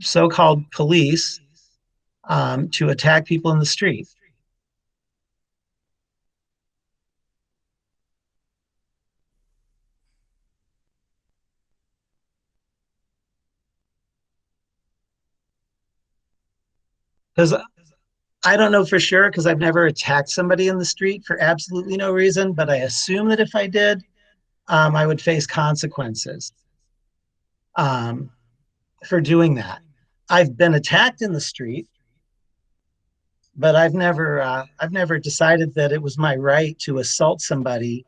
so-called police to attack people in the street? Because I don't know for sure, because I've never attacked somebody in the street for absolutely no reason, but I assume that if I did, I would face consequences for doing that. I've been attacked in the street, but I've never decided that it was my right to assault somebody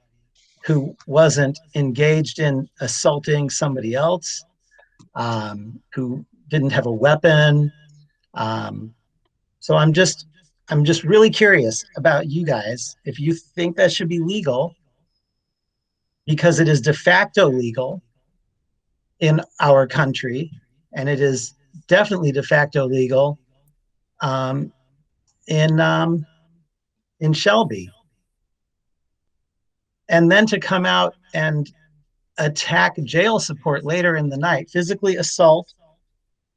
who wasn't engaged in assaulting somebody else, who didn't have a weapon. So I'm just really curious about you guys, if you think that should be legal, because it is de facto legal in our country, and it is definitely de facto legal in Shelby. And then to come out and attack jail support later in the night, physically assault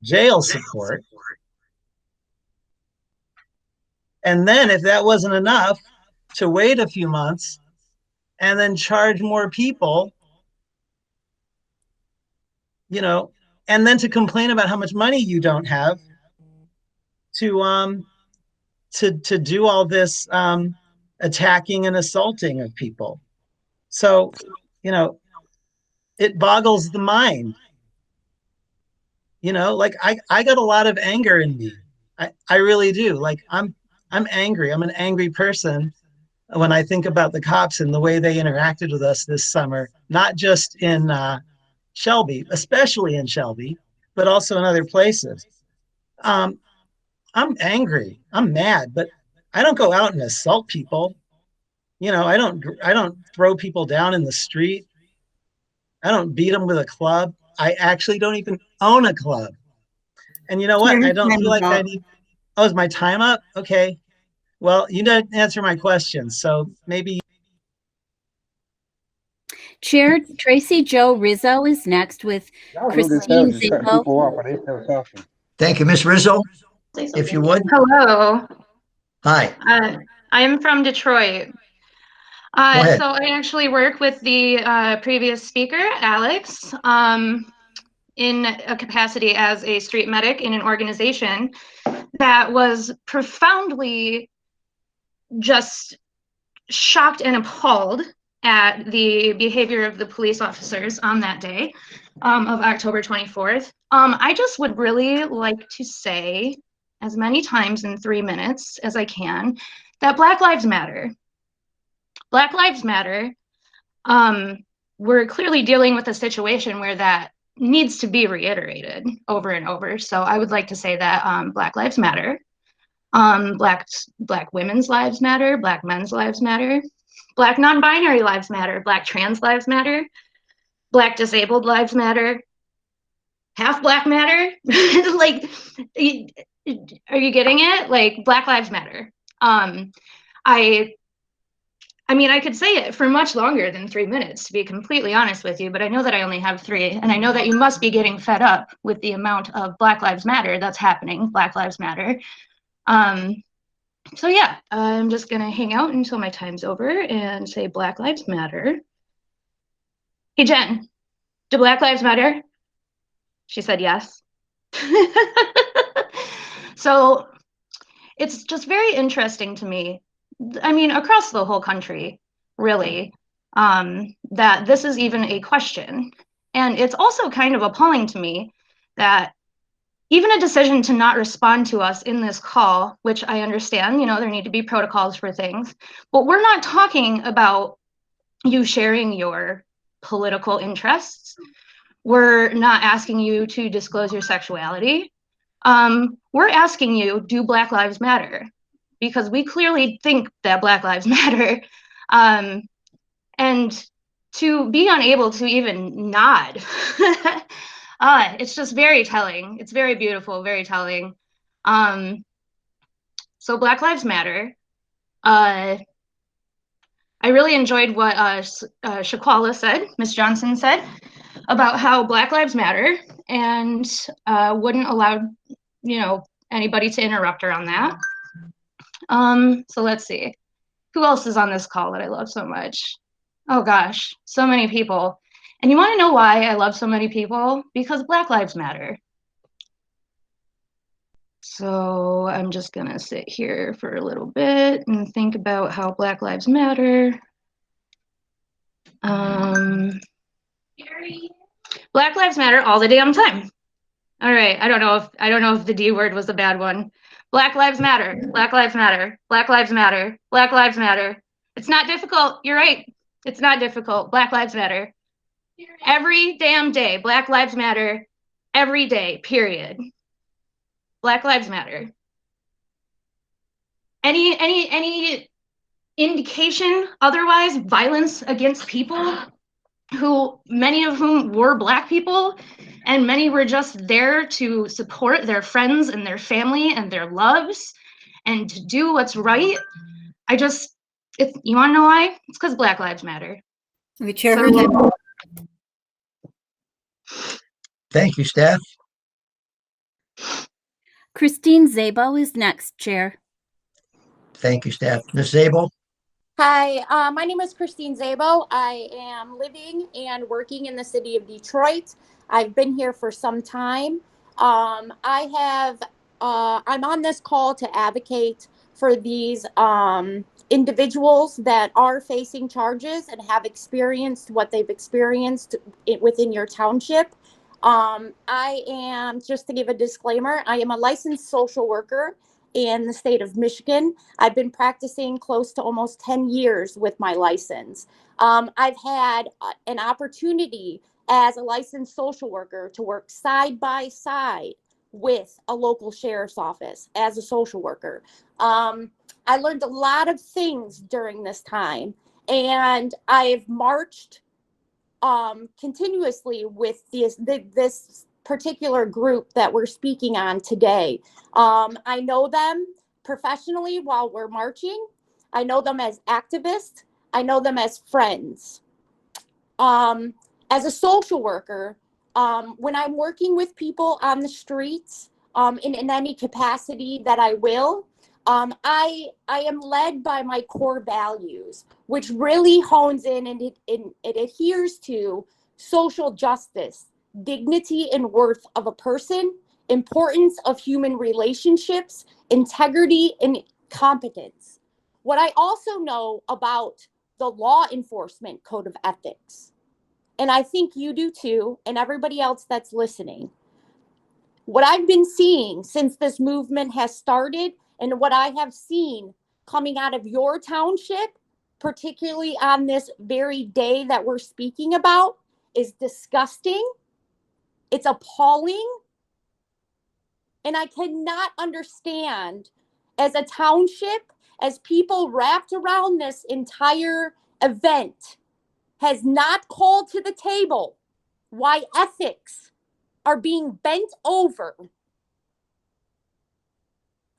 jail support. And then if that wasn't enough, to wait a few months and then charge more people, you know, and then to complain about how much money you don't have to do all this attacking and assaulting of people. So, you know, it boggles the mind. You know, like I got a lot of anger in me. I really do. Like I'm angry. I'm an angry person when I think about the cops and the way they interacted with us this summer, not just in Shelby, especially in Shelby, but also in other places. I'm angry. I'm mad, but I don't go out and assault people. You know, I don't throw people down in the street. I don't beat them with a club. I actually don't even own a club. And you know what? I don't feel like I need. Oh, is my time up? Okay. Well, you didn't answer my question, so maybe. Chair Tracy Joe Rizzo is next with Christine Zingo. Thank you, Ms. Rizzo, if you would. Hello. Hi. I'm from Detroit. Go ahead. So I actually work with the previous speaker, Alex, in a capacity as a street medic in an organization that was profoundly just shocked and appalled at the behavior of the police officers on that day of October 24th. I just would really like to say as many times in 3 minutes as I can that Black Lives Matter. Black Lives Matter. We're clearly dealing with a situation where that needs to be reiterated over and over. So I would like to say that Black Lives Matter. Black women's lives matter. Black men's lives matter. Black non-binary lives matter. Black trans lives matter. Black disabled lives matter. Half Black matter. Like, are you getting it? Like, Black Lives Matter. I mean, I could say it for much longer than 3 minutes, to be completely honest with you, but I know that I only have 3, and I know that you must be getting fed up with the amount of Black Lives Matter that's happening. Black Lives Matter. So yeah, I'm just gonna hang out until my time's over and say Black Lives Matter. Hey, Jen, do Black Lives Matter? She said yes. So it's just very interesting to me. I mean, across the whole country, really, that this is even a question. And it's also kind of appalling to me that even a decision to not respond to us in this call, which I understand, there need to be protocols for things, but we're not talking about you sharing your political interests. We're not asking you to disclose your sexuality. We're asking you, do Black Lives Matter? Because we clearly think that Black Lives Matter. And to be unable to even nod, it's just very telling. It's very beautiful, very telling. So Black Lives Matter. I really enjoyed what Shaquala said, Ms. Johnson said, about how Black Lives Matter and wouldn't allow, anybody to interrupt her on that. So let's see. Who else is on this call that I love so much? Oh gosh, so many people. And you want to know why I love so many people? Because Black Lives Matter. So I'm just gonna sit here for a little bit and think about how Black Lives Matter. Black Lives Matter all the damn time. All right, I don't know if the D word was a bad one. Black Lives Matter. Black Lives Matter. Black Lives Matter. Black Lives Matter. It's not difficult. You're right. It's not difficult. Black Lives Matter. Every damn day. Black Lives Matter. Every day. Period. Black Lives Matter. Any indication otherwise? Violence against people who, many of whom were Black people, and many were just there to support their friends and their family and their loves and to do what's right. You want to know why? It's because Black Lives Matter. Thank you, staff. Christine Zabo is next, Chair. Thank you, staff. Ms. Zabel? Hi, my name is Christine Zabo. I am living and working in the city of Detroit. I've been here for some time. I'm on this call to advocate for these individuals that are facing charges and have experienced what they've experienced within your township. I am, just to give a disclaimer, I am a licensed social worker in the state of Michigan. I've been practicing close to almost 10 years with my license. I've had an opportunity as a licensed social worker to work side by side with a local sheriff's office as a social worker. I learned a lot of things during this time, and I've marched continuously with this particular group that we're speaking on today. I know them professionally while we're marching. I know them as activists. I know them as friends. As a social worker, when I'm working with people on the streets, in any capacity that I will, I am led by my core values, which really hones in and it adheres to social justice, dignity and worth of a person, importance of human relationships, integrity and competence. What I also know about the law enforcement code of ethics, and I think you do too, and everybody else that's listening, what I've been seeing since this movement has started and what I have seen coming out of your township, particularly on this very day that we're speaking about, is disgusting. It's appalling. And I cannot understand, as a township, as people wrapped around this entire event has not called to the table, why ethics are being bent over.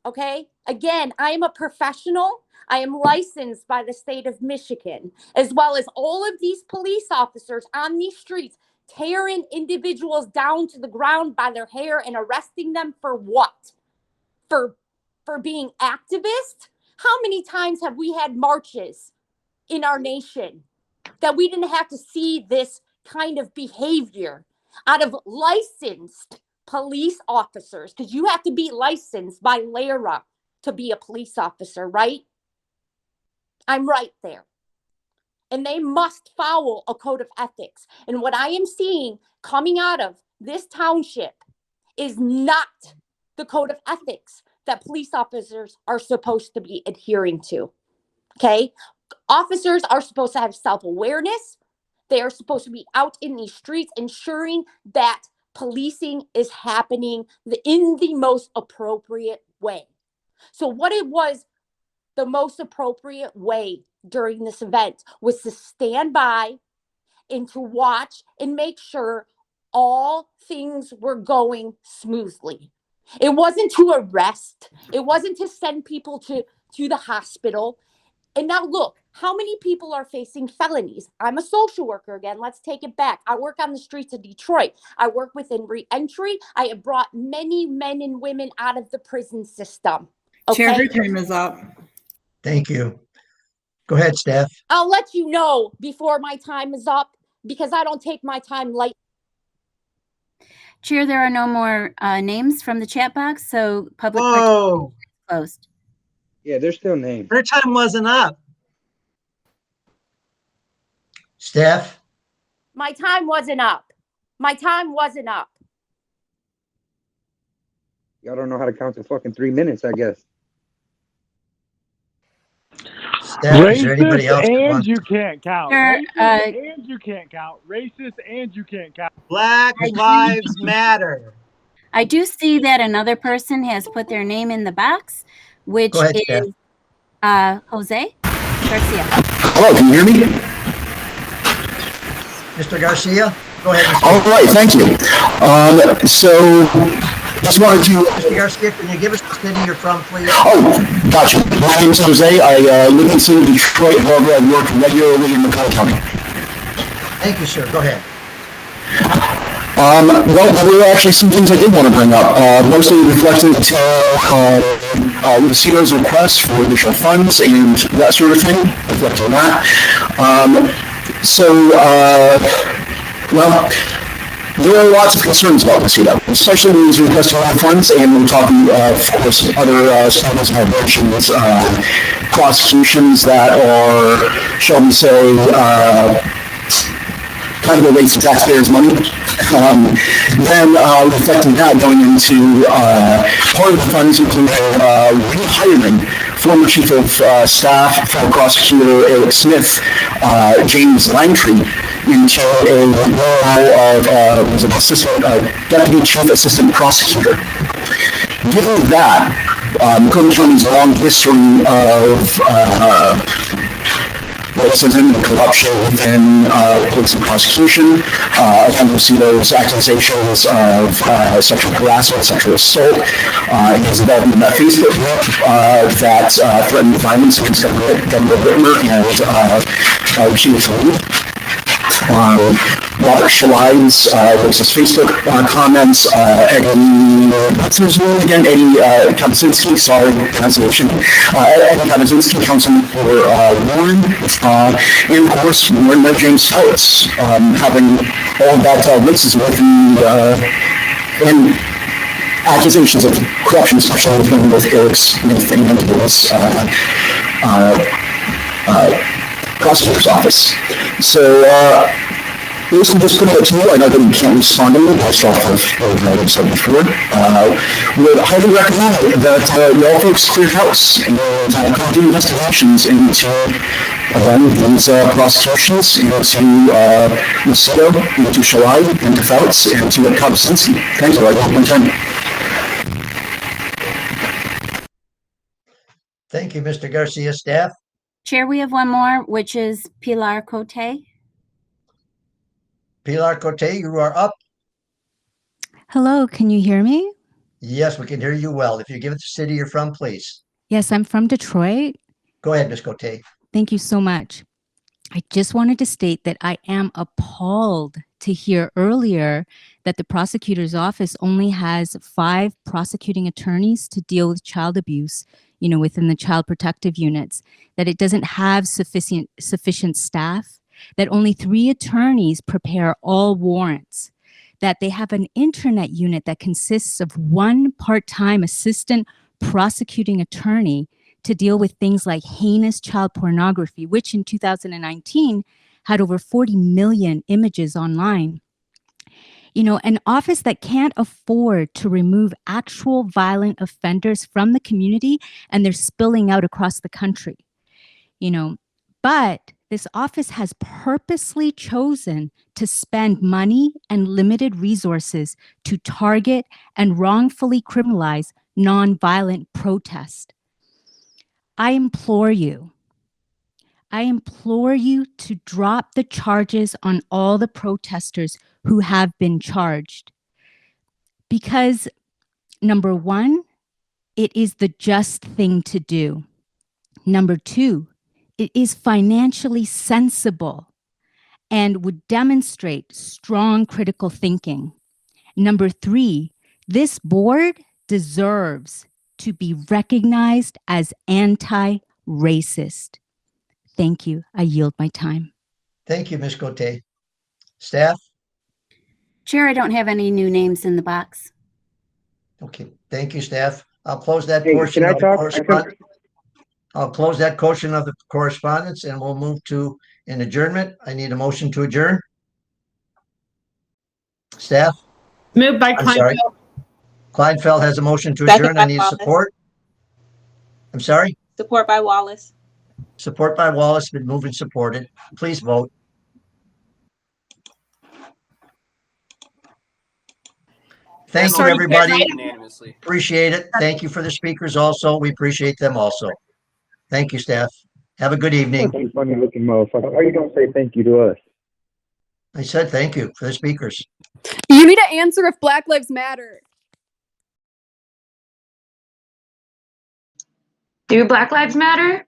Okay, again, I am a professional. I am licensed by the state of Michigan, as well as all of these police officers on these streets tearing individuals down to the ground by their hair and arresting them for what? For being activists? How many times have we had marches in our nation that we didn't have to see this kind of behavior out of licensed police officers? Because you have to be licensed by LARA to be a police officer, right? I'm right there. And they must follow a code of ethics. And what I am seeing coming out of this township is not the code of ethics that police officers are supposed to be adhering to. Okay? Officers are supposed to have self-awareness. They are supposed to be out in these streets ensuring that policing is happening in the most appropriate way. So what it was, the most appropriate way during this event was to stand by and to watch and make sure all things were going smoothly. It wasn't to arrest. It wasn't to send people to the hospital. And now look, how many people are facing felonies? I'm a social worker again. Let's take it back. I work on the streets of Detroit. I work within reentry. I have brought many men and women out of the prison system. Okay? Chair, your time is up. Thank you. Go ahead, Steph. I'll let you know before my time is up because I don't take my time light. Chair, there are no more names from the chat box, so public Whoa. closed. Yeah, there's still names. Her time wasn't up. Steph? My time wasn't up. My time wasn't up. Y'all don't know how to count to fucking 3 minutes, I guess. Steph, is there anybody else that and wants- you can't count. Sure, Racist and you can't count. Racist and you can't count. Black Lives Matter. I do see that another person has put their name in the box, which Go ahead, Steph. is Jose Garcia. Hello, can you hear me? Mr. Garcia, go ahead. All right, thank you. So, just wanted to... Mr. Garcia, can you give us the city you're from, please? Oh, gotcha. My name is Jose. I live in the city of Detroit. However, I work regularly in Macomb County. Thank you, sir. Go ahead. Well, there were actually some things I did want to bring up, mostly reflecting to Lucido's request for additional funds and that sort of thing, reflecting on that. Well, there are lots of concerns about Lucido, especially when he's requesting more funds, and we're talking, of course, other scandals and allegations, prosecutions that are, shall we say, kind of a waste of taxpayers' money. Then reflecting that, going into part of the funds including rehiring former chief of staff, former prosecutor Eric Smith, James Langtree, into a role of was an assistant, deputy chief assistant prosecutor. Given that, Macomb County's long history of racism and corruption within police and prosecution, again, Lucido's accusations of sexual harassment, sexual assault, and his involvement in that Facebook group that threatened violence against Governor Whitmer and Chief Lee. Robert Schleid's racist Facebook comments, Eddie, what's his name again? Eddie Kaczynski, sorry, pronunciation. Eddie Kaczynski, councilman for Warren, and of course, Warren James Feltz, having all of that racism and accusations of corruption, especially with Eric Smith and his prosecutor's office. So, basically just putting it to you, I know that you can't respond to me based off of what I've said before. Would highly recommend that y'all folks clear house and do investigations into these prosecutions, into Lucido, into Shalai, into Feltz, and to Kaczynski. Thank you, I got one time. Thank you, Mr. Garcia. Staff? Chair, we have one more, which is Pilar Cote. Pilar Cote, you are up. Hello, can you hear me? Yes, we can hear you well. If you give us the city you're from, please. Yes, I'm from Detroit. Go ahead, Ms. Cote. Thank you so much. I just wanted to state that I am appalled to hear earlier that the prosecutor's office only has 5 prosecuting attorneys to deal with child abuse, within the child protective units, that it doesn't have sufficient staff, that only 3 attorneys prepare all warrants, that they have an internet unit that consists of 1 part-time assistant prosecuting attorney to deal with things like heinous child pornography, which in 2019 had over 40 million images online. You know, an office that can't afford to remove actual violent offenders from the community, and they're spilling out across the country. You know, but this office has purposely chosen to spend money and limited resources to target and wrongfully criminalize nonviolent protest. I implore you to drop the charges on all the protesters who have been charged. Because number one, it is the just thing to do. Number two, it is financially sensible and would demonstrate strong critical thinking. Number three, this board deserves to be recognized as anti-racist. Thank you. I yield my time. Thank you, Ms. Cote. Staff? Chair, I don't have any new names in the box. Okay, thank you, staff. I'll close that Hey, portion can I of the talk? correspondence. I'll close that portion of the correspondence and we'll move to an adjournment. I need a motion to adjourn. Staff? Moved by I'm sorry. Kleinfeld has a motion to Second adjourn. by I need Wallace. support. I'm sorry? Support by Wallace. Support by Wallace, been moved and supported. Please vote. Thank you, everybody. Unanimously. Appreciate it. Thank you for the speakers also. We appreciate them also. Thank you, staff. Have a good evening. You funny looking motherfucker. How are you gonna say thank you to us? I said thank you for the speakers. You need to answer if Black Lives Matter. Do Black Lives Matter?